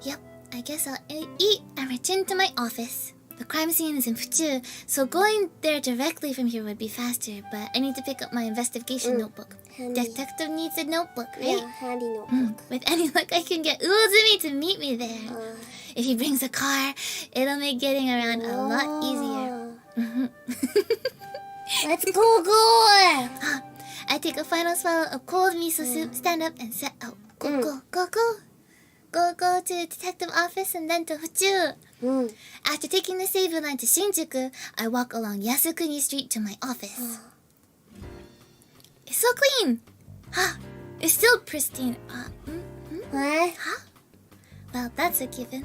Yep, I guess I'll eat and return to my office. The crime scene is in Fuchu, so going there directly from here would be faster, but I need to pick up my investigation notebook. Handy. Detective needs a notebook, right? Yeah, handy notebook. With any luck, I can get Uozumi to meet me there. If he brings a car, it'll make getting around a lot easier. Let's go! I take a final swallow of cold miso soup, stand up, and set out. Go. Go to the detective office and then to Fuchu. After taking the Seibu line to Shinjuku, I walk along Yasukuni Street to my office. It's so clean. It's still pristine. What? Well, that's a given.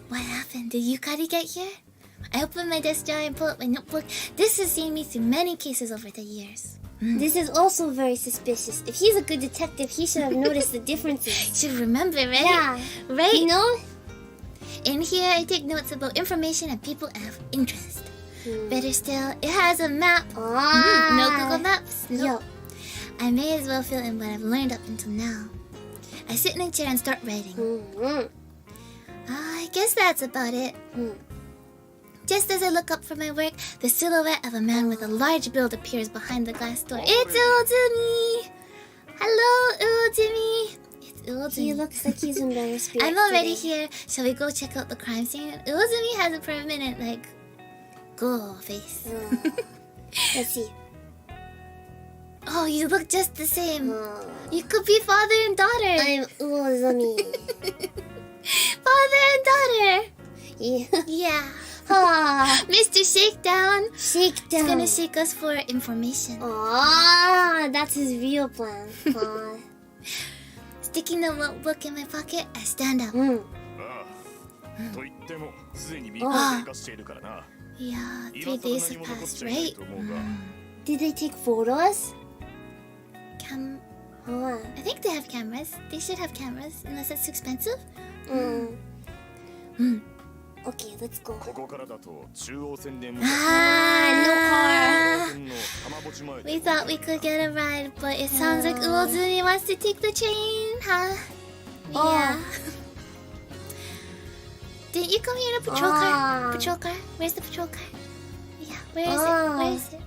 What happened? Did Yukari get here? I open my desk drawer and pull up my notebook. This has seen me through many cases over the years. This is also very suspicious. If he's a good detective, he should have noticed the differences. Should remember, right? Yeah. Right? You know? In here, I take notes about information and people of interest. Better still, it has a map. No Google Maps. Yo. I may as well fill in what I've learned up until now. I sit in a chair and start writing. I guess that's about it. Just as I look up from my work, the silhouette of a man with a large build appears behind the glass door. It's Uozumi! Hello, Uozumi! It's Uozumi. He looks like he's in better spirits. I'm already today. here. Shall we go check out the crime scene? Uozumi has a permanent, go face. Let's see. Oh, you look just the same. You could be father and daughter. I'm Uozumi. Father and daughter. Yeah. Yeah. Ah, Mr. Shakedown. shakedown. He's gonna shake us for information. That's his real plan. Sticking the notebook in my pocket, I stand up. と言ってもすでに3日経過しているからな。 Yeah, 今 3 更 days 何 have も残っ passed, ちゃいない right? と思うが。 Did they take photos? I think they have cameras. They should have cameras, unless it's expensive. Okay, let's go. ここからだと中央線で向か Ah, っての浜墓地前 we で thought we could get a ride, but it sounds like Uozumi wants to take the train, huh? Yeah. Didn't you come here in a patrol car? Patrol car? Where's the patrol car? Yeah, where is it? Where is it?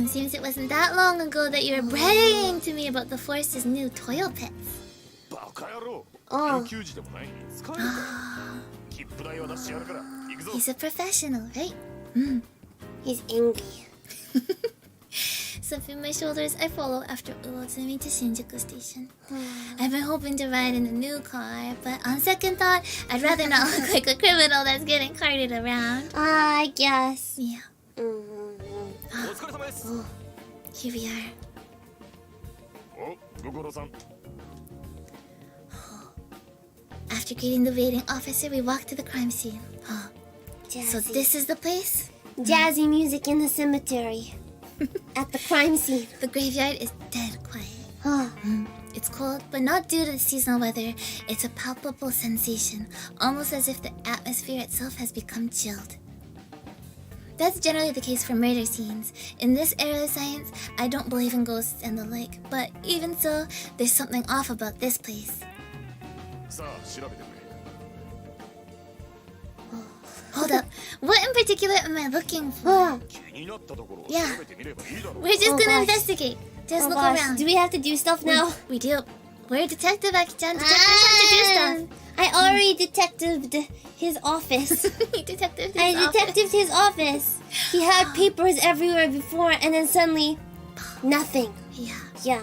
Seems it wasn't that long ago that you were bragging to me about the Force's new Toyo pets. バカ野郎。緊急時でもない。使えるか。切符代は出してやるから行くぞ。 He's a professional, right? He's angry. Slumping my shoulders, I follow after Uozumi to Shinjuku Station. I've been hoping to ride in a new car, but on second thought, I'd rather not look like a criminal that's getting carted around. I guess. Yeah, お疲れ様です。 here we are. お、ご苦労さん。 After greeting the waiting officer, we walk to the crime scene. So Jazzy. this is the place? Jazzy music in the cemetery. At the crime scene. The graveyard is dead quiet. It's cold, but not due to the seasonal weather. It's a palpable sensation, almost as if the atmosphere itself has become chilled. That's generally the case for murder scenes. In this era of science, I don't believe in ghosts and the like, but even so, there's something off about this place. さあ調べてくれ。 Hold up, what in particular am I looking for? 気になったところを Yeah. 調べてみればいいだろう。 We're just Oh, gonna gosh. investigate. Just Oh look gosh, around. do we have to do stuff now? We do. We're Detective Aki-chan. Detective to do stuff. I already detectived his office. Detective I detectived his office. He had papers everywhere before, and then suddenly, nothing. Yeah. Yeah.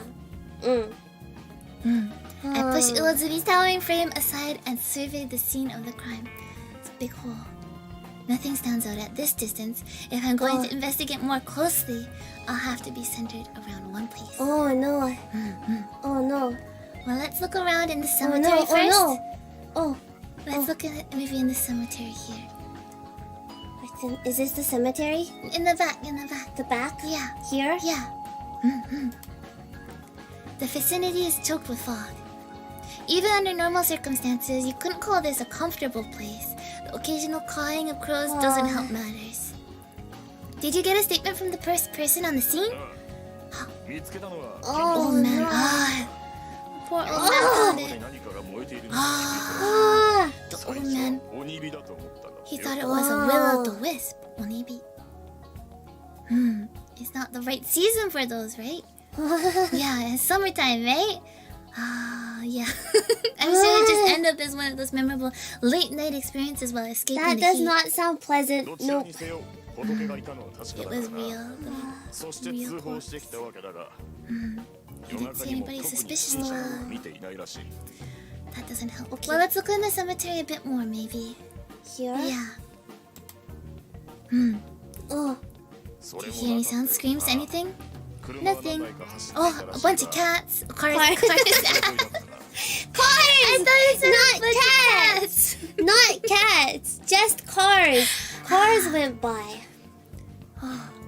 I push Uozumi's towering frame aside and survey the scene of the crime. It's a big hole. Nothing stands out at this distance. If I'm going to investigate more closely, I'll have to be centered around one place. Oh no. Oh no. Well, let's look around in the Oh cemetery no. first. Oh no. Oh. Let's look at it maybe in the cemetery here. Is this the cemetery? In the back, in the back. The back? Yeah. Here? Yeah. The vicinity is choked with fog. Even under normal circumstances, you couldn't call this a comfortable place. The occasional cawing of crows doesn't help matters. Did you get a statement from the first person on the scene? 見つけたのは Oh, man. no. poor old man found it. 何かが燃えているの Ah, に the 最 old 初 man. は鬼火だと思ったんだ He thought it was a will-o'-the-wisp. Onibi. It's not the right season for those, right? Yeah, it's summertime, right? Yeah. I'm sure it just ended up as one of those memorable late-night experiences while escaping That the does heat. not sound pleasant. どちら Nope. にせよ仏がいたのは確か It だ was から real. なそして通報してきたわけだが He 夜 didn't 中 see にも anybody 特に suspicious. 不審者を見ていないらしい That doesn't help. Well, let's look in the cemetery a bit more, maybe. Here? Yeah. Oh. それ Do も you な hear any かった sound よ screams? な Anything? 車は Nothing. 何台か走ってい Oh, たら a しいが bunch of cats. Cars. Cars. Cars. Cars! I thought you said Not a bunch of cats. Not cats. Just cars. Cars went by.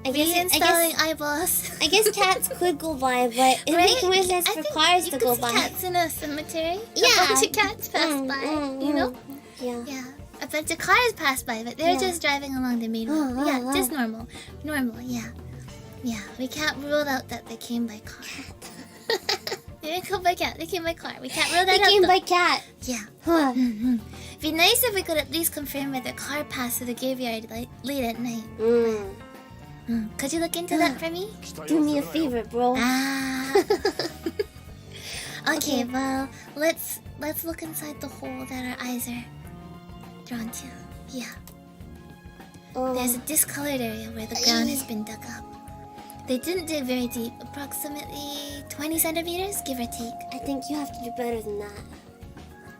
I Reinstalling eyeballs. guess cats could go by, but it Right? makes more sense I for think cars you to could go see by. cats in a cemetery. Yeah. A bunch of cats pass by. You know? Yeah. Yeah. A bunch of cars pass by, but they're Yeah. just driving along the main road. Yeah, just normal. Normal, yeah. Yeah, we can't rule out that they came by car. They didn't come by cat, they came by car. We can't rule that They out came though. by cat. Yeah. Huh. It'd be nice if we could at least confirm whether the car passed through the graveyard late at night. Could you look into that for me? Do me a favor, bro. Ah. Okay, well, let's look inside the hole that our eyes are drawn to. Yeah. There's a discolored area where the ground has been dug up. They didn't dig very deep, approximately 20 centimeters, give or take. I think you have to do better than that.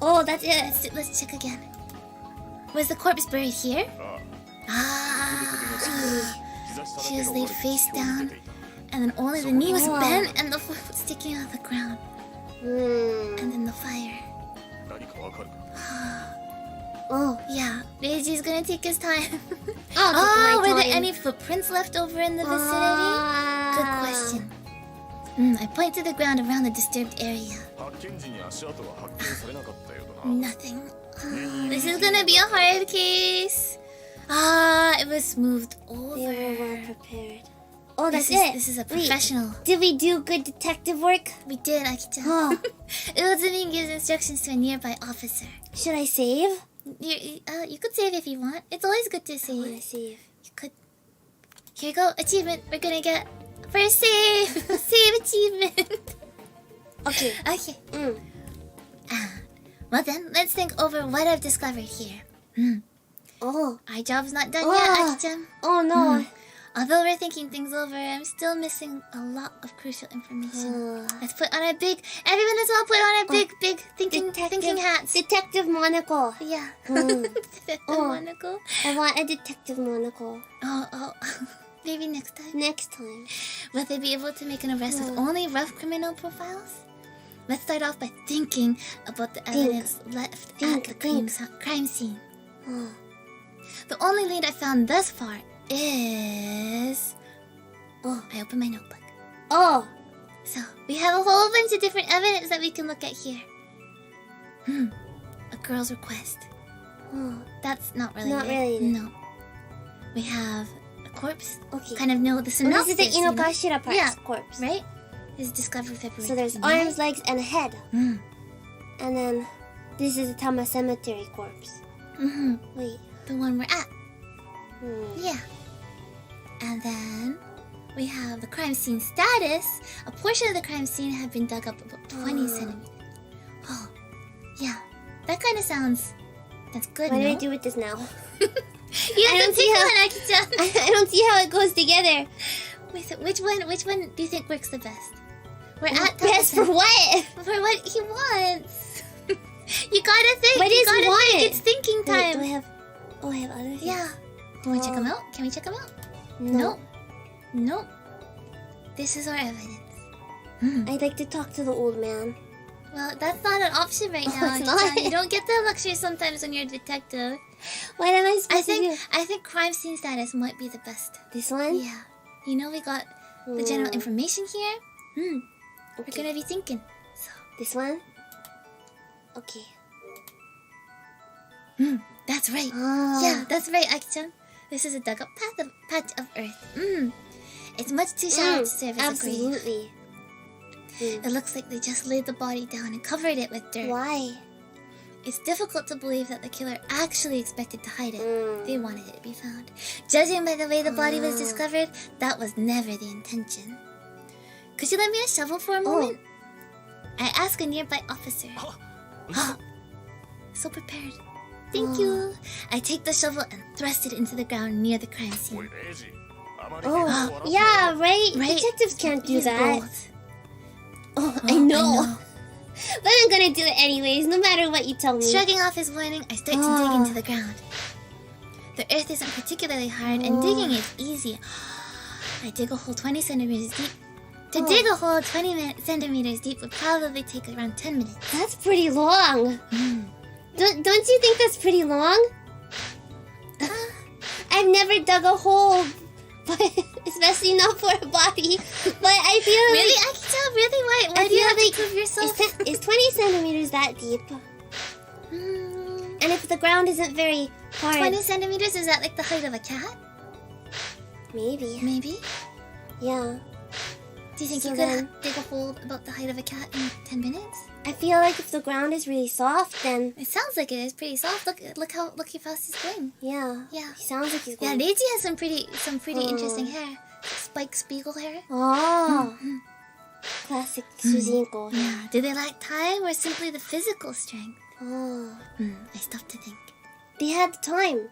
Oh, that's it. Let's check again. Was the corpse buried here? Ah. She was laid face down, and then only the knee was bent and the foot was sticking out of the ground. And then the fire. 何かわかるか Oh. Yeah, Reiji's gonna take his time. Oh, were there any footprints left over in the vicinity? Good question. I point to the ground around the disturbed area. 発見時に足跡は発見されなかったようだな Nothing. This is gonna be a hard case. It was moved over. They were well prepared. Oh, that's This is, it. this is a Wait, professional. did we do good detective work? We did, Aki-chan. Oh. Uzumi gives instructions to a nearby officer. Should I save? You could save if you want. It's always good to I save. want to save. You could. Here you go, achievement. We're gonna get first save. Save achievement. Okay. Okay. Well then, let's think over what I've discovered here. Oh. Our job's not done yet, Aki-chan. Oh no. Although we're thinking things over, I'm still missing a lot of crucial information. Let's put on our big. Everyone as well, put on our big thinking hats. Detective monocle. Yeah. Oh. Monocle. I want a detective monocle. Oh. Maybe next time. Next time. Will they be able to make an arrest with only rough criminal profiles? Let's start off by thinking about the evidence left at the crime scene. The only lead I found thus far is... I opened my notebook. Oh. So, we have a whole bunch of different evidence that we can look at here. A girl's request. That's not related. Not related. No. We have a corpse. Okay. Kind of know the synopsis. This is the you know? Inokashira parts Yeah. corpse. Right? Is discovered February. So there's 29th. arms, legs, and a head. And then this is the Tama Cemetery corpse. Wait. The one we're at. Yeah. And then we have the crime scene status. A portion of the crime scene had been dug up about 20 centimeters. Oh, yeah. That kind of sounds... That's good, What do no? I do with this now? You have I to don't see pick how- one, Aki-chan. I don't see how it goes together. Which one do you think works the best? We're at Best for what? For what he wants. You gotta think. What you is gotta want? think. It's thinking Wait, time. do I have... Oh, I have other things. Yeah. Can we check them out? Can we check them out? No. Nope. This is our evidence. I'd like to talk to the old man. Well, that's not an option right now. it's not. You don't get that luxury sometimes when you're a detective. What am I supposed to do? I think crime scene status might be the best. This one? Yeah. You know we got the general information here. We're Okay. gonna be thinking. So This one? Okay. that's right. Ah. Yeah, that's right, Aki-chan. This is a dug up patch of earth. It's much too shallow to serve as a grave. Absolutely. It looks like they just laid the body down and covered it with dirt. Why? It's difficult to believe that the killer actually expected to hide it. They wanted it to be found. Judging by the way the body was discovered, that was never the intention. Could you lend me a shovel for a moment? I ask a nearby officer. So prepared. Thank you. I take the shovel and thrust it into the ground near the crime scene. Oh, yeah, right? Detectives can't do Use that. both. Oh, I know. But I'm gonna do it anyways, no matter what you tell me. Shrugging off his warning, I start to dig into the ground. The earth isn't particularly hard, and digging is easy. I dig a hole 20 centimeters deep. To dig a hole 20 centimeters deep would probably take around 10 minutes. That's pretty long. Don't you think that's pretty long? I've never dug a hole, but especially not for a body. But I feel Really, like... Akita? Really? Why do you have to prove yourself? Is 20 centimeters that deep? And if the ground isn't very hard... 20 centimeters? Is that like the height of a cat? Maybe. Maybe? Yeah. Do you think So you then- could dig a hole about the height of a cat in 10 minutes? I feel like if the ground is really soft, then... It sounds like it is pretty soft. Look how fast he's going. Yeah. Yeah. He sounds like he's Yeah, going... Reiji has some pretty interesting hair. Spike Spiegel hair. Oh. Classic Sujinko. Yeah. Do they lack time or simply the physical strength? Oh. I stop to think. They had time.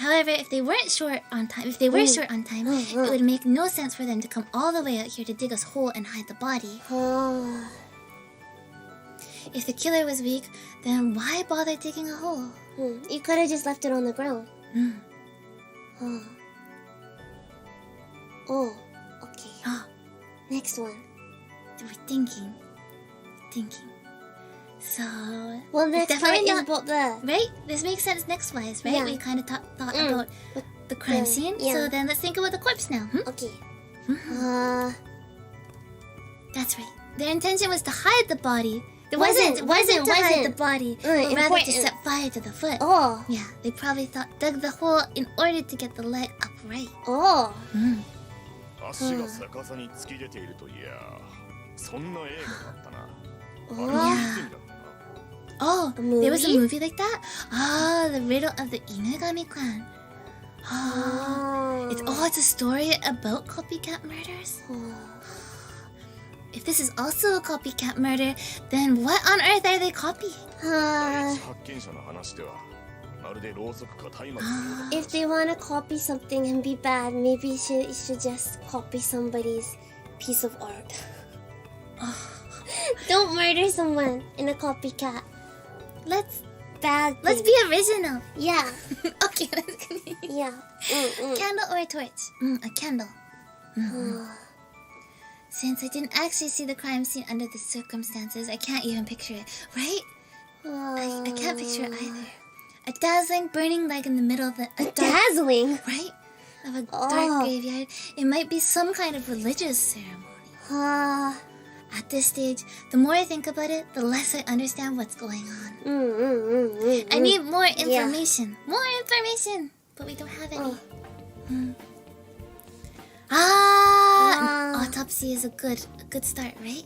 However, if they weren't short on time, it would make no sense for them to come all the way out here to dig us hole and hide the body. Oh. If the killer was weak, then why bother digging a hole? You could have just left it on the ground. Oh. Oh. Okay. Next one. We're thinking. So... Well, next definitely one is not- about the... Right? This makes sense next wise, right? Yeah. We kind of thought about the crime scene. yeah. So then let's think about the corpse now. Okay. That's right. Their intention was to hide the body. It Wasn't to hide the body, but rather to important. set fire to the foot. Oh. Yeah, they probably dug the hole in order to get the leg upright. Oh. 足が逆さに突き出ているといや、そんな映画だったな。 Yeah. Oh, there was a movie like that? Ah, the riddle of the Inugami clan. It's a story about copycat murders? If this is also a copycat murder, then what on earth are they copying? 第一発見者の話では、まるでろうそくか松明のようだ。 If they want to copy something and be bad, maybe you should just copy somebody's piece of art. Don't murder someone in a copycat. Let's Bad be original. Yeah. Okay, let's continue. Yeah. Candle or a torch? A candle. Since I didn't actually see the crime scene under the circumstances, I can't even picture it, right? I can't picture it either. A dazzling burning light in the middle of Dazzling. right? Of a dark graveyard. It might be some kind of religious ceremony. At this stage, the more I think about it, the less I understand what's going on. I need more information. More information! But we don't have any. An autopsy is a good start, right?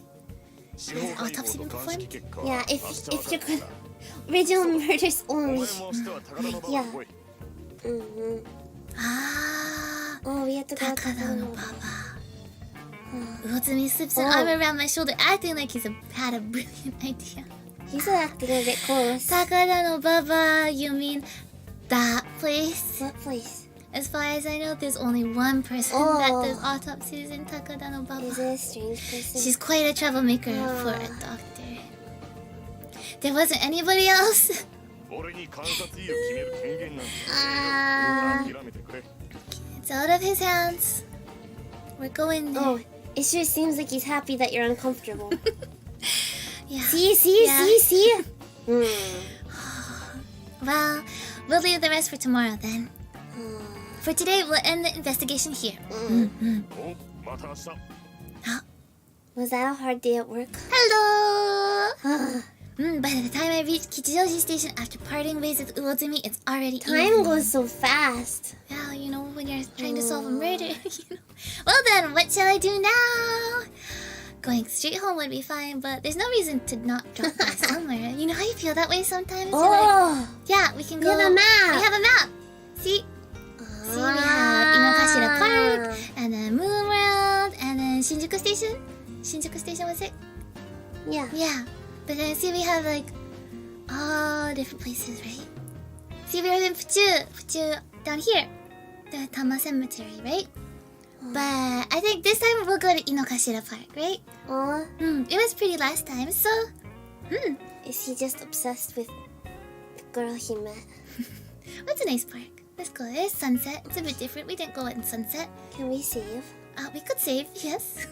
司法解剖と鑑識結果は Yeah, 明日 if 明 you か could る。 original murders お only. 前も明日は高田の馬場に来い。 Oh, we have to go to Takada no the Baba. Uozumi slips an arm around my shoulder, acting like had a brilliant idea. He's acting a bit close. Takada no Baba, you mean that place? What place? As far as I know, there's only one person that does autopsies in Takada no Baba. Is it a strange person? She's quite a troublemaker for a doctor. There wasn't anybody else? 俺に監察医を決める権限なんて諦めてくれ。 It's out of his hands. We're going there. Oh, it sure seems like he's happy that you're uncomfortable. Yeah. See? Well, we'll leave the rest for tomorrow then. For today, we'll end the investigation here. お、また明日。 Was that a hard day at work? Hello! By the time I reach Kichijoji Station after parting ways with Uozumi, it's already Time evening. goes so fast. Well, you know, when you're trying to solve a murder, you know. Well then, what shall I do now? going straight home would be fine, but there's no reason to not drop by somewhere. You know how you feel that way sometimes? You're like, yeah, we can go. We have a map. We have a map. See? See, we have Inokashira Park, and then Moon World, and then Shinjuku Station. Shinjuku Station was it? Yeah. Yeah. But then see, we have like all different places, right? See, we have in Fuchu down here. The Tama Cemetery, right? But I think this time we'll go to Inokashira Park, right? It was pretty last time, so... Is he just obsessed with the girl he met? What's a nice park? Let's go. There's Sunset. It's a bit different. We didn't go in Sunset. Can we save? We could save, yes.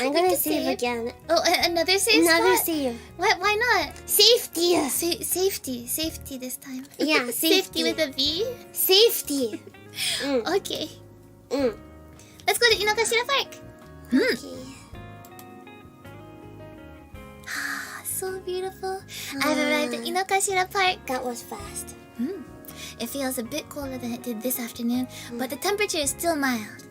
I'm gonna save again. Oh, another save Another spot? save. Why not? Safety! Safety this time. Yeah, Safety safety. with a V? Safety! Okay. Let's go to Inokashira Park. Okay. So beautiful. I've arrived at Inokashira Park. That was fast. It feels a bit colder than it did this afternoon, but the temperature is still mild.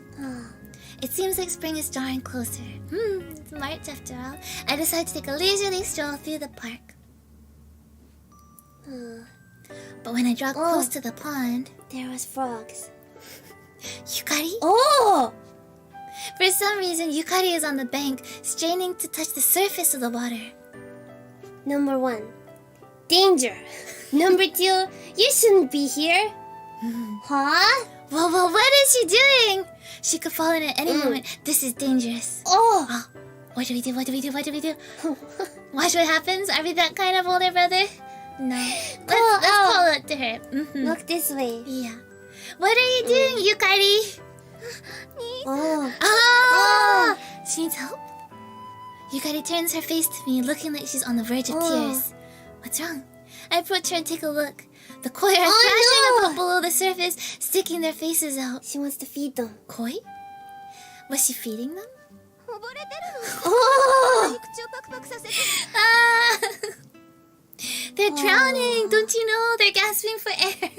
It seems like spring is drawing closer. It's March after all. I decide to take a leisurely stroll through the park. But when I draw close to the pond... There was frogs. Yukari? Oh! For some reason, Yukari is on the bank, straining to touch the surface of the water. Number 1. Danger. Number 2. You shouldn't be here. Huh? Well, what is she doing? She could fall in at any moment. This is dangerous. Oh! What do we do? Watch what happens. Are we that kind of older brother? No. Let's call it to her. Look this way. Yeah. What are you doing, Yukari? Oh. She needs help. Yukari turns her face to me, looking like she's on the verge of tears. What's wrong? I approach her and take a look. The koi are flashing above below the surface, sticking their faces out. She wants to feed them. Koi? Was she feeding them? Oh! Ah! They're drowning! Don't you know? They're gasping for air. ...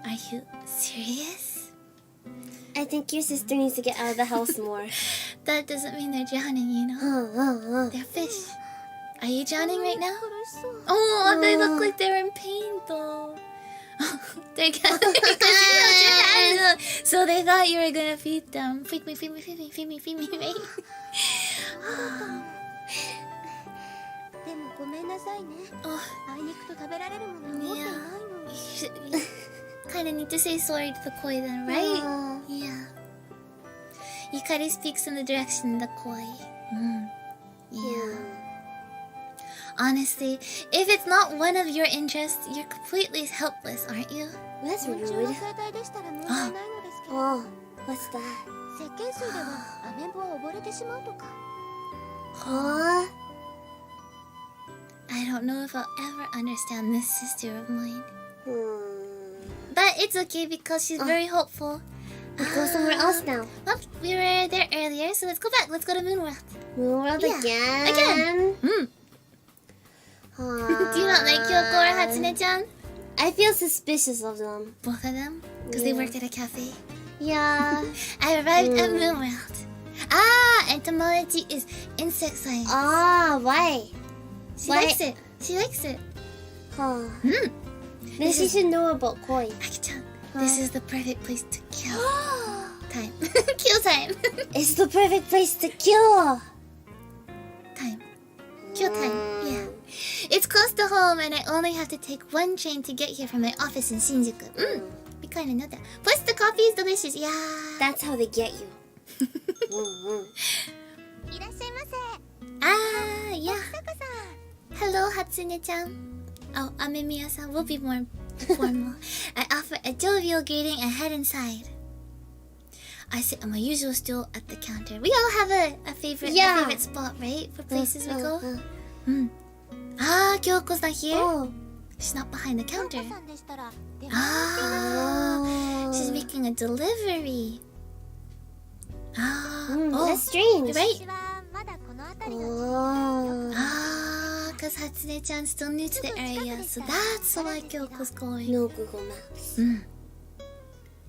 Are you serious? I think your sister needs to get out of the house more. That doesn't mean they're drowning, you know? They're fish. Are you drowning right now? Oh, they look like they're in pain, though. They're gasping because you held your hands up. So they thought you were gonna feed them. Feed me, right? でもごめんなさいね。あいにくと食べられるもの持っていないの。 Kinda need to say sorry to the koi then, right? Yeah. Yukari speaks in the direction of the koi. Yeah. Honestly, if it's not one of your interests, you're completely helpless, aren't you? That's rude. 昆虫の生態でしたら問題ないのですけど。 Oh, what's that? 石鹸水ではアメンボは溺れてしまうとか。 Huh? I don't know if I'll ever understand this sister of mine. But it's okay because she's very hopeful. We go somewhere else now. Well, we were there earlier, so let's go back. Let's go to Moon World. Moon World Yeah. again. Do you not like Kyoko or Hatsune-chan? I feel suspicious of them. Both of them? Because they worked at a cafe. Yeah. I arrived at Moon World. Entomology is insect science. Why? She likes it. Then she should know about koi. Aki-chan, this is the perfect place to kill. Time. Kill time. It's the perfect place to kill. Time. Kill time. Yeah. It's close to home, and I only have to take one train to get here from my office in Shinjuku. We kind of know that. Plus, the coffee is delicious. Yeah. That's how they get you. いらっしゃいませ。 Yeah. 坂さん。 Hello, Hatsune-chan. Oh, Amemiya-san will be more formal. I offer a jovial greeting and head inside. I sit on my usual stool at the counter. We all have a favorite spot, right? For places we go. Kyoko's not here. She's not behind the counter. さんでしたら出前をしています。 She's making a delivery. That's strange. Right? 私はまだこの辺りの Because Hatsune-chan's still new to the area, so that's why Kyoko's going. No Google Maps.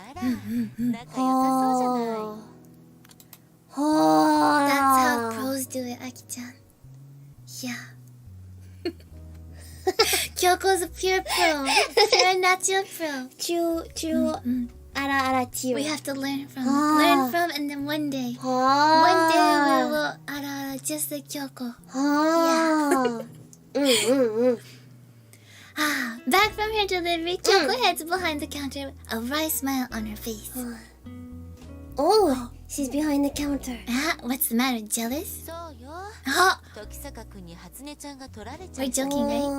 あら仲良さそうじゃない That's how pros do it, Aki-chan. Yeah. Kyoko's a pure pro. Pure natural pro. True. Ara, true. We have to learn from, and then one day we will ara just like Kyoko. Back from her delivery, Kyoko heads behind the counter with a wry smile on her face. Oh, she's behind the counter. What's the matter? Jealous? そうよ Oh, 時坂君に初音ちゃんが取られちゃ we're った joking, right?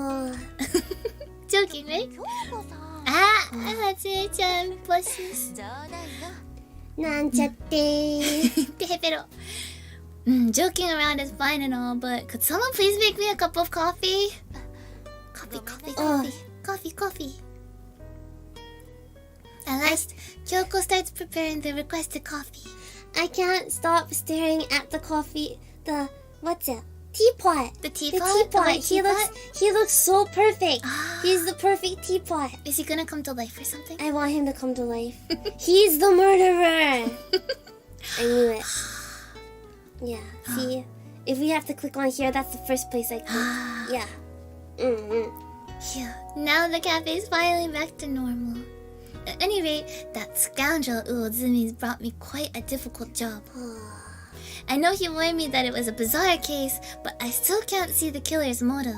Joking, right? 京子さん Hatsune-chan, blushes. 冗談よなんちゃって Pero, joking around is fine and all, but could someone please make me a cup of coffee? Coffee. At last, Kyoko starts preparing the requested coffee. I can't stop staring at the coffee. What's it? Teapot. The teapot? The teapot. white He looks so perfect. He's the perfect teapot. Is he gonna come to life or something? I want him to come to life. He's the murderer. I knew it. Yeah. See, if we have to click on here, that's the first place I click. Yeah. Yeah. Now the cafe is finally back to normal. At any rate, that scoundrel Uozumi's brought me quite a difficult job. I know he warned me that it was a bizarre case, but I still can't see the killer's motive.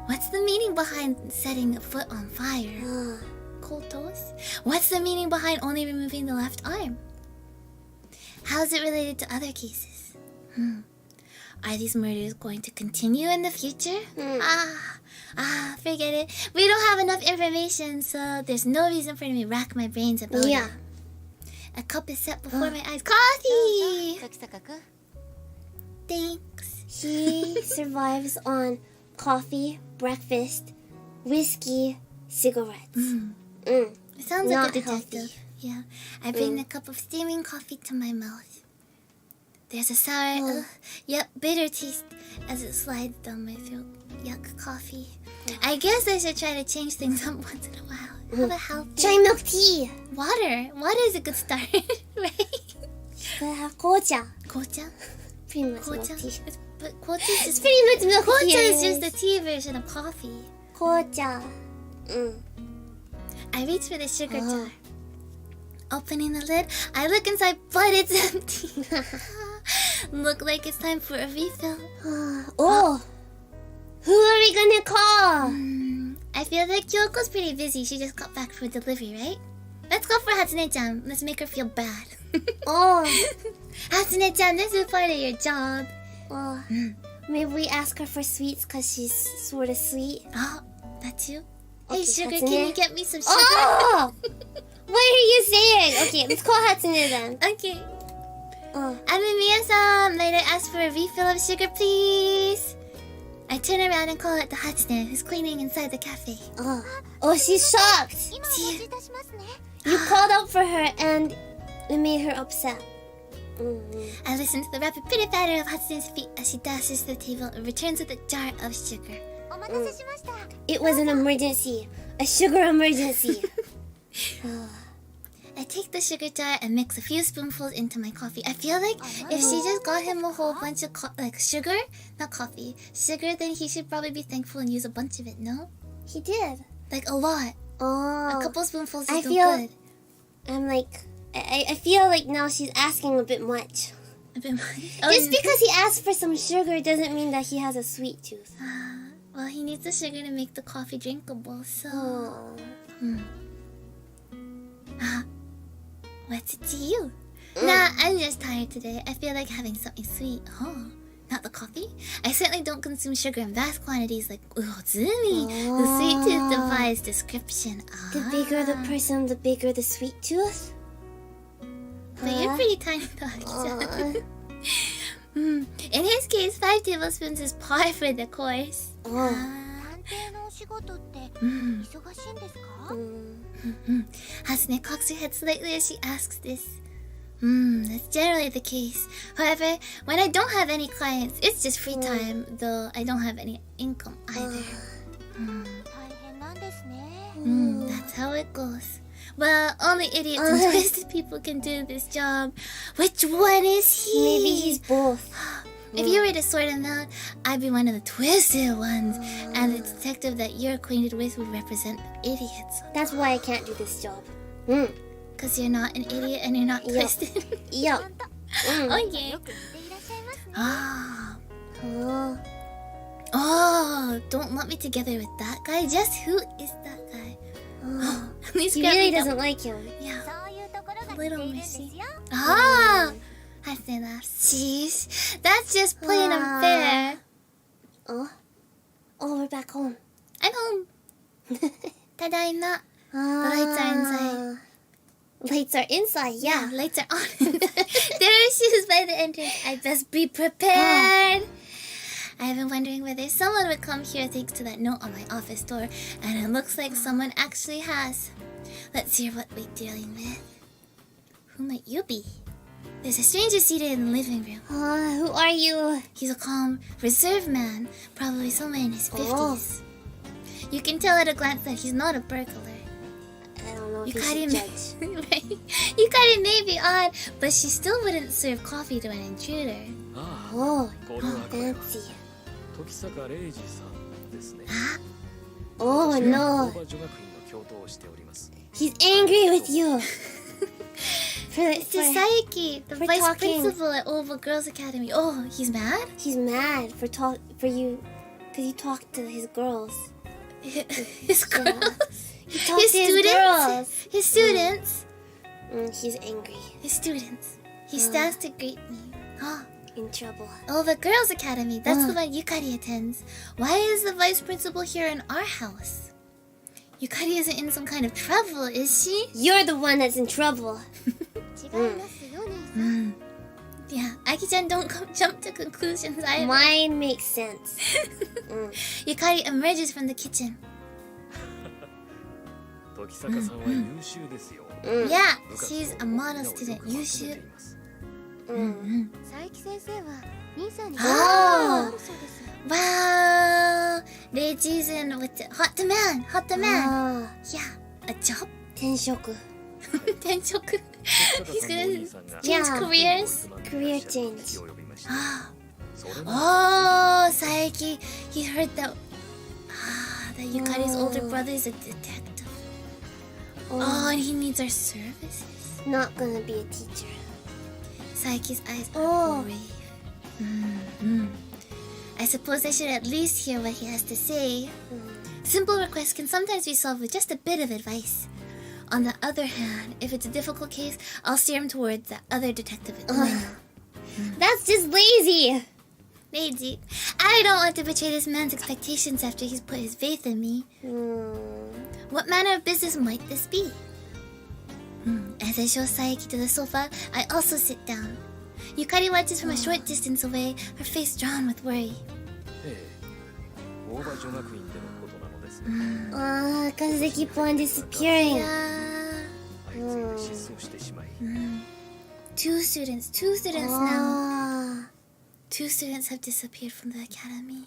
What's the meaning behind setting a foot on fire? Cold toast? What's the meaning behind only removing the left arm? How is it related to other cases? Are these murders going to continue in the future? Forget it. We don't have enough information, so there's no reason for me to rack my brains about it. A cup is set before my eyes. Coffee! 時坂君 Thanks. He survives on coffee, breakfast, whiskey, cigarettes. It sounds like Not a detective. healthy. Yeah. I bring the cup of steaming coffee to my mouth. There's a sour, bitter taste as it slides down my throat. Yuck, coffee. I guess I should try to change things up once in a while. Have a healthy... Try milk tea. Water. Water is a good start, right? Gotta have kocha. Kocha? Pretty much milk Kocha? tea. But kocha is It's just... pretty much milk tea. Kocha is just the tea version of coffee. Kocha. I reach for the sugar jar. Opening the lid, I look inside, but it's empty. Look like it's time for a refill. Oh. Who are we gonna call? I feel like Kyoko's pretty busy. She just got back from delivery, right? Let's go for Hatsune-chan. Let's make her feel bad. Oh. Hatsune-chan, this is part of your job. Maybe we ask her for sweets because she's sort of sweet. Oh, that's you? Okay, Hey, sugar, Hatsune. can you get me some sugar? Oh! What are you saying? Okay, let's call Hatsune then. Okay. Amemiya-san, might I ask for a refill of sugar, please? I turn around and call out to Hatsune, who's cleaning inside the cafe. Oh, she's shocked. 今お持ちいたしますね You called out for her and it made her upset. I listen to the rapid pitter-patter of Hatsune's feet as she dashes to the table and returns with a jar of sugar. お待たせしました It was an emergency. A sugar emergency. I take the sugar jar and mix a few spoonfuls into my coffee. I feel like if she just got him a whole bunch of sugar, not coffee, sugar, then he should probably be thankful and use a bunch of it, no? He did. Like a lot. Oh. A couple spoonfuls I is feel- still good. I'm like, I feel like now she's asking a bit much. A bit much. Just because he asked for some sugar doesn't mean that he has a sweet tooth. Well, he needs the sugar to make the coffee drinkable, so... Oh. What's it to you? Nah, I'm just tired today. I feel like having something sweet. Oh, not the coffee? I certainly don't consume sugar in vast quantities like Uzumi. The sweet tooth defies description. The bigger the person, the bigger the sweet tooth. But you're pretty tiny though. In his case, 5 tablespoons is par for the course. 探偵のお仕事って忙しいんですか？ Hasune cocks her head slightly as she asks this. That's generally the case. However, when I don't have any clients, it's just free time, though I don't have any income either. 大変なんですね。 That's how it goes. Well, only idiots and twisted people can do this job. Which one is he? Maybe he's both. If you were to sort him out, I'd be one of the twisted ones, and the detective that you're acquainted with would represent the idiots. That's why I can't do this job. Because you're not an idiot and you're not twisted. Yup. Okay. よく似ていらっしゃいますね。 Ah. Oh. Oh, don't lump me together with that guy. Just who is that guy? At least He grab really me doesn't like him. Yeah. そういうところが似ているんですよ。 Ah! I say that. Jeez. That's just plain unfair. Oh, we're back home. I'm home. Tadaima. The lights are inside. Lights are inside, yeah. Lights are on. There are shoes by the entrance. I best be prepared. I've been wondering whether someone would come here thanks to that note on my office door, and it looks like someone actually has. Let's hear what we're dealing with. Who might you be? There's a stranger seated in the living room. Who are you? He's a calm, reserved man, probably somewhere in his 50s. You can tell at a glance that he's not a burglar. I don't know if Yukari you should may, judge. right? Yukari may be odd, but she still wouldn't serve coffee to an intruder. ああ Oh, これはこれは fancy. 時坂礼二さんですね Oh 大 no, 場女学院の教頭をしております he's angry with you. It's Saiki, the for vice talking. principal at Oval Girls Academy. Oh, he's mad? He's mad for you, because you talked to his girls. His girls? He talked His to his students? girls. His students? He's angry, His students. He stands to greet me. Oh, in trouble. Oval Girls Academy. That's the one Yukari attends. Why is the vice principal here in our house? Yukari isn't in some kind of trouble, is she? You're the one that's in trouble. 違いますよ、兄さん。 Yeah, Aki-chan, don't jump to conclusions either. Mine makes sense. Yukari emerges from the kitchen. 時坂さんは優秀ですよ Yeah, 部活 she's 動 a も model 皆をよく student. まとめてい 優秀。ます 佐伯先生は兄さんに Oh! あるそうです。 Wow! Reiji's in with the hot demand. Hot demand. Ah, Yeah, a job? 転職. 転職. 時坂さんのお兄さんが Change Yeah. careers? Career change. 時を呼びました Ah. それも Oh, Saiki. He heard that. That Yukari's older brother is a detective. Oh, and he needs our services. Not gonna be a teacher. Saiki's eyes Oh. are brave. I suppose I should at least hear what he has to say. Simple requests can sometimes be solved with just a bit of advice. On the other hand, if it's a difficult case, I'll steer him towards that other detective at Ueno. That's just lazy. Lady, I don't want to betray this man's expectations after he's put his faith in me. What manner of business might this be? As I show Saiki to the sofa, I also sit down. Yukari watches from a short distance away, her face drawn with worry. ええ大場女学院でのことなのですが Because they keep on disappearing. Yeah. あいつが失踪してしまい Two students now. Ah. Two students have disappeared from the academy.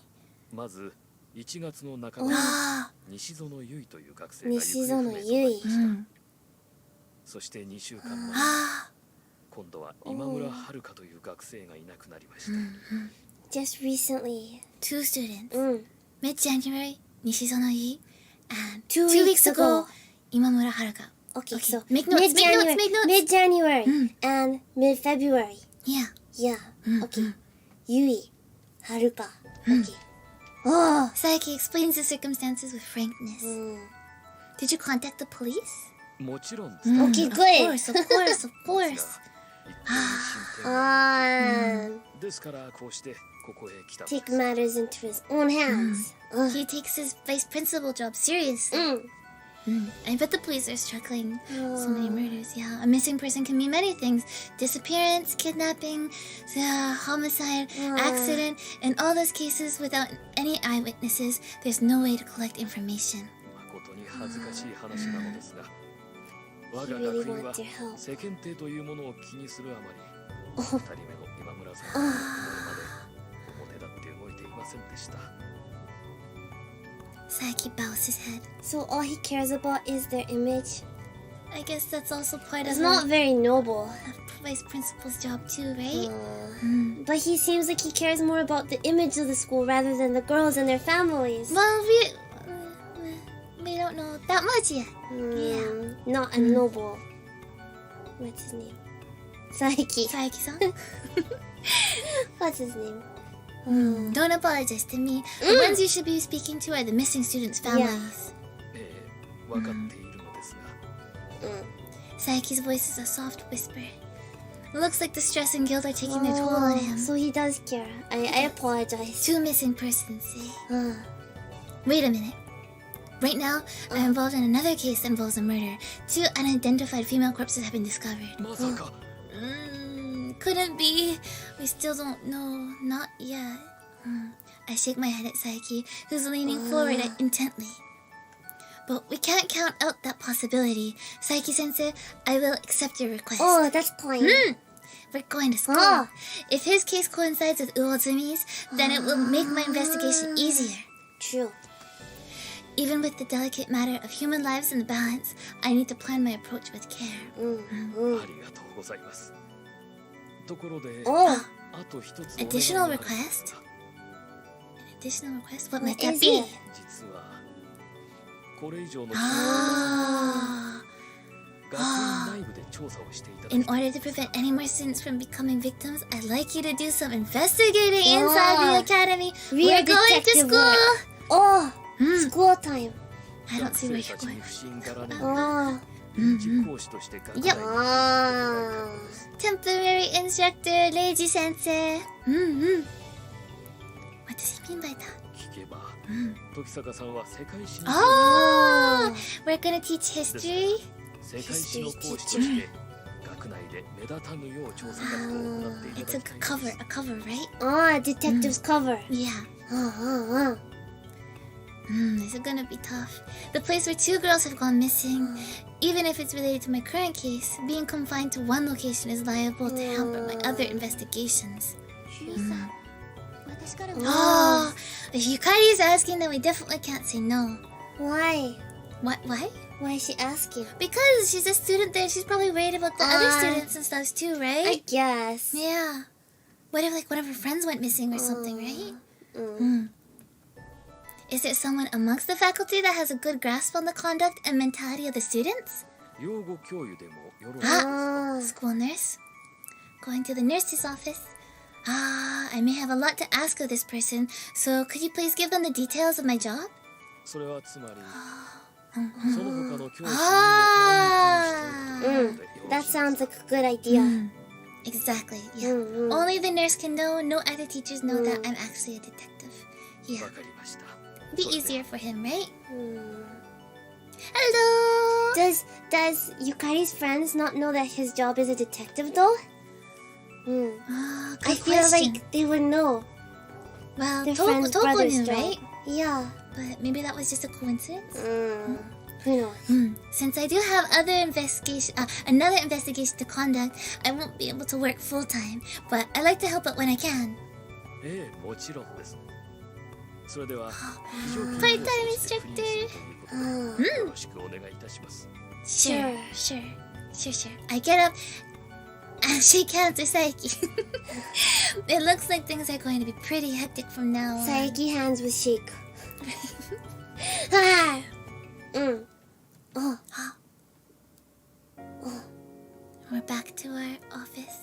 まず1月の半ばに Ah. 西園結衣という学生が行西園方不明となりました Mm. そして2週間前 Ah. 今度は今村遥という学生がいなくなりました Just recently. Two students. Mm. Mid-January, Nishizono-yi. And 2 2 weeks weeks ago, ago. Imamura Haruka. Okay, Okay, so make notes, make notes, make notes. Mid-January and mid-February. Yeah. Yeah. Okay. Yui, Haruka. Okay. Oh. Saiki explains the circumstances with frankness. Did you contact the police? もちろんです。Okay, Of good. course, of course, of course. ですからこうしてここへ来た。Take matters into his own hands. He takes his vice principal job seriously. I bet the police are struggling. So many murders, yeah. A missing person can mean many things. Disappearance, kidnapping, homicide, accident. In all those cases, without any eyewitnesses, there's no way to collect information. 誠に恥ずかしい話なのですが、我が学院は世間体というものを気にするあまり、二人目の今村さんはこれまで表立って動いていませんでした。Saiki bows his head. So all he cares about is their image. I guess that's also part It's of not very noble. a vice principal's job too, right? But he seems like he cares more about the image of the school rather than the girls and their families. Well, we don't know that much yet. Yeah. Not a noble. What's his name? Saiki. Saiki-san? What's his name? Don't apologize to me. The ones you should be speaking to are the missing students' families. 分かっているのですが。Saiki's voice is a soft whisper. Looks like the stress and guilt are taking their toll on him. So he does care. I apologize. 2 missing persons, eh? Wait a minute. Right now, I'm involved in another case that involves a murder. 2 unidentified female corpses have been discovered. まさか。Couldn't be. We still don't know. Not yet. I shake my head at Saiki, who's leaning forward intently. But we can't count out that possibility. Saiki-sensei, I will accept your request. Oh, that's kind. We're going to school. If his case coincides with Uozumi's, then it will make my investigation easier. True. Even with the delicate matter of human lives in the balance, I need to plan my approach with care. ありがとうございます。ところで、あと一つ Additional request? An additional request? What might that is be? it? 実はこれ以上の 学院内部で調査をしていただき In order to prevent any more students from becoming victims, I'd like you to do some investigating inside the academy. We're going to detective school! work. School time. I don't see where 学生 you're たちに going. 不信がられる Oh. 臨時講師として学内に Temporary instructor, Leiji sensei. What does he mean by that? 聞けば、時坂さんは世界史の Oh! We're gonna teach history? 世界史の講師として学内で目立たぬよう調査活動を行ってい It's た a だきたいです。 cover, right? Detective's cover. Yeah. This is gonna be tough. The place where 2 girls have gone missing. Even if it's related to my current case, being confined to one location is liable to hamper my other investigations. 私から Oh, if Yukari is asking, then we definitely can't say no. Why? What? Why? Why is she asking? Because she's a student there. She's probably worried about the other students and stuff too, I right? guess. Yeah. What if like one of her friends went missing or something, right? Is there someone amongst the faculty that has a good grasp on the conduct and mentality of the students? 養護教諭でもよろしいですか。 School nurse? Going to the nurse's office. I may have a lot to ask of this person, so could you please give them the details of my job? それはつまり、その他の教師に That sounds like a good idea. Exactly, yeah. Only the nurse can know, no other teachers know that I'm actually a detective. Yeah, わかりました。 be easier for him, right? Hello! Does Yukari's friends not know that his job is a detective though? I Good feel question. like they would know. Well, Their friend's Toko brother's knew, job. right? Yeah. But maybe that was just a coincidence. Who knows? Since I do have another investigation to conduct, I won't be able to work full time. But I like to help out when I can. ええ、もちろんです。それでは、非常勤 Part-time 講師としてフリー instructor. ということで、よろしくお願いいたします。 Sure. I get up and shake hands with Saiki. It looks like things are going to be pretty hectic from now on. Saiki hands with shake. We're back to our office.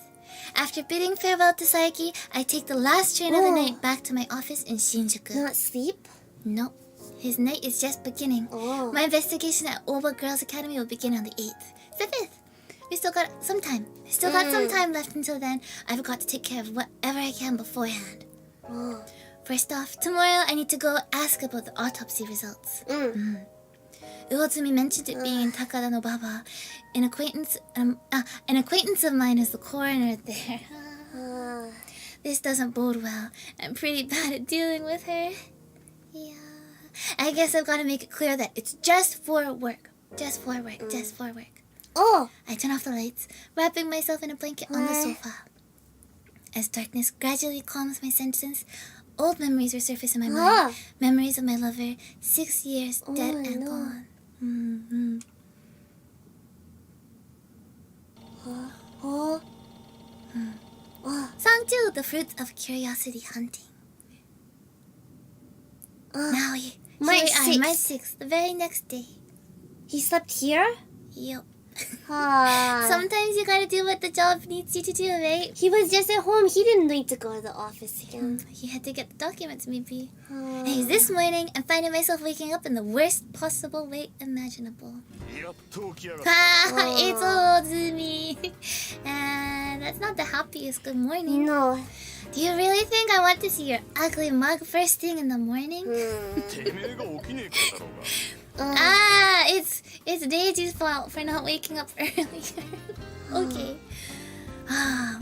After bidding farewell to Saiki, I take the last train of the night back to my office in Shinjuku. Not sleep? Nope. His night is just beginning. Oh. My investigation at Oba Girls Academy will begin on the 8th. The 5th. We still got some time. Still got some time left until then. I've got to take care of whatever I can beforehand. Oh. First off, tomorrow I need to go ask about the autopsy results. Uozumi mentioned it being in Takada no Baba. An acquaintance of mine is the coroner there. This doesn't bode well. I'm pretty bad at dealing with her. Yeah. I guess I've got to make it clear that it's just for work. Just for work. Just for work. Oh. I turn off the lights, wrapping myself in a blanket on the sofa. As darkness gradually calms my senses, old memories resurface in my mind. Memories of my lover, 6 years dead and gone. Song 2, the fruits of curiosity hunting. Now here we are, March 6th, the very next day. He slept here? Yup. Ah. Sometimes you gotta do what the job needs you to do, right? He was just at home. He didn't need to go to the office again. He had to get the documents, maybe. Hey, this morning, I'm finding myself waking up in the worst possible way imaginable. やっと起きやがっ Ha! It's Ozumi! And that's not the happiest good morning. No. Do you really think I want to see your ugly mug first thing in the morning? た。てめえが起きねえからだろうが。 It's Daisy's fault for not waking up earlier. Okay.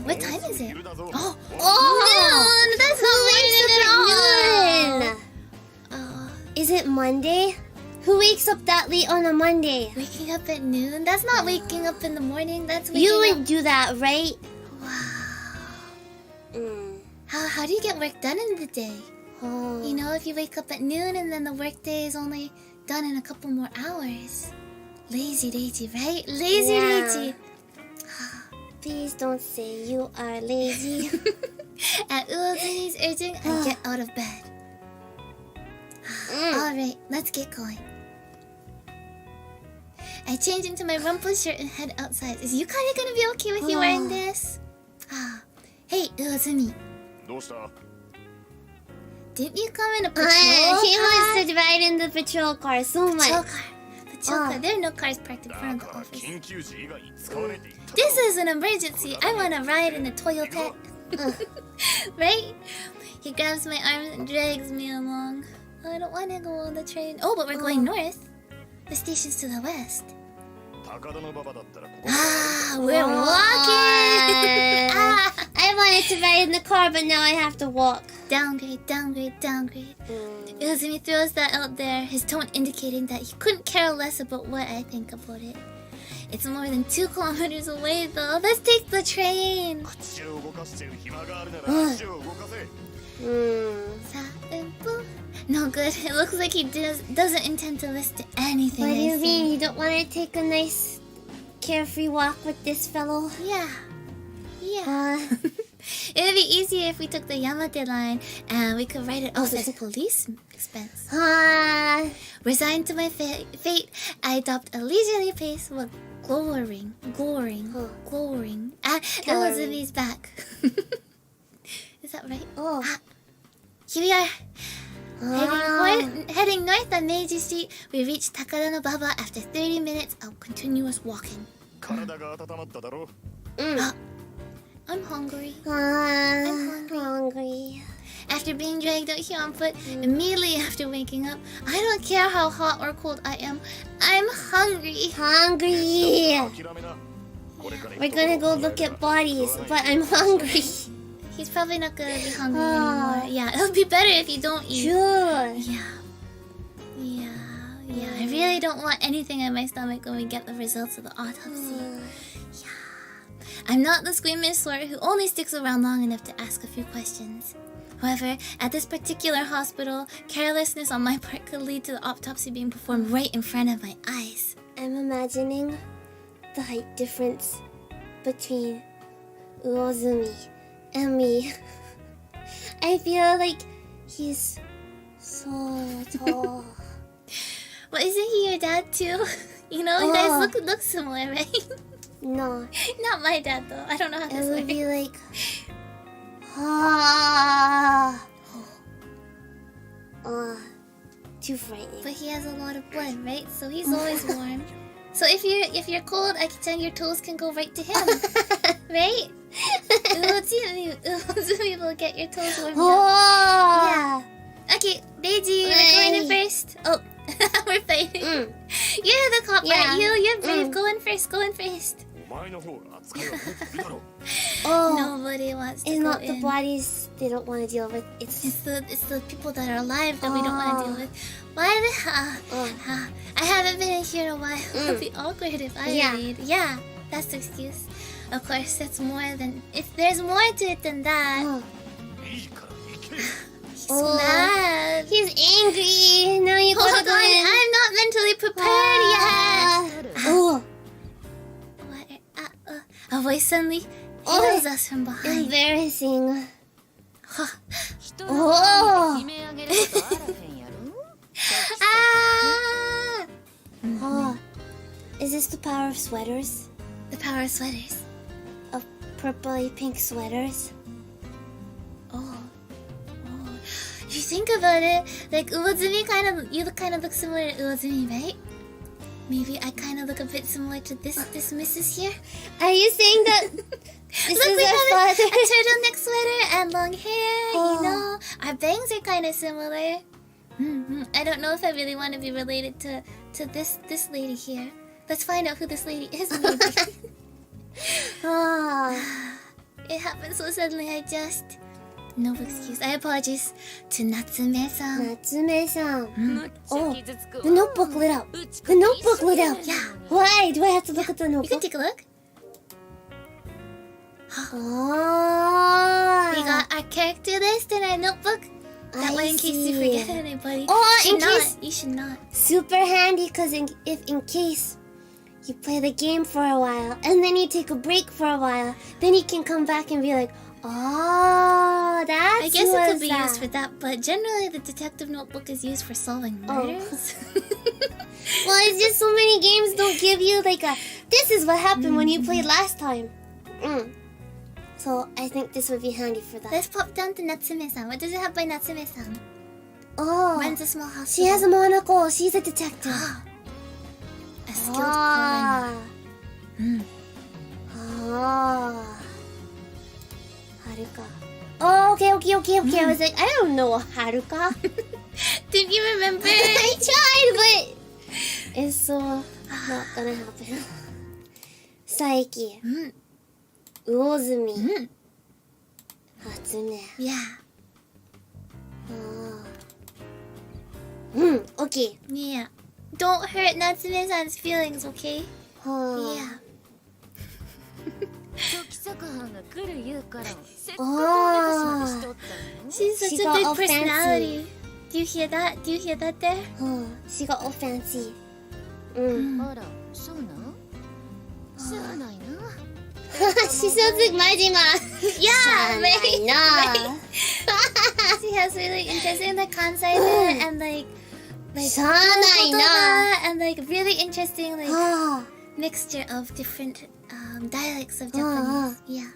What time is it? 昼だぞ。 Oh, noon! That's not late at all! Is it Monday? Who wakes up that late on a Monday? Waking up at noon? That's not waking up in the morning. That's waking You up. wouldn't do that, right? Wow. How do you get work done in the day? You know, if you wake up at noon and then the work day is only done in a couple more hours. Lazy Daisy, right? Lazy Daisy. Please don't say you are lazy. At Uozumi's urging, I get out of bed. Alright, let's get going. I change into my rumpled shirt and head outside. Is Yukari gonna be okay with you wearing this? Hey, Uozumi. どうした？ Didn't you come in a patrol He car? wants to ride in the patrol car so much. Patrol car. Patrol car. There are no cars parked in だ front of か the ら office. 緊急時以外に使わねえって言っただろ。 This is an emergency. I want to ride in the Toyota. Right? He grabs my arms and drags me along. I don't want to go on the train. Oh, but we're going north. The station's to the west. 高田の馬場だったらここ。 We're walking. I wanted to ride in the car, but now I have to walk. Downgrade, downgrade, downgrade. Uozumi throws that out there, his tone indicating that he couldn't care less about what I think about it. It's more than 2 kilometers away, though. Let's take the train. 口を動かしてる暇があるなら足を動かせ。 No good. It looks like he doesn't intend to listen to anything. What do I you say. mean? You don't want to take a nice, carefree walk with this fellow? Yeah. It would be easier if we took the Yamate line and we could write it off as police expense. Resigned to my fate, I adopt a leisurely pace while glowering at Uozumi's back. Is that right? Here we are. Heading north on Meiji Street, we reach Takada no Baba after 30 minutes of continuous walking. 体が温まっただろ。 I'm hungry. I'm hungry. After being dragged out here on foot, immediately after waking up, I don't care how hot or cold I am, I'm hungry. Hungry. 諦めな。これから We're gonna go look at bodies, but I'm hungry. He's probably not gonna be hungry anymore. Yeah, it'll be better if you don't eat. Sure. Yeah. I really don't want anything in my stomach when we get the results of the autopsy. I'm not the squeamish sort who only sticks around long enough to ask a few questions. However, at this particular hospital, carelessness on my part could lead to the autopsy being performed right in front of my eyes. I'm imagining the height difference between Uozumi and me. I feel like he's so tall. Well, isn't he your dad too? You know, you guys look similar, right? No. Not my dad though. I don't know how It this would works. be like... too frightening. But he has a lot of blood, right? So he's always warm. So if you're cold, Aki-chan, your toes can go right to him, right? Uozumi will get your toes warmed up. Oh! Okay, Beiji, we're going in first. Oh, we're fighting. You're the cop, right? You're brave. Go in first. Go in first. お前の方が扱いは持ってるだろう Oh, Nobody wants to it's go not the in. bodies they don't want to deal with. It's It's the people that are alive that we don't want to deal with. Why the I haven't been in here in a while. It'd be awkward if I lead. Yeah, that's the excuse. Of course, that's more than if there's more to it than that. いいから行け He's mad. He's angry. Now you Hold gotta on, go in. I'm not mentally prepared yet. Oh, A voice suddenly hails us from behind. embarrassing. 人 Oh. の悲鳴あげることあらへんやろ Oh, is this the power of sweaters? The power of sweaters. Of purpley pink sweaters? Oh. If you think about it, like Uozumi you kind of look similar to Uozumi, right? Maybe I kind of look a bit similar to this missus here. Are you saying that this Look, is we our have father? a turtleneck sweater and long hair, Oh. you know. Our bangs are kind of similar. I don't know if I really want to be related to this lady here. Let's find out who this lady is, maybe. Oh. It happened so suddenly, No excuse. I apologize to Natsume-san. Natsume-san. むっちゃ Oh, 傷つく the わ notebook lit up. うち The notebook lit up. Yeah. Why do I have to look at the You can notebook? take a look. Oh. We got our character list in our notebook. That way, in case you see. forget anybody. Oh, you in should not. case- You should not. Super handy because if in case you play the game for a while and then you take a break for a while, then you can come back and be like, oh, that's I guess it could be that. used for that, but generally the detective notebook is used for solving murders. Well, it's just so many games don't give you like a, this is what happened when you played last time. So I think this would be handy for that. Let's pop down to Natsume-san. What does it have by Natsume-san? Oh, Runs a small hospital. she has a monocle. She's a detective. A skilled coroner. Oh. Haruka. Oh, okay. I was like, I don't know Haruka. Did you remember? I tried, but it's so not gonna happen. Saiki. Uozumi. Hatsume. Yeah. Okay. Yeah. Don't hurt Natsume-san's feelings, okay? Yeah. 時坂班が来る言うからせっかくおあー願いしまでしとったのに She's such She a got big all personality. Do you hear that? Do you hear that there? She got all fancy. あらそうなんしゃあないな She sounds like Majima. Yeah, right? Nah. She has really interesting like kansai there and like Shanai na. and like really interesting like Ah. mixture of different dialects of Japanese. Yeah.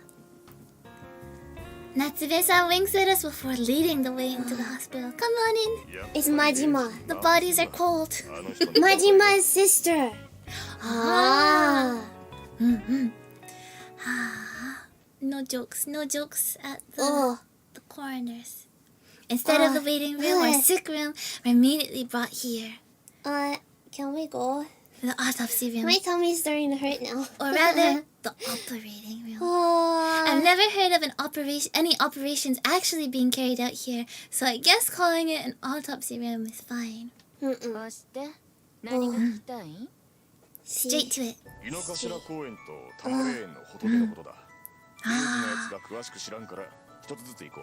Natsume-san winks at us before leading the way into the hospital. Come on in. It's Majima. The bodies are cold. あの人の Majima's sister. Ah. No jokes at the, Oh. the coroners. Instead of the waiting room or sick room, we're immediately brought here. Can we go? The autopsy room. My tummy's starting to hurt now. Or rather, the operating room. Oh. I've never heard of any operations actually being carried out here, so I guess calling it an autopsy room is fine. こうして何が聞きたい Straight to it. 井の頭公園と多摩霊園の仏のことだ身内のやつが詳しく知らんから一つずつ行こ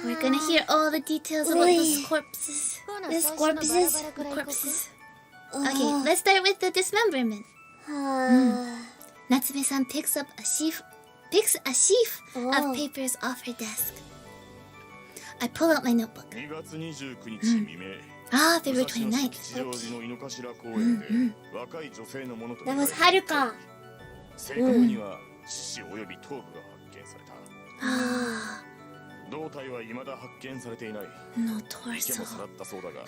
う We're gonna hear all the details about those corpses. ほな This 最初のバラバラ The から行こうか corpses. Okay, let's start with the dismemberment. Natsume-san picks a sheaf of papers off her desk. I pull out my notebook. 2月29日未明 Ah, 武 February 蔵野 29th. 市吉祥寺の井の頭公園で若い女性のものと That 見ら was れ Haruka. 正確には四肢および頭部が発見された胴体は未だ発見されていない。 No 池 torso. もさらったそうだが、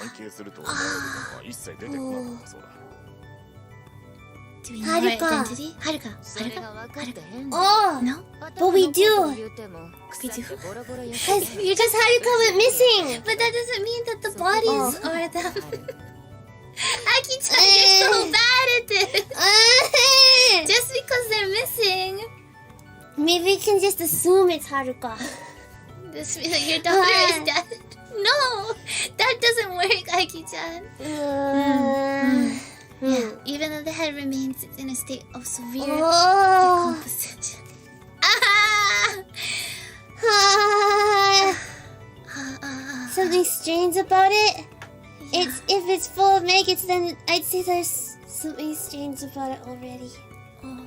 関係すると思われるものは一切出てこなかったそうだ。 Do we know her Haruka. identity? Haruka. それが分かって変だ。 Oh, No? But we do. 言うても We 腐 do. ってボロボロや because you just Haruka went missing. But that doesn't mean that the bodies are them. Aki-chan, you're so bad at it. Just because they're missing. Maybe we can just assume it's Haruka. This means that your daughter is dead. No, that doesn't work, Aki-chan. Yeah, even though the head remains in a state of severe Oh. decomposition. Ah! Something strange about it. It's if it's full of maggots, then I'd say there's something strange about it already. Oh,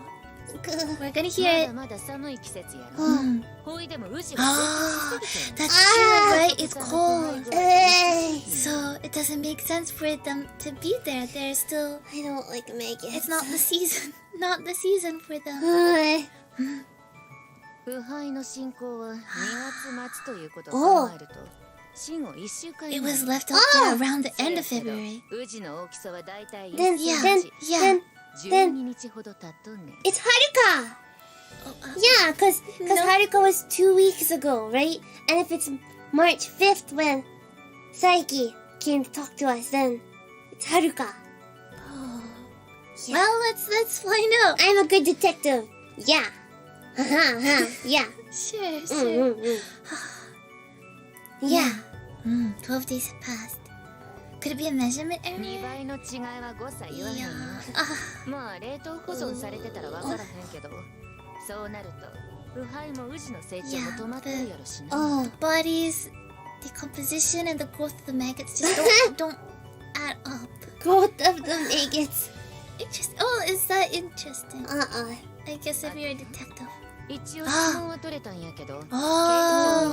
Gah. we're gonna ま hear だ it. まだ寒い季節やろ。 Mm. ほいでも宇治は Ah, 成長しすぎて that's る。 true, right? It's cold. Ugh. So it doesn't make sense for them to be there. They're still. I don't like maggots. It's not the season. Not the season for them. Ugh. 腐敗の進行は2月末ということを考えると、死後1週間 It 以内 was left out there around the end of せやけど February. 宇治の大きさはだいたい Then, 1 Yeah. then, センチ Yeah. then, 12日ほど経っとんねん。 it's Haruka. Oh, Yeah, cause No. Haruka was 2 weeks ago, right? And if it's March 5th when Saiki came to talk to us, then it's Haruka. Yeah. Well, let's find out. I'm a good detective. Yeah. Yeah. Sure, sure. Yeah. 12 days have passed. Could it be a measurement 2 error? 倍の違いは誤差言わへんよ。 Yeah. まあ冷凍保存されてたら分からへんけど、そうなると腐敗も宇治の成長も止まってるやろしな。 Oh. The body's decomposition and the growth of the maggots just don't add up. Growth of the maggots. Oh, is that interesting? Uh-uh. I guess if you're a detective. 一応指紋は取れたんやけど、 Oh, 警視庁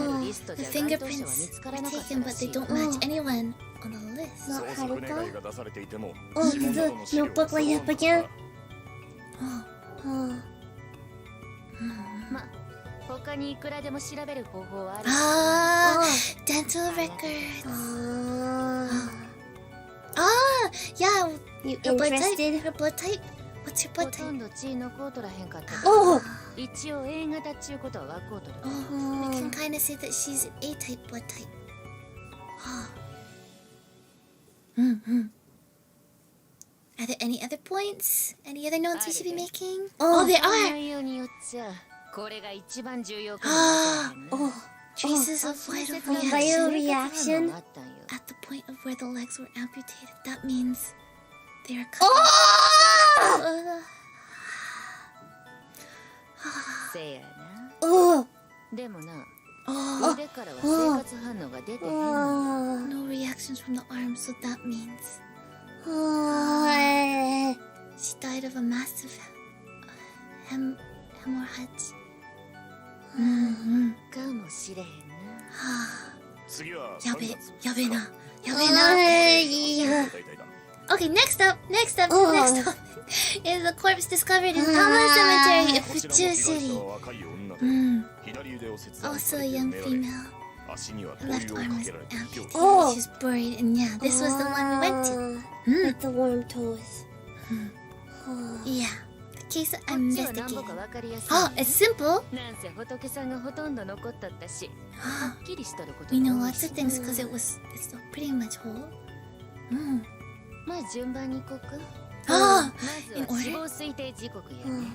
にあるリスト the じゃ該当者は見 fingerprints つか were らなかった taken, ら but し they い。 don't match anyone on the list. Not 捜索願 Haruka? いが出されていても、 Oh, 指紋 the などの資料は notebook light up again? Oh. Oh. まあ他にいくらでも調べる方法はある。 Ah, dental records. Ah, yeah. You Your blood type? interested? Your blood type? What's your ほ blood と type? んど血残うとらへんかったけど、 Oh. 一応 A 型っちゅうことは分こうとる。 Oh, we can kind of say that she's an A-type blood type. Are there any other points? Any other notes we should be making? Oh, there are! 内容によっちゃこれが一番重要かもわからへんね。 Oh. Traces of その vital 説明 Bio reaction reaction. があったんよ。 at the point of where the legs were amputated. That means they are cut. Oh.せやな。 Oh. でもな、 Oh, 腕からは生活反応が出てへんの。 Oh. no reactions from the arm, so that means Oh. she died of a massive hemorrhage. かもしれへんな。次はやべえ、やべえな。 Yeah. Okay, next up Oh. is the corpse discovered in Tama Cemetery of Fuchu City. 若い女で Mm. 左腕を切断 Also さ a れて young 埋められ female. 足には Her 灯 left 油を arm か was けられて amputated. Oh. She's buried, and yeah, this was the one we went to. With the warm toes. Oh. Yeah, the case that こ I'm っちはなんぼ investigating. か分かりやすい。 Oh, it's simple. なんせ仏さんがほとんど残ったったし、はっきりしとること We が know 多い lots し of things because it's pretty much whole. まあ順番に行こうか。 Ah, まずは死亡推定時刻やね。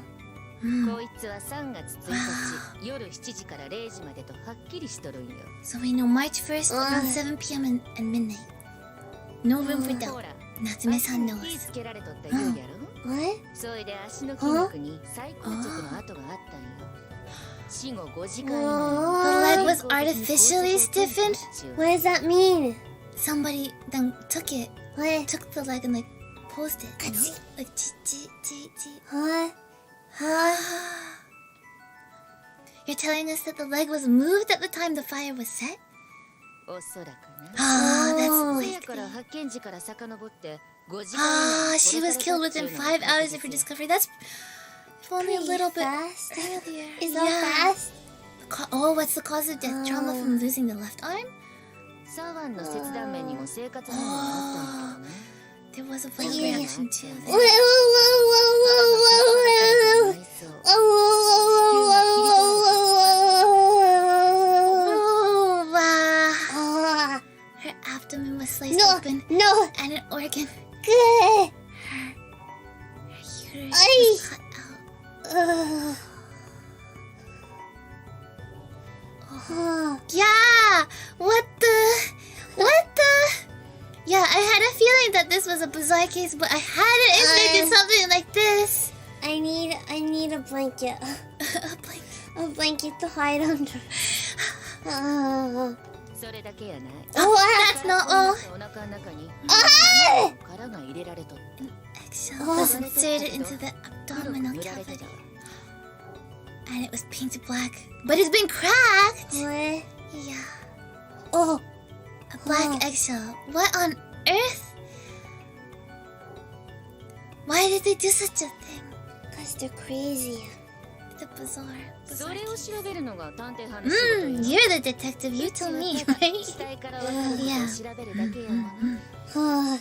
mm. こいつは3月1日夜7時から0時までとはっきりしとるんよ。 So we know March 1st around 7 p.m. and midnight. No room for ほ doubt. ら、 Natsume san 足に火 knows. つけられとった言うやろ。 What? それで足の筋肉に再硬直の跡があったんよ。死後5時間以内に The leg was artificially stiffened? What does that mean? Somebody then took it, What? took the leg and like posed it, you know? Like What? You're telling us that the leg was moved at the time the fire was set? おそらくな。 Ah, that's せやから likely. 発見時から遡って5時間 Ah, 以内に she 殺 was さ killed れたっ within ちゅうのが 5 hours of her 確実や。 discovery. That's if only a Pretty little bit fast. earlier. Is that fast? Oh, what's the cause of death? Trauma from losing the left arm? サワンの切断面にも生活反応があったんだけどね。 There was a black reaction too. Oh, wow. Her abdomen was sliced open. No. And an organ. Good. Her uterus was cut out. Yeah! What the? Yeah, I had a feeling that this was a bizarre case, but I hadn't expected something like this. I need a blanket. A blanket to hide under. それだけやない。 Oh, that's not all. お腹の中に殻が入れられとった。 Eggshell was inserted into the abdominal cavity. And it was painted black. But it's been cracked! What? Yeah. Oh. A black eggshell. What on earth? Why did they do such a thing? Cause they're crazy. The bizarre. それを調べるのが探偵班の仕事よ。 You're the detective. You tell me, right? 死体から分かることを調べるだけやもん。 Oh.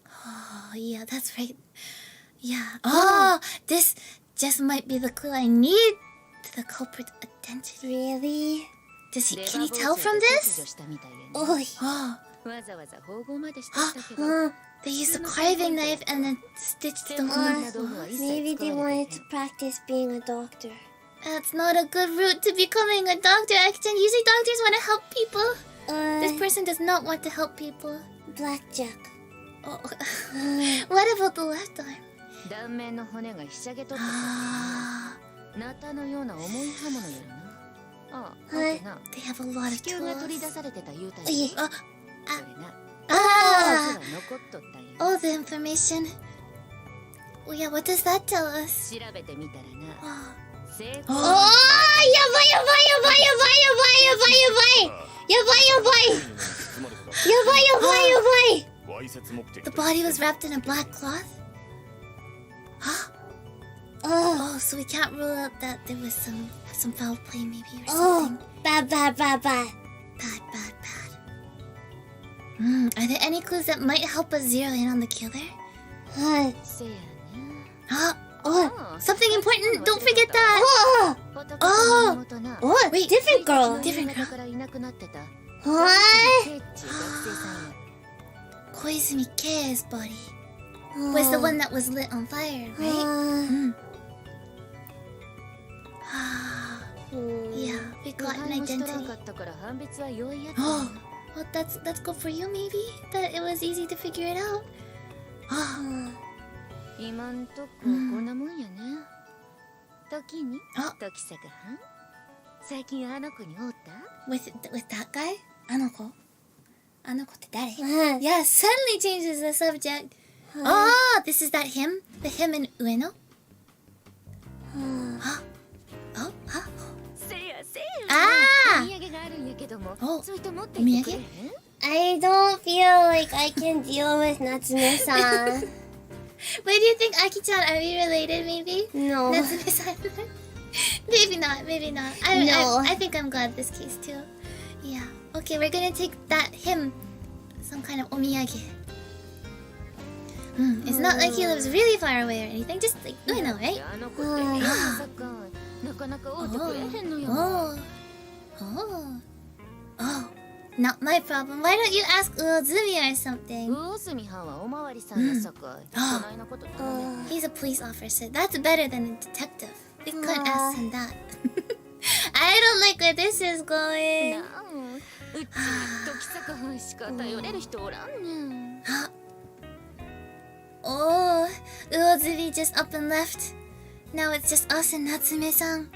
Oh, yeah, that's right. Yeah. Oh, this just might be the clue I need to the culprit's identity. Really? Can he tell from this? したみたいやね。 Oh. Oh, わざわざ縫合までしてきたけど。 they used a carving knife and then stitched the wound. Maybe they wanted to practice being a doctor. That's not a good route to becoming a doctor. Actually, usually doctors want to help people. This person does not want to help people. Blackjack. Oh. What about the left arm? 断面の骨がひしゃげとった。 Ah, ナタのような重い刃物やろな。ああ、はいあとな。 they have a lot of 子宮が取り出 tools. されてた言うたいえよ。 Ah, それな。 ah, 実は残っとったんや。 all the information. Oh yeah, what does that tell us? 調べてみたらな。 Oh, 成 Oh, 功。 the body was wrapped in a black cloth? Huh? Oh, so we can't rule out that there was some foul play maybe or something. Bad. Bad. Are there any clues that might help us zero in on the killer? せやな。 Huh? ああ Something important! Don't forget that! 男の妹な。 Wait, Different girl. Different だ girl. からいなくなってた。 What? ケッチ学生さんや。 Koizumi Kei's body was the one that was lit on fire, right? Yeah, we 腐 got an 敗もしとらん identity. かったから判別は容易やった Oh, な。 well, that's good for you, maybe. That it was easy to figure it out. Oh, 今んとここんなもんやね。時にあ時坂はん最近あの子に会うた with that guy? あの子って誰? What? Yeah, suddenly changes the subject. Oh, this is that him? The him in Ueno? Oh. せやせや。あーお土産があるんやけどもおちょいと持っていってくれへん I don't feel like I can deal with Natsume-san. Wait, do you think Aki-chan, are we related maybe? No. Natsume-san? Maybe not. No. I think I'm glad this case too. Yeah. Okay, we're gonna take that him. Some kind of omiyage. It's not like he lives really far away or anything. Just like, Ueno, right? あの子って変なさかなかなか会うてくれへんのよ。 Oh. Not my problem. Why don't you ask Uozumi or something? 魚住はんはおまわりさんやさかい。そないなこと頼め。 He's a police officer. That's better than a detective. We couldn't ask him that. I don't like where this is going. なあ、うち時坂はんしか頼れる人おらんねん。 Oh, Uozumi just up and left. Now it's just us and Natsume-san.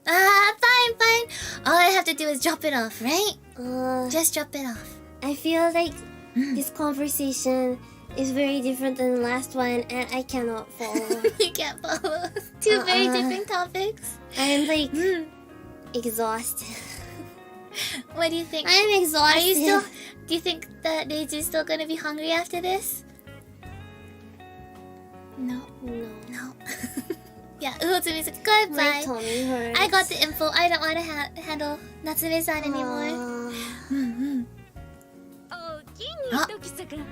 Fine. All I have to do is drop it off, right? Just drop it off. I feel like this conversation is very different than the last one, and I cannot follow. You can't follow. Two very different topics. I'm like exhausted. What do you think? I'm exhausted. Are you still? Do you think that Reiji's still gonna be hungry after this? No. Yeah, Uozumi's My goodbye. tummy hurts. I got the info. I don't want to handle Natsume-san anymore. Mm-hmm. おきに時さかん。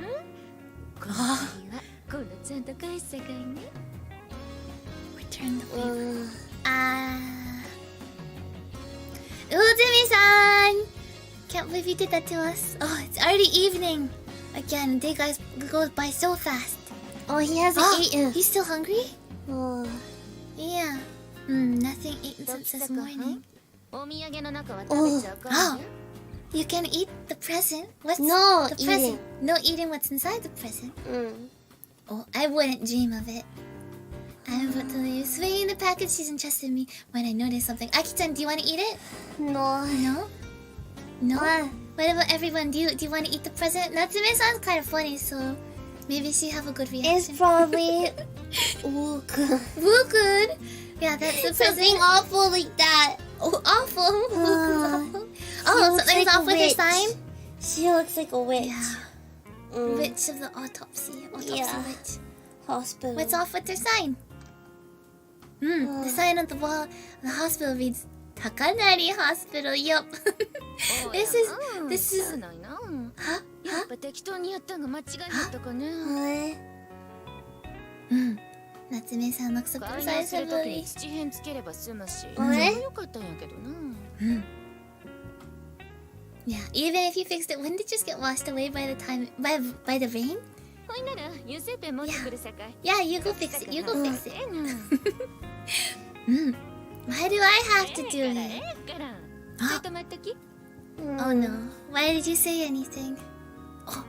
この次はこのちゃんと返すさかいね。 Return the favor. Uozumi-san! Can't believe you did that to us. Oh, it's already evening. Again, day goes by so fast. Oh, he hasn't eaten. He's still hungry? Oh. Yeah. Nothing eaten since this morning. お土産の中は食べちゃうからね。 You can eat the present. What's No the eating. present? No eating what's inside the present. Oh, I wouldn't dream of it. I'm about to leave. Swinging the package, she's entrusted me when I notice something. Aki-chan, do you want to eat it? No. No? No? Why? What about everyone? Do you want to eat the present? Natsume-san's kind of funny, so maybe she have a good reaction. It's probably Woo-kun. Woo-kun! Yeah, that's the present. Something awful like that. Oh, awful! Woo-kun's awful. Oh, something's off with her sign? She looks like a witch. Yeah. Witch of the autopsy. Yeah. Witch. Hospital. What's off with their sign? The sign on the wall of the hospital reads Takanari Hospital. Yup. This is ないな。 Huh? やっぱ適当にやったんが間違いだったかね。 Natsume-san looks 改 surprised 良するとき heavily. に土片つければ済むし、あれよかったんやけどな。 Yeah, even if you fixed it, wouldn't it just get washed away by the rain? ほいなら油性ペン持ってくるさかい。 Yeah, you go fix it. You go fix it. ええな。 Why do I have to do え it? えから。ちょっと待っとき。 Oh no. Why did you say anything? Oh.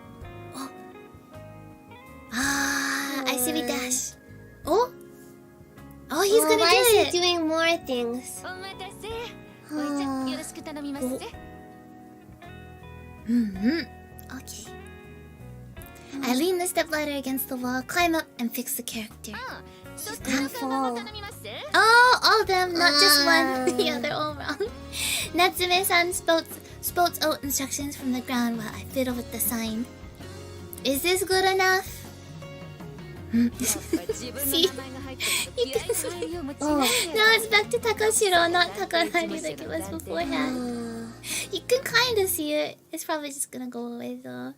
I see we dash. Oh, he's gonna why do is it. he doing more things? お待たせ。ほいじゃよろしく頼みますぜ。 Okay. I lean the stepladder against the wall, climb up, and fix the character. そしての看板も頼みます。 Oh, all of them, not just one. Yeah, they're all wrong. Natsume-san spouts out instructions from the ground while I fiddle with the sign. Is this good enough? 自分の名前が入ってると気合が入るよもちろん。 Now it's back to Takashiro, not Takanari like it was beforehand. You can kind of see it. It's probably just gonna go away though.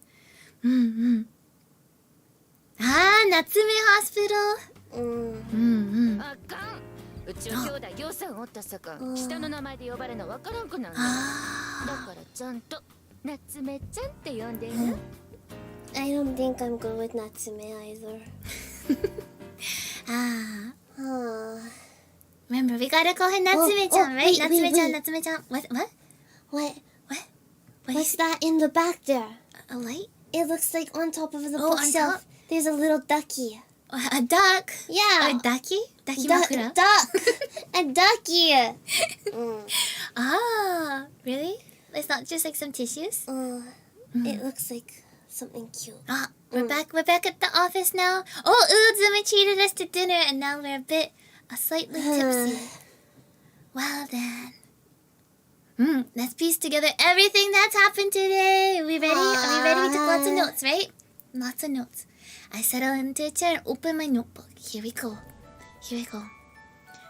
Natsume Hospital. あかん。うちは兄弟ぎょうさんおったさか。下の名前で呼ばれなわからんくなる。だからちゃんと夏目ちゃんって呼んでる。 I don't think I'm good with Natsume either. Remember, we gotta call her Natsume-chan, right? wait, Natsume-chan, wait. Natsume-chan. What? What? What What's is that in the back there? a light? It looks like on top of the Oh, on bookshelf. top? There's a little ducky. A duck? Yeah. A ducky? Ducky Duck. makura? A ducky. Ah, really? It's not just like some tissues? It looks like something cute. We're back at the office now. Oh, Uozumi treated us to dinner and now we're slightly tipsy. Well then. Let's piece together everything that's happened today. Are we ready? Are we ready? We took lots of notes, right? Lots of notes. I settle into a chair and open my notebook. Here we go.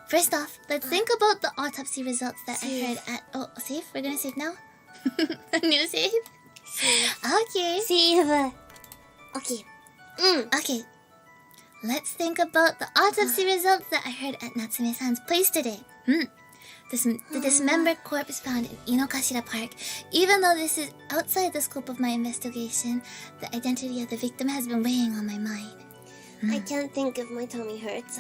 First off, let's think about the autopsy results that I heard at... Oh, save? We're gonna save now? A new save? Okay. Save. Okay. Okay. Let's think about the autopsy results that I heard at Natsume-san's place today. The dismembered corpse found in Inokashira Park. Even though this is outside the scope of my investigation, the identity of the victim has been weighing on my mind. I can't think if my tummy hurts.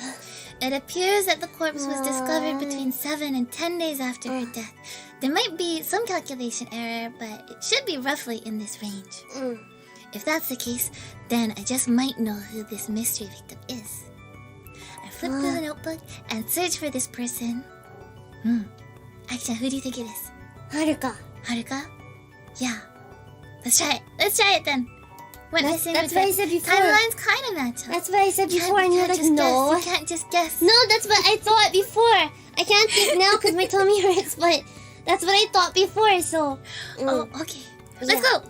It appears that the corpse was discovered between 7 and 10 days after her death. There might be some calculation error, but it should be roughly in this range. If that's the case, then I just might know who this mystery victim is. I flip through the notebook and search for this person. Aki-chan, who do you think it is? Haruka. Haruka? Yeah. Let's try it then. That's what I said before. Timelines kind of match up. That's what I said before, and you're like, no. You can't just guess. No, that's what I thought before. I can't think now because my tummy hurts, but that's what I thought before, so... Oh, okay. Let's go.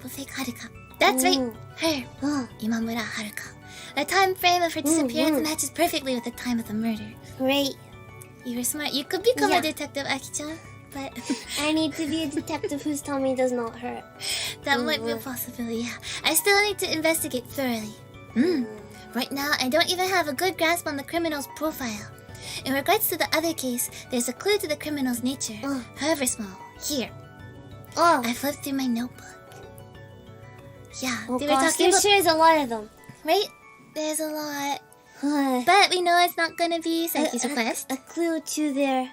We'll take Haruka. That's right. Her. Imamura Haruka. The time frame of her disappearance matches perfectly with the time of the murder. Great. You were smart. You could become Yeah. a detective, Aki-chan. But I need to be a detective whose tummy does not hurt. that might be a possibility, yeah. I still need to investigate thoroughly. Right now, I don't even have a good grasp on the criminal's profile. In regards to the other case, there's a clue to the criminal's nature, however small. Here. I flipped through my notebook. Yeah, Oh they were gosh, talking there about... sure is a lot of them. Right? There's a lot. But But we know it's not gonna be Saiki's request. a clue to their...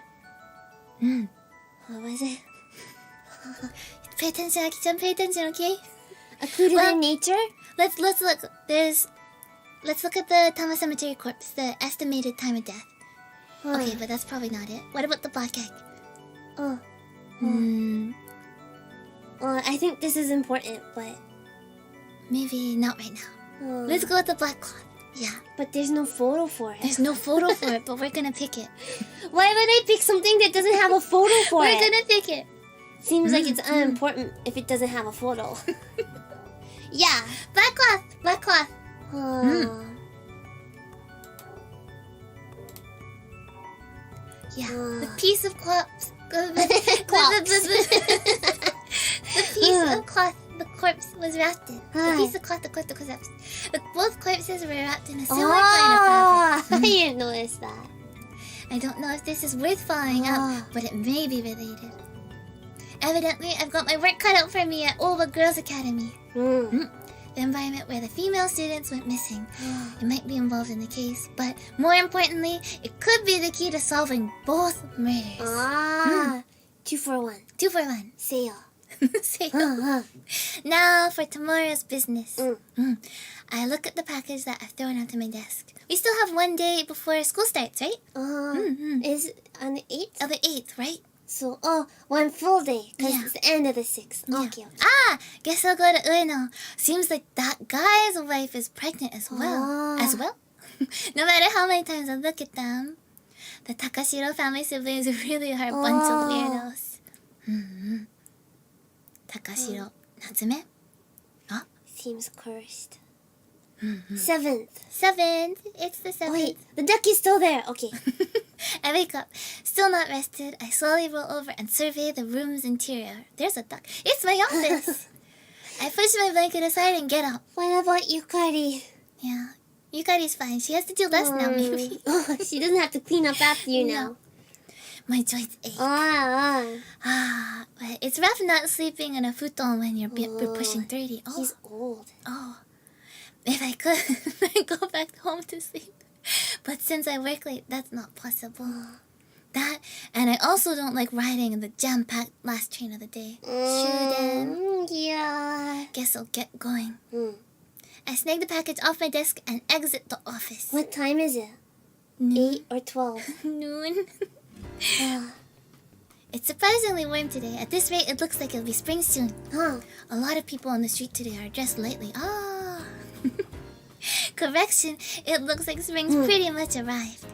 What was it? Pay attention, Aki-chan. Pay attention, okay? A clue to their nature? Let's look. Let's look at the Tama Cemetery corpse, the estimated time of death. Okay, but that's probably not it. What about the black egg? I think this is important, but... Maybe not right now. Let's go with the black cloth. Yeah. But there's no photo for it. There's no photo for it, but we're gonna pick it. Why would I pick something that doesn't have a photo for We're it? gonna pick it. Seems like it's unimportant if it doesn't have a photo. Yeah. Black cloth. Black cloth. Yeah. The piece of cloth. The piece of cloth the corpse was wrapped in. The piece of cloth the corpse was wrapped in. Both corpses were wrapped in a similar kind of fabric. I didn't notice that. I don't know if this is worth following up, but it may be related. Evidently, I've got my work cut out for me at Oba Girls Academy. The environment where the female students went missing. It might be involved in the case, but more importantly, it could be the key to solving both murders. 2 for 1. 2 for 1. Sale. Say Now for tomorrow's business. I look at the package that I've thrown onto my desk. We still have 1 day before school starts, right? Is it on the 8th? Oh, the 8th, right? So, 1 full day, because Yeah. it's the end of the 6th. Yeah. Okay. Guess I'll go to Ueno. Seems like that guy's wife is pregnant as well. As well? No matter how many times I look at them, the Takashiro family siblings really are a bunch of weirdos. Takashiro, Natsume? Seems cursed. 7th. 7th. It's the 7th. Wait, the duck is still there. Okay. I wake up, still not rested. I slowly roll over and survey the room's interior. There's a duck. It's my office. I push my blanket aside and get up. What about Yukari? Yeah, Yukari's fine. She has to do less now, maybe. She doesn't have to clean up after you now. No. My joints ache. But it's rough not sleeping in a futon when you're pushing 30. He's old. If I could, I'd go back home to sleep. But since I work late, that's not possible. That, and I also don't like riding in the jam-packed last train of the day. Yeah. Guess I'll get going. I snag the package off my desk and exit the office. What time is it? Noon. 8 or 12? Noon. It's surprisingly warm today. At this rate, it looks like it'll be spring soon. A lot of people on the street today are dressed lightly. Correction, it looks like spring's pretty much arrived.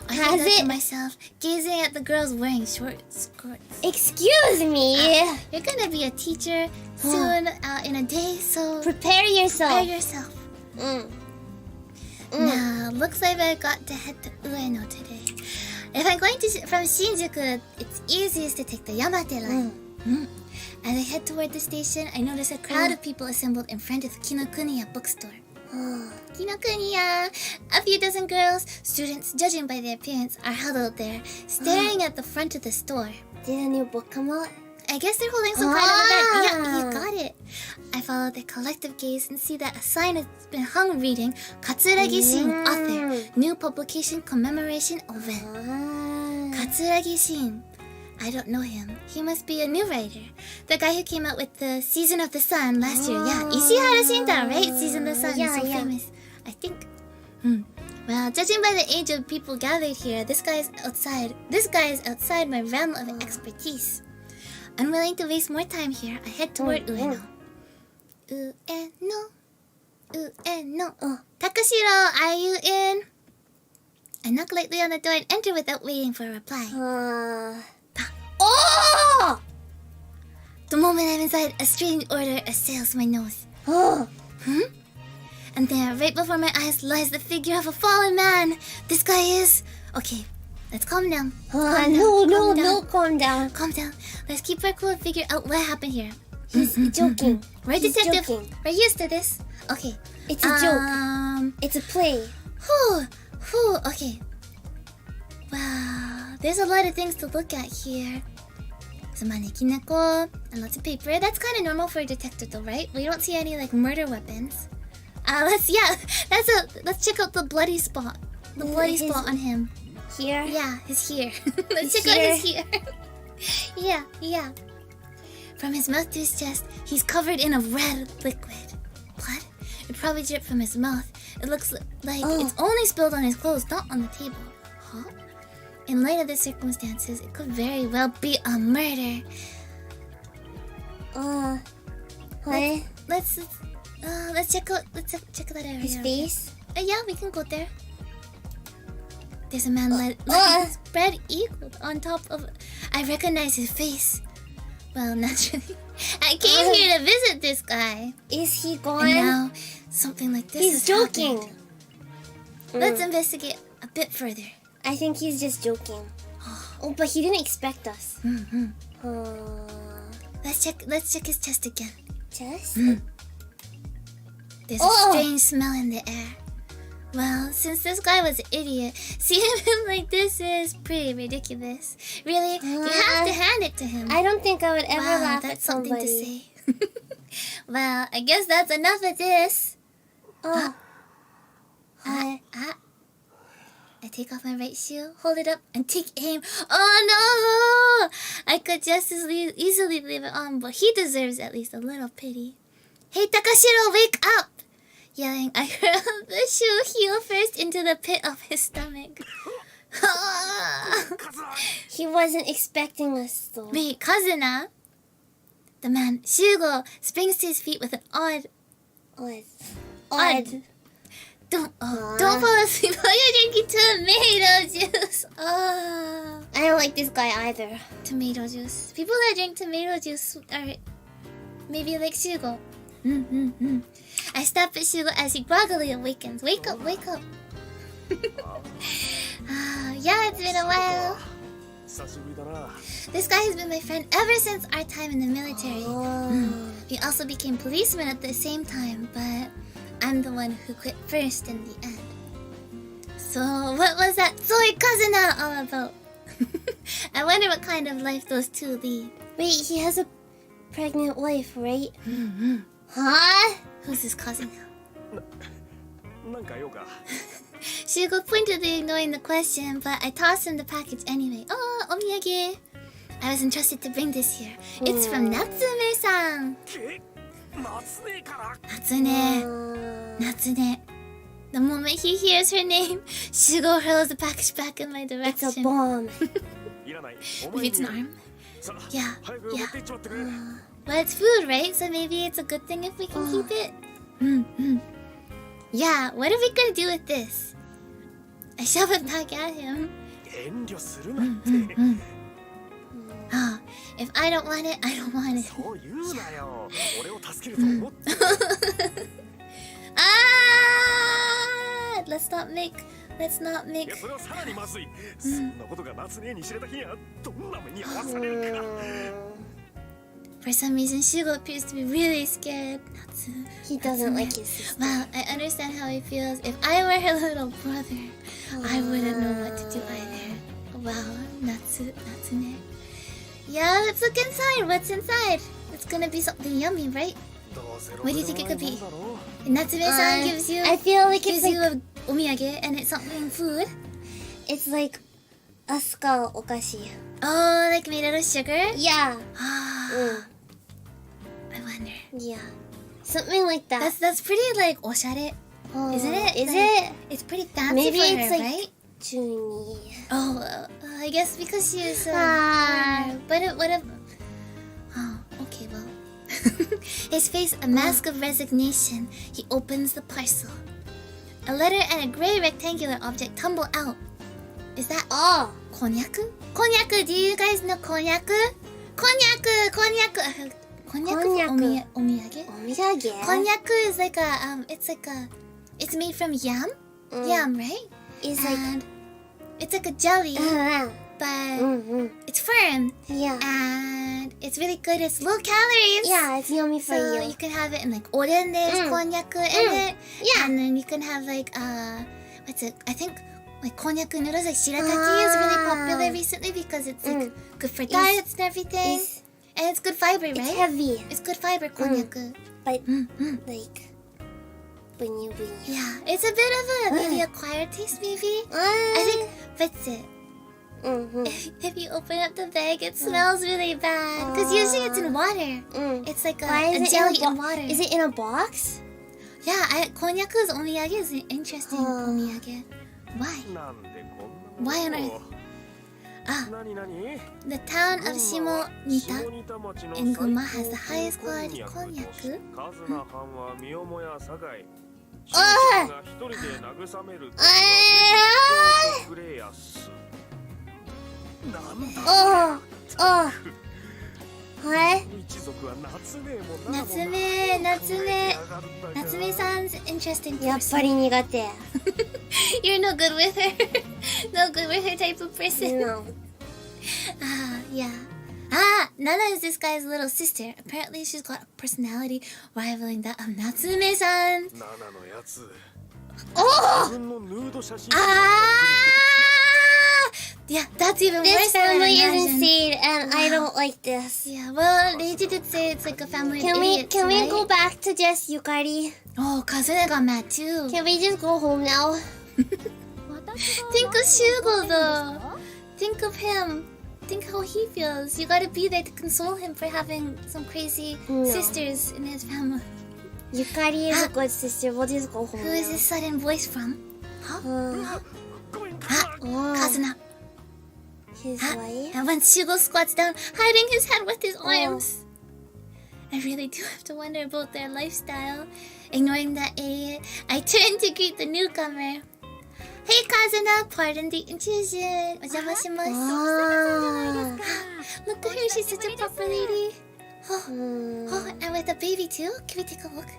I Has thought to it? myself, gazing at the girls wearing short skirts. Excuse me. You're gonna be a teacher soon, in a day, so Prepare yourself. prepare yourself. Now, looks like I got to head to Ueno today. If I'm going from Shinjuku, it's easiest to take the Yamate line. As I head toward the station, I notice a crowd of people assembled in front of the Kinokuniya bookstore. Kinokuniya! A few dozen girls, students judging by their appearance, are huddled there, staring at the front of the store. Did a new book come out? I guess they're holding some kind of event. Yeah, you got it. I follow their collective gaze and see that a sign has been hung reading Katsuragi Shin, author, new publication commemoration event. Katsuragi Shin. I don't know him. He must be a new writer. The guy who came out with the Season of the Sun last year. Yeah, Ishihara Shintaro, right? Season of the Sun is so famous. I think. Well, judging by the age of people gathered here, this guy is outside my realm of expertise. Unwilling to waste more time here, I head toward Ueno. Ueno. Takashiro, are you in? I knock lightly on the door and enter without waiting for a reply. The moment I'm inside, a strange odor assails my nose. Oh. And there, right before my eyes, lies the figure of a fallen man. This guy is... Okay, let's calm down. Calm down. Calm down. Let's keep our cool and figure out what happened here. He's joking. Right, He's detective? joking. We're used to this. Okay. It's a joke. It's a play. Okay. Wow, there's a lot of things to look at here. Some manekineko and lots of paper. That's kind of normal for a detective though, right? We don't see any like murder weapons. Let's check out the bloody spot. The bloody spot on him. Here? Yeah, his here. Let's check out his here. Yeah. From his mouth to his chest, he's covered in a red liquid. Blood? It probably dripped from his mouth. It looks like it's only spilled on his clothes, not on the table. Huh? In light of the circumstances, it could very well be a murder. What? Let's check that area. His face? Yeah, we can go there. There's a man like spread eagle on top of... I recognize his face. Well, naturally. I came here to visit this guy. Is he gone? And now, something like this He's is joking. happened. Let's investigate a bit further. I think he's just joking. Oh, but he didn't expect us. Let's check his chest again. Chest? There's a strange smell in the air. Well, since this guy was an idiot, seeing him like this is pretty ridiculous. Really, you have to hand it to him. I don't think I would ever laugh that's at something somebody. to say. Well, I guess that's enough of this. I take off my right shoe, hold it up, and take aim. Oh no! I could just as easily leave it on, but he deserves at least a little pity. Hey, Takashiro, wake up! Yelling, I hurled the shoe heel first into the pit of his stomach. He wasn't expecting us though. Wait, Kazuna? The man, Shugo, springs to his feet with an odd... Don't fall asleep while you're drinking tomato juice. I don't like this guy either. Tomato juice. People that drink tomato juice are maybe like Shugo. I stop at Shugo as he groggily awakens. Wake up. Yeah, it's been a while. This guy has been my friend ever since our time in the military. We also became policemen at the same time, but I'm the one who quit first in the end. So what was that Soy Kazuna all about? I wonder what kind of life those two lead. Wait, he has a pregnant wife, right? Huh? Who's his cousin now? Shugo pointedly ignoring the question, but I tossed him the package anyway. Oh, omiyage. I was entrusted to bring this here. It's from Natsume-san. Natsune. The moment he hears her name, Shugo hurls the package back in my direction. It's a bomb. Maybe it's an arm. Yeah. Well, it's food, right? So maybe it's a good thing if we can keep it. Yeah, what are we gonna do with this? I shove it back at him. If I don't want it, I don't want it. Let's not make. For some reason, Shugo appears to be really scared. He doesn't like his sister. Wow, I understand how he feels. If I were her little brother, I wouldn't know what to do either. Wow, Natsune. Yeah, let's look inside. What's inside? It's gonna be something yummy, right? What do you think it could be? Natsume-san gives you... I feel like gives it's like... you a omiyage and it's something food. It's like Asuka okashi. Oh, like made out of sugar? Yeah. I wonder. Yeah. Something like that. That's pretty like oshare, isn't it? Is like, it? It's pretty fancy Maybe for it's her, like right? Junie. Oh, I guess because she is but it would have... Oh, okay, well. His face a mask of resignation. He opens the parcel. A letter and a gray rectangular object tumble out. Is that... Konyaku? Konyaku, do you guys know konyaku? Konyaku! Konyaku. Omiyage. Konyaku is like it's made from yam, right? It's And it's like a jelly, but it's firm. Yeah. And it's really good. It's low calories. Yeah, it's yummy for So you. you can have it in like oden, there's konyaku in it. Yeah. And then you can have like what's it? I think like konyaku noodles, like shirataki is really popular recently because it's like good for diets and everything. And it's good fiber, right? It's heavy, It's good fiber, konyaku. but like bunny. Yeah, it's a bit of a maybe acquired taste, maybe. I think that's it. If you open up the bag, it smells really bad because usually it's in water. It's like a jelly in water. Is it in a box? Yeah, konyaku's omiyage is an interesting omiyage. Why? なんでこんな Why on の earth? Ah, 何何 the town of Shimonita 下仁田町の in 最 Gunma 高 has the highest 級 quality こんにゃくとし konyaku. カズナ藩は身重やさかい主あ人が一人で慰めるとくれやすなんだ What? 一族は夏目もな Natsume sounds interesting やっ person. ぱり苦手。 You're no good with her. No good with her type of person. No. Yeah. Nana is this guy's little sister. Apparently she's got a personality rivaling that of Natsume-san. ナナのやつ Oh! 自分のヌード写真 Yeah, that's even This worse than I family is imagined. insane, and I don't like this. Yeah, well, Reiji did say it's like a family of idiots, Can we right? go back to just Yukari? Oh, Kazune got mad too. Can we just go home now? Think of Shugo though. Think of him. Think how he feels. You gotta be there to console him for having some crazy sisters in his family. Yukari is a good sister. We'll just go home Who is this sudden voice from? Huh? ごめん Kazuna. His wife? And when Shugo squats down, hiding his head with his arms. I really do have to wonder about their lifestyle. Ignoring that idiot, I turn to greet the newcomer. Hey Kazuna, pardon the intrusion. Ojamashimashita. Look at her, she's such a proper lady. Oh, and with a baby too? Can we take a look?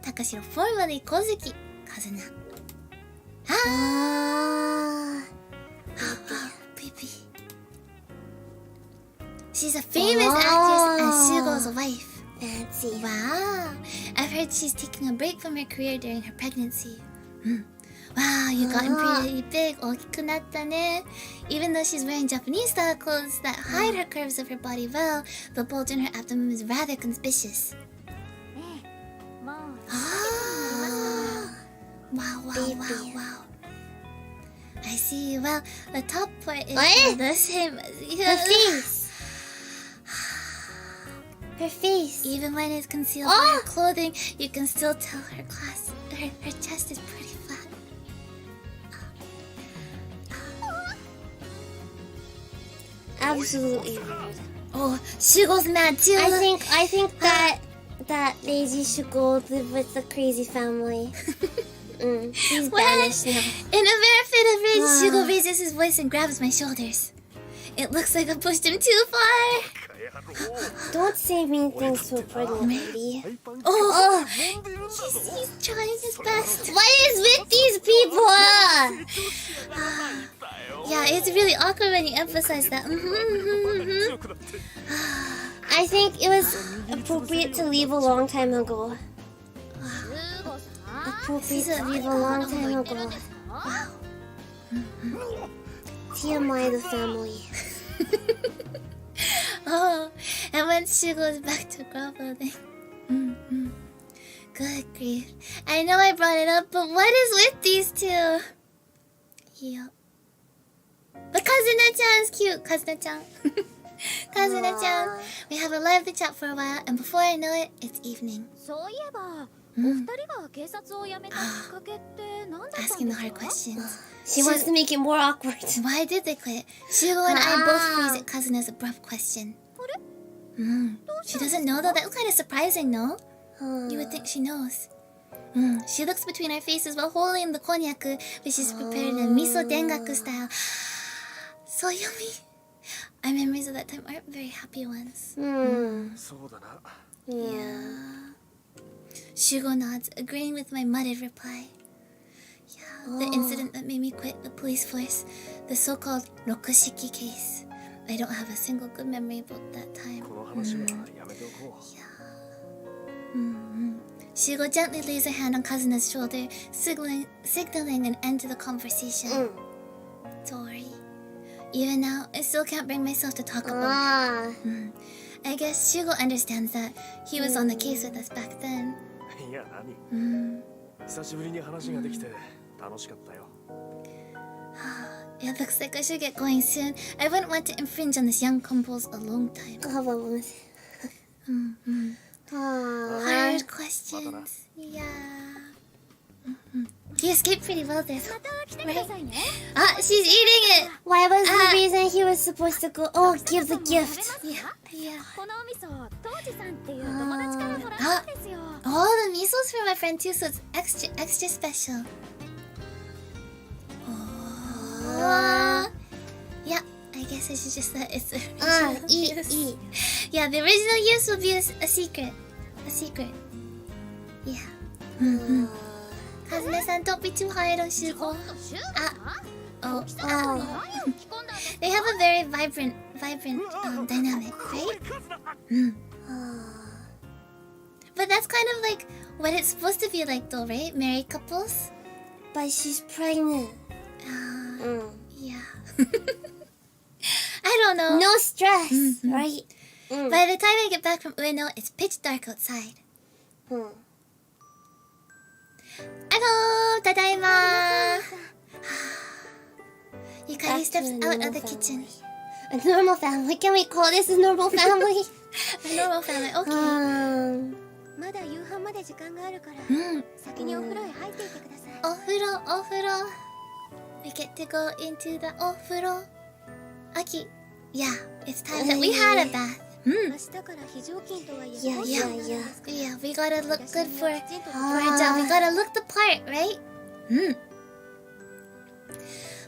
Takashiro formerly Kozuki. Kazuna. Baby. She's a famous actress and Shugo's wife. Fancy. Wow. I've heard she's taking a break from her career during her pregnancy. Wow, you've gotten pretty big. 大きくなったね. Even though she's wearing Japanese-style clothes that hide her curves of her body well, the bulge in her abdomen is rather conspicuous. Wow. I see. Well, the top part is the same as Her face. Even when it's concealed by her clothing, you can still tell her chest is pretty flat. Absolutely rude. Oh, Shugo's mad too. I think that Reiji should go live with the crazy family. He's banished now. In a rare fit of rage, Shugo raises his voice and grabs my shoulders. It looks like I pushed him too far. Don't say mean things to a pregnant lady. Oh, he's trying his best. What is with these people? Yeah, it's really awkward when you emphasize that. I think it was appropriate to leave a long time ago. Appropriate to leave a long time ago. TMI the family. Oh, and when she goes back to groveling. Good grief. I know I brought it up, but what is with these two? Yup. But Kazuna-chan's cute. Kazuna-chan. Kazuna-chan. We have a lively chat for a while, and before I know it, it's evening. そういえば、お二人が警察を辞めたきっかけって何だったん Asking で the す hard か？ questions. She wants to make it more awkward. Why did they quit? Shugo and I both freeze at Kazuna's abrupt question. She doesn't know though? That's kind of surprising, no? You would think she knows. She looks between our faces while holding the konyaku, which is prepared in miso dengaku style. So yummy. our memories of that time aren't very happy ones. そうだな。 Yeah. Shugo nods, agreeing with my mudded reply. Yeah, the incident that made me quit the police force, the so-called Rokushiki case. I don't have a single good memory about that time. この話はやめておこう。 Shugo gently lays her hand on Kazuna's shoulder, signaling an end to the conversation. Don't worry. Even now, I still can't bring myself to talk about it. I guess Shugo understands that he was on the case with us back then. いや何？久しぶりに話ができて楽しかったよ。 It looks like I should get going soon. I wouldn't want to infringe on this young couple's alone time. Hard questions. Yeah. He escaped pretty well there. Right? Ah, she's eating it. Why was the reason he was supposed to go? Oh, give the gift. Yeah. このお味噌当時さんっていう友達からもらったんですよ。 Oh, the miso's for my friend too, so it's extra special. Oh. Yeah, I guess I should just let it's the original use. Yeah, the original use will be a secret. A secret. Yeah. Kazune-san, don't be too hard on Shugo. Oh. They have a very vibrant dynamic, right? But that's kind of like what it's supposed to be like though, right? Married couples? But she's pregnant. Yeah. I don't know. No stress, right? By the time I get back from Ueno, it's pitch dark outside. Hello, tadaima. Yukari steps out of the kitchen. A normal family. Can we call this a normal family? A normal family, okay. まだ夕飯まで時間があるから、先にお風呂へ入っていてください。お風呂. We get to go into the お風呂. Aki. Yeah, it's time that we had a bath. 明日から非常勤とはいえ、 Yeah, we gotta look good for our job. We gotta look the part, right?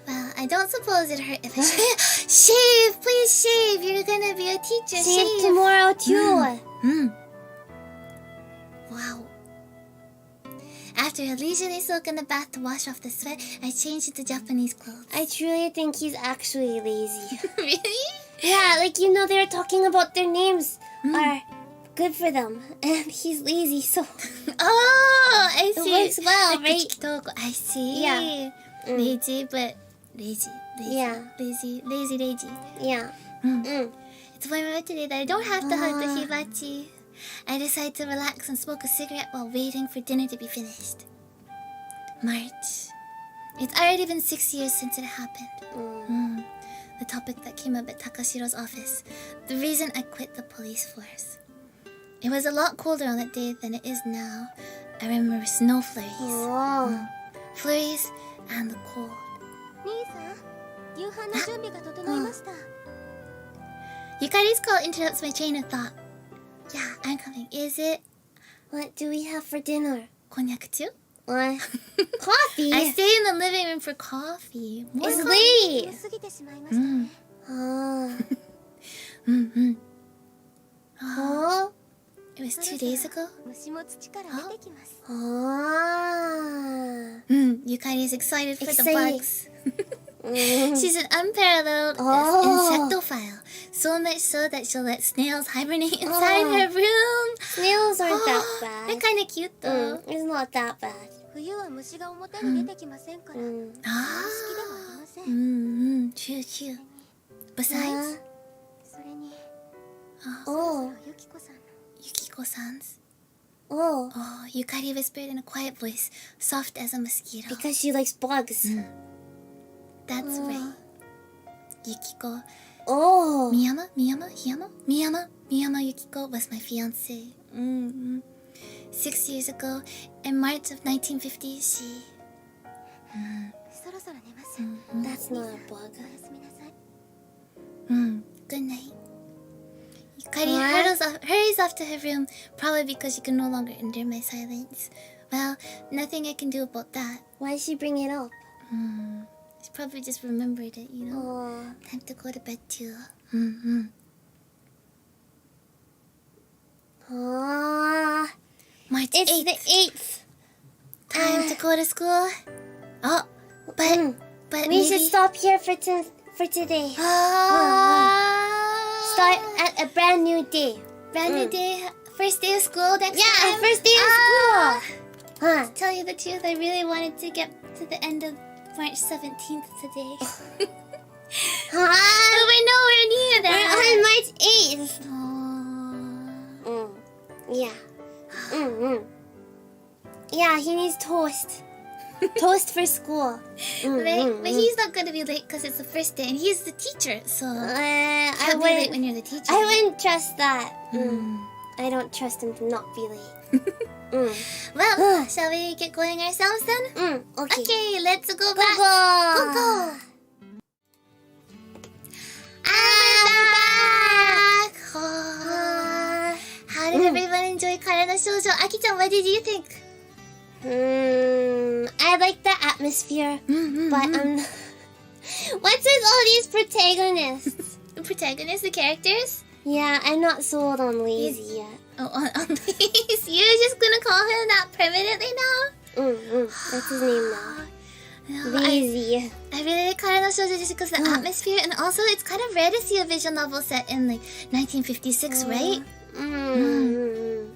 Well, I don't suppose it hurt if I shave. Please shave. You're gonna be a teacher. Shave tomorrow too. Wow. After I leisurely soak in the bath to wash off the sweat, I change into Japanese clothes. I truly think he's actually lazy. Really? Yeah, like they were talking about their names are good for them, and he's lazy, so Oh, I see. It works well, Like right? Kitoko. I see. Yeah. Lazy, but lazy. Yeah. Lazy. yeah. It's warm out today that I don't have to hug the hibachi. I decide to relax and smoke a cigarette while waiting for dinner to be finished. March. It's already been 6 years since it happened. The topic that came up at Takashiro's office. The reason I quit the police force. It was a lot colder on that day than it is now. I remember snow flurries. Flurries and the cold. 兄さん、夕飯の準備が整いました。 Yukari's call interrupts my train of thought. Yeah, I'm coming. Is it What do we have for dinner? konyaku? What? Coffee? I stay in the living room for coffee. More It's coffee. late. 過ぎてしまいましたね。 It was 2 days ago. 虫も土から出てきます。 Yukari is excited for the Exciting. bugs. She's an unparalleled insectophile. So much so that she'll let snails hibernate inside her room. Snails aren't that They're bad. kind of cute though. It's not that bad. 冬は虫が表に出てきませんから、好きではありません。 True, true. Besides, それに、 Oh, ゆきこさんの Yukiko-san's. oh, Oh, Yukari whispered in a quiet voice, soft as a mosquito. because she likes bugs. That's right. Yukiko. Oh, Miyama Yukiko was my fiancée. 6 years ago, in March of 1950, she... そろそろ寝ます。 that's not a bug. おやすみなさい。 Good night. Yukari hurries off to her room, probably because she can no longer endure my silence. Well, nothing I can do about that. Why did she bring it up? She probably just remembered it, you know? Oh, Time to go to bed too. March It's 8th. the 8th. Time to go to school. Oh, but We maybe... should stop here for today. Ah. Start at a brand new day. Brand new day. First day of school next time. First day of school. To tell you the truth, I really wanted to get to the end of March 17th today. But we're nowhere near We're that. on March 8th. Aw. Yeah. Yeah, he needs toast. Toast for school. Right? But he's not going to be late because it's the first day and he's the teacher. So I can't be late when you're the teacher. I wouldn't trust that. I don't trust him to not be late. Well, shall we get going ourselves then? Okay. Okay, let's go back. Go. Go. I'm back. Oh. How did everyone enjoy Akira no Shoujo? Aki-chan, what did you think? I like the atmosphere, but what's with all these protagonists? The protagonists, the characters? Yeah, I'm not sold on Lazy yet. Oh, on these? You're just gonna call him that permanently now? That's his name now. No, Lazy. I really like Akira no Shoujo just because of the atmosphere, and also it's kind of rare to see a visual novel set in like 1956, right?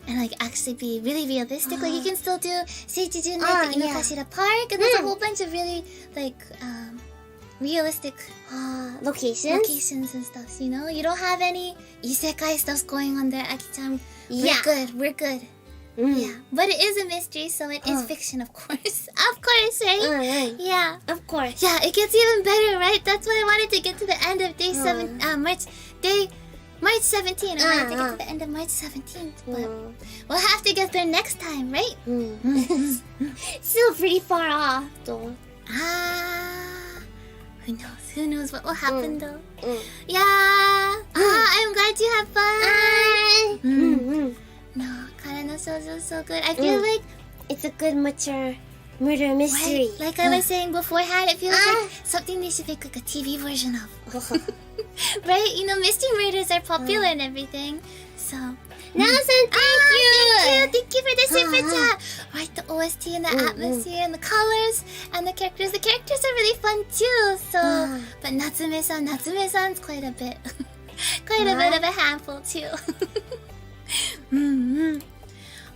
And like actually be really realistic. Like you can still do GGNLive at Inokashira Park, and there's a whole bunch of really like realistic Locations? and stuff. You know, you don't have any isekai stuff going on there, Aki-chan. Yeah. We're good. Yeah, but it is a mystery, so it is fiction, of course. Of course, right? Yeah. Of course. Yeah, it gets even better, right? That's why I wanted to get to the end of March 17th. I wanted to get to the end of March 17th, but we'll have to get there next time, right? Still pretty far off, though. Who knows? Who knows what will happen, though? Yeah. I'm glad you had fun. No, Akira no Shoujo is so good. I feel like It's a good, mature murder mystery. right, like I was saying beforehand, it feels like something they should make like a TV version of. Right? You know, mystery murders are popular and everything. So Nelson, Thank you for the super chat. Right, the OST and the atmosphere and the colors and the characters. The characters are really fun too. So, but Natsume-san's quite a bit of a handful too.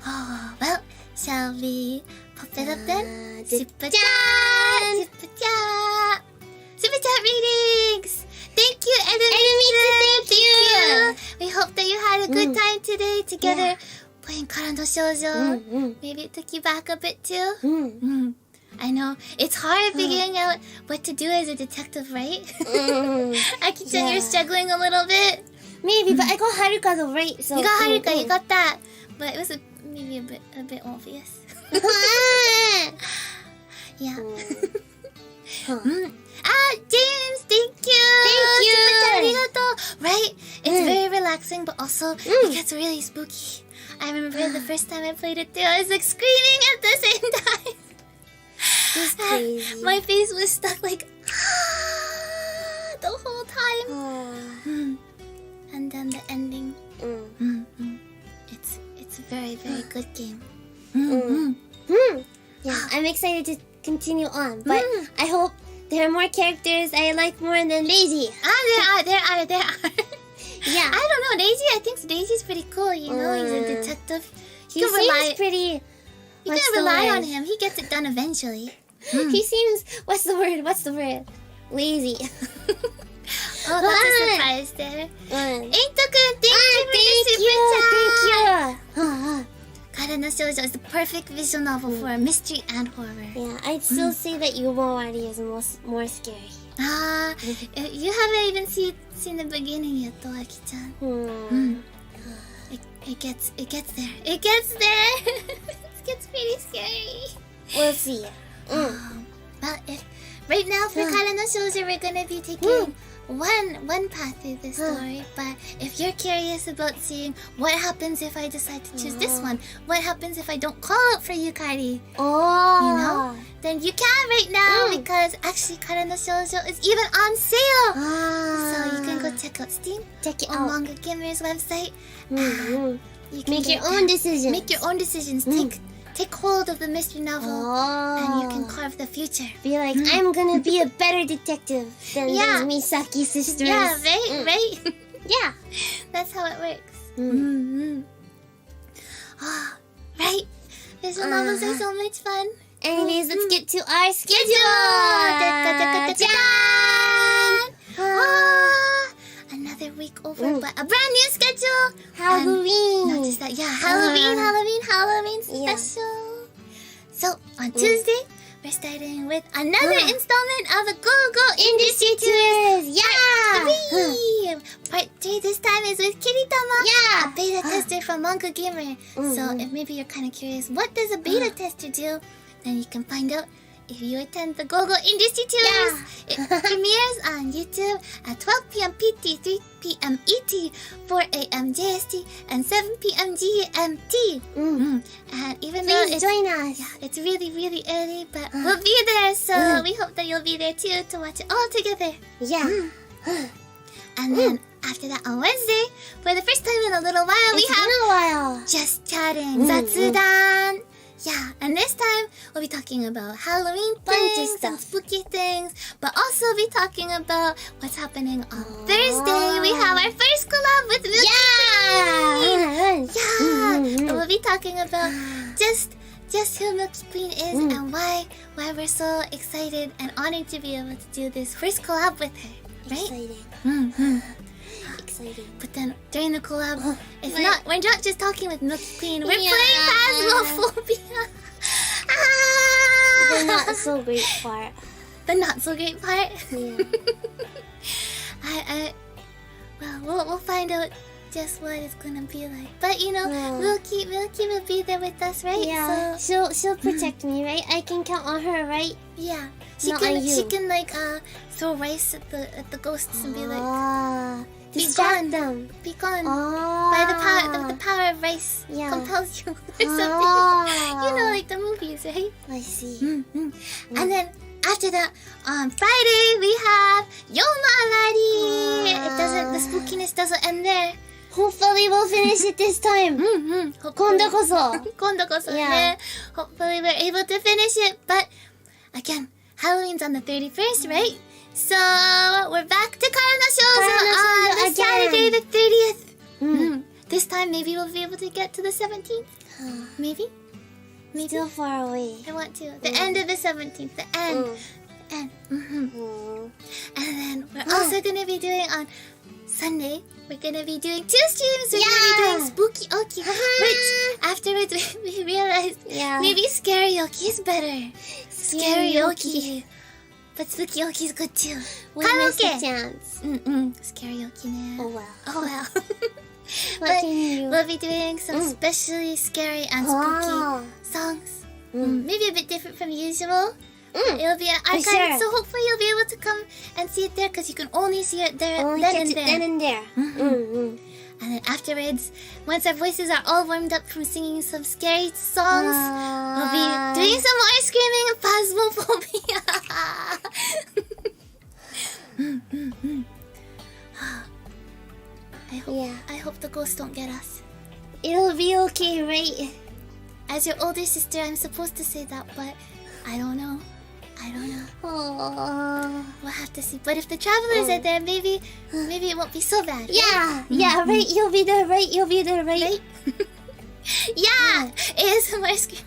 Oh, well, shall we pop it up then? Super chat! Super chat readings! Thank you, Enemy! Thank you! We hope that you had a good time today together playing Akira no Shoujo. Maybe it took you back a bit too. I know, it's hard figuring out what to do as a detective, right? Aki-chan, you're struggling a little bit. Maybe, but I got Haruka though, right? So You got Haruka, you got that. But it was maybe a bit obvious. Yeah. James, thank you. Super chat, arigato. Right? It's very relaxing, but also it gets really spooky. I remember the first time I played it too, I was like screaming at the same time. It's crazy. My face was stuck like the whole time. And then the ending. It's a very, very good game. Yeah, I'm excited to continue on, but I hope there are more characters I like more than Lazy. There are. Yeah. I don't know, Daisy. I think Daisy's pretty cool. You know, he's a detective. He seems pretty. You can rely on him. He gets it done eventually. He seems. What's the word? Lazy. Oh, that's a surprise there. Eito-kun, thank you for the super chat. Akira no Shoujo is the perfect visual novel for mystery and horror. Yeah, I'd still say that Yubawari is more scary. You haven't even seen the beginning yet, though, Aki-chan. It gets there. It gets pretty scary. We'll see. But right now for Akira no Shoujo, we're gonna be taking one path through the story. But if you're curious about seeing what happens if I decide to choose this one, what happens if I don't call out for Yukari, you know, then And you can right now because actually Akira no Shoujo is even on sale. So you can go check out Steam. Check it on out. MangaGamer's website. You can Make get your own decisions. Make your own decisions. Take hold of the mystery novel, and you can carve the future. Be like, I'm gonna be a better detective than those Misaki sisters. Yeah, right. Yeah. That's how it works. Right. Visual novels are so much fun. Anyways, let's get to our schedule. Another week over, but a brand new schedule. Halloween. Not just that, Halloween special. So on Tuesday, we're starting with another installment of the Go Industry Tours. Yeah. Part 3 this time is with Kiritama. A beta tester from MangaGamer. So if maybe you're kind of curious, what does a beta tester do? Then you can find out if you attend the Go Industry Tours. It premieres on YouTube at 12 p.m. PT, 3 p.m. ET, 4 a.m. JST, and 7 p.m. GMT. And even though Please join us. it's really, really early, but we'll be there. So we hope that you'll be there too to watch it all together. Yeah. And then after that on Wednesday, for the first time in a little while, we have Just Chatting, Zatsudan. Yeah, and this time we'll be talking about Halloween things and spooky things, but also be talking about what's happening on Thursday. We have our first collab with Milky Queen. And we'll be talking about just who Milky Queen is and why we're so excited and honored to be able to do this first collab with her. Right? Exciting. But then during the collab, we're not just talking with Milky Queen, we're playing Phasmophobia. The not so great part. The not so great part. Yeah. We'll find out just what it's gonna be like. But Milky will be there with us, right? Yeah. So, She'll protect me, right? I can count on her, right? yeah. She Not on you. can throw rice at the ghosts and be like, distract them. be gone. By The power of rice compels you or something. Like the movies, right? I see. And then after that, on Friday we have Yomalari. The spookiness doesn't end there. Hopefully we'll finish it this time. 今度こそ。今度こそね。Hopefully we're able to finish it. But again, Halloween's on the 31st, right? So we're back to Akira no Shoujo on Saturday the 30th. This time maybe we'll be able to get to the 17th. Maybe. Still far away. I want to. The end of the 17th. The end. And then we're also going to be doing on Sunday, we're going to be doing 2 streams. We're going to be doing Spooky Oki, which afterwards we realized maybe Scary Oki is better. Scary Oki. But Spooky Oki is good too. We missed a chance. Scary Oki ne. Oh well. Oh well. What can you? We'll be doing some especially scary and spooky songs. Maybe a bit different from usual. It'll be an archive, so hopefully you'll be able to come and see it there because you can only see it there then and there. And then afterwards, once our voices are all warmed up from singing some scary songs, we'll be doing some more screaming and phasmophobia. I hope the ghosts don't get us. It'll be okay, right? As your older sister, I'm supposed to say that, but I don't know. We'll have to see. But if the travelers are there, maybe it won't be so bad. Yeah, right? You'll be there, right? Right? Yeah! ASMR screaming.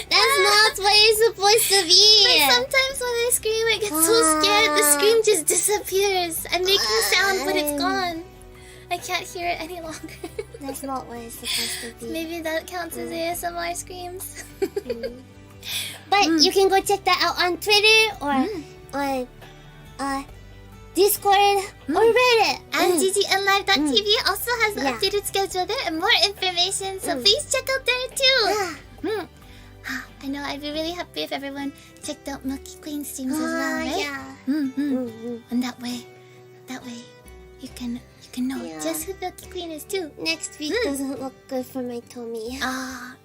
That's not what you're supposed to be. But sometimes when I scream, I get so scared, the scream just disappears. I'm making sound, but it's gone. I can't hear it any longer. That's not what it's supposed to be. Maybe that counts as ASMR screams. But you can go check that out on Twitter or on Discord or Reddit. And GGNLive.tv also has an updated schedule there and more information, so please check out there too. I know, I'd be really happy if everyone checked out Milky Queen streams as well, right? And that way you can know just who Milky Queen is too. Next week doesn't look good for my tummy.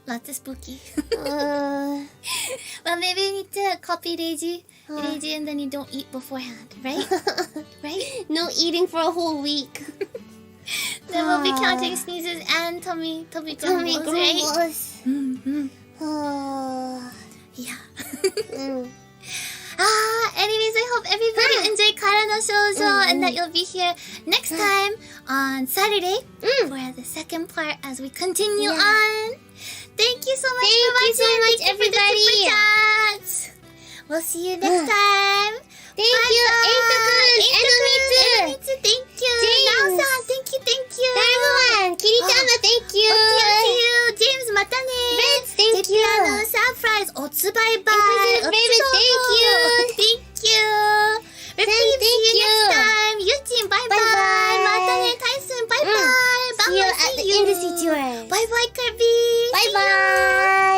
Lots of spooky. Well, Well, maybe you need to copy Reiji. Reiji, and then you don't eat beforehand, right? Right? No eating for a whole week. Then we'll be counting sneezes and tummy grumbles, right? Mm-hmm. Yeah. Anyways, I hope everybody enjoyed Kara no Shoujo and that you'll be here next time on Saturday for the second part as we continue on. Thank you so much for watching. Thank you so much, Thank you for the everybody. super chats. We'll see you next time. Thank you, Eita-kun, Enomitsu. Thank you. James. Nao-san, thank you. Everyone, Kiritama, thank you. James, またね。 Vince, thank you. Surprise, おつバイバイ。Raven, thank you. Thank you. Repeat, Thank see you you. next time. Yujin, bye bye. Bye-bye. またね、Tyson, bye bye. See you at the industry tour. Bye bye, Kirby. Bye bye.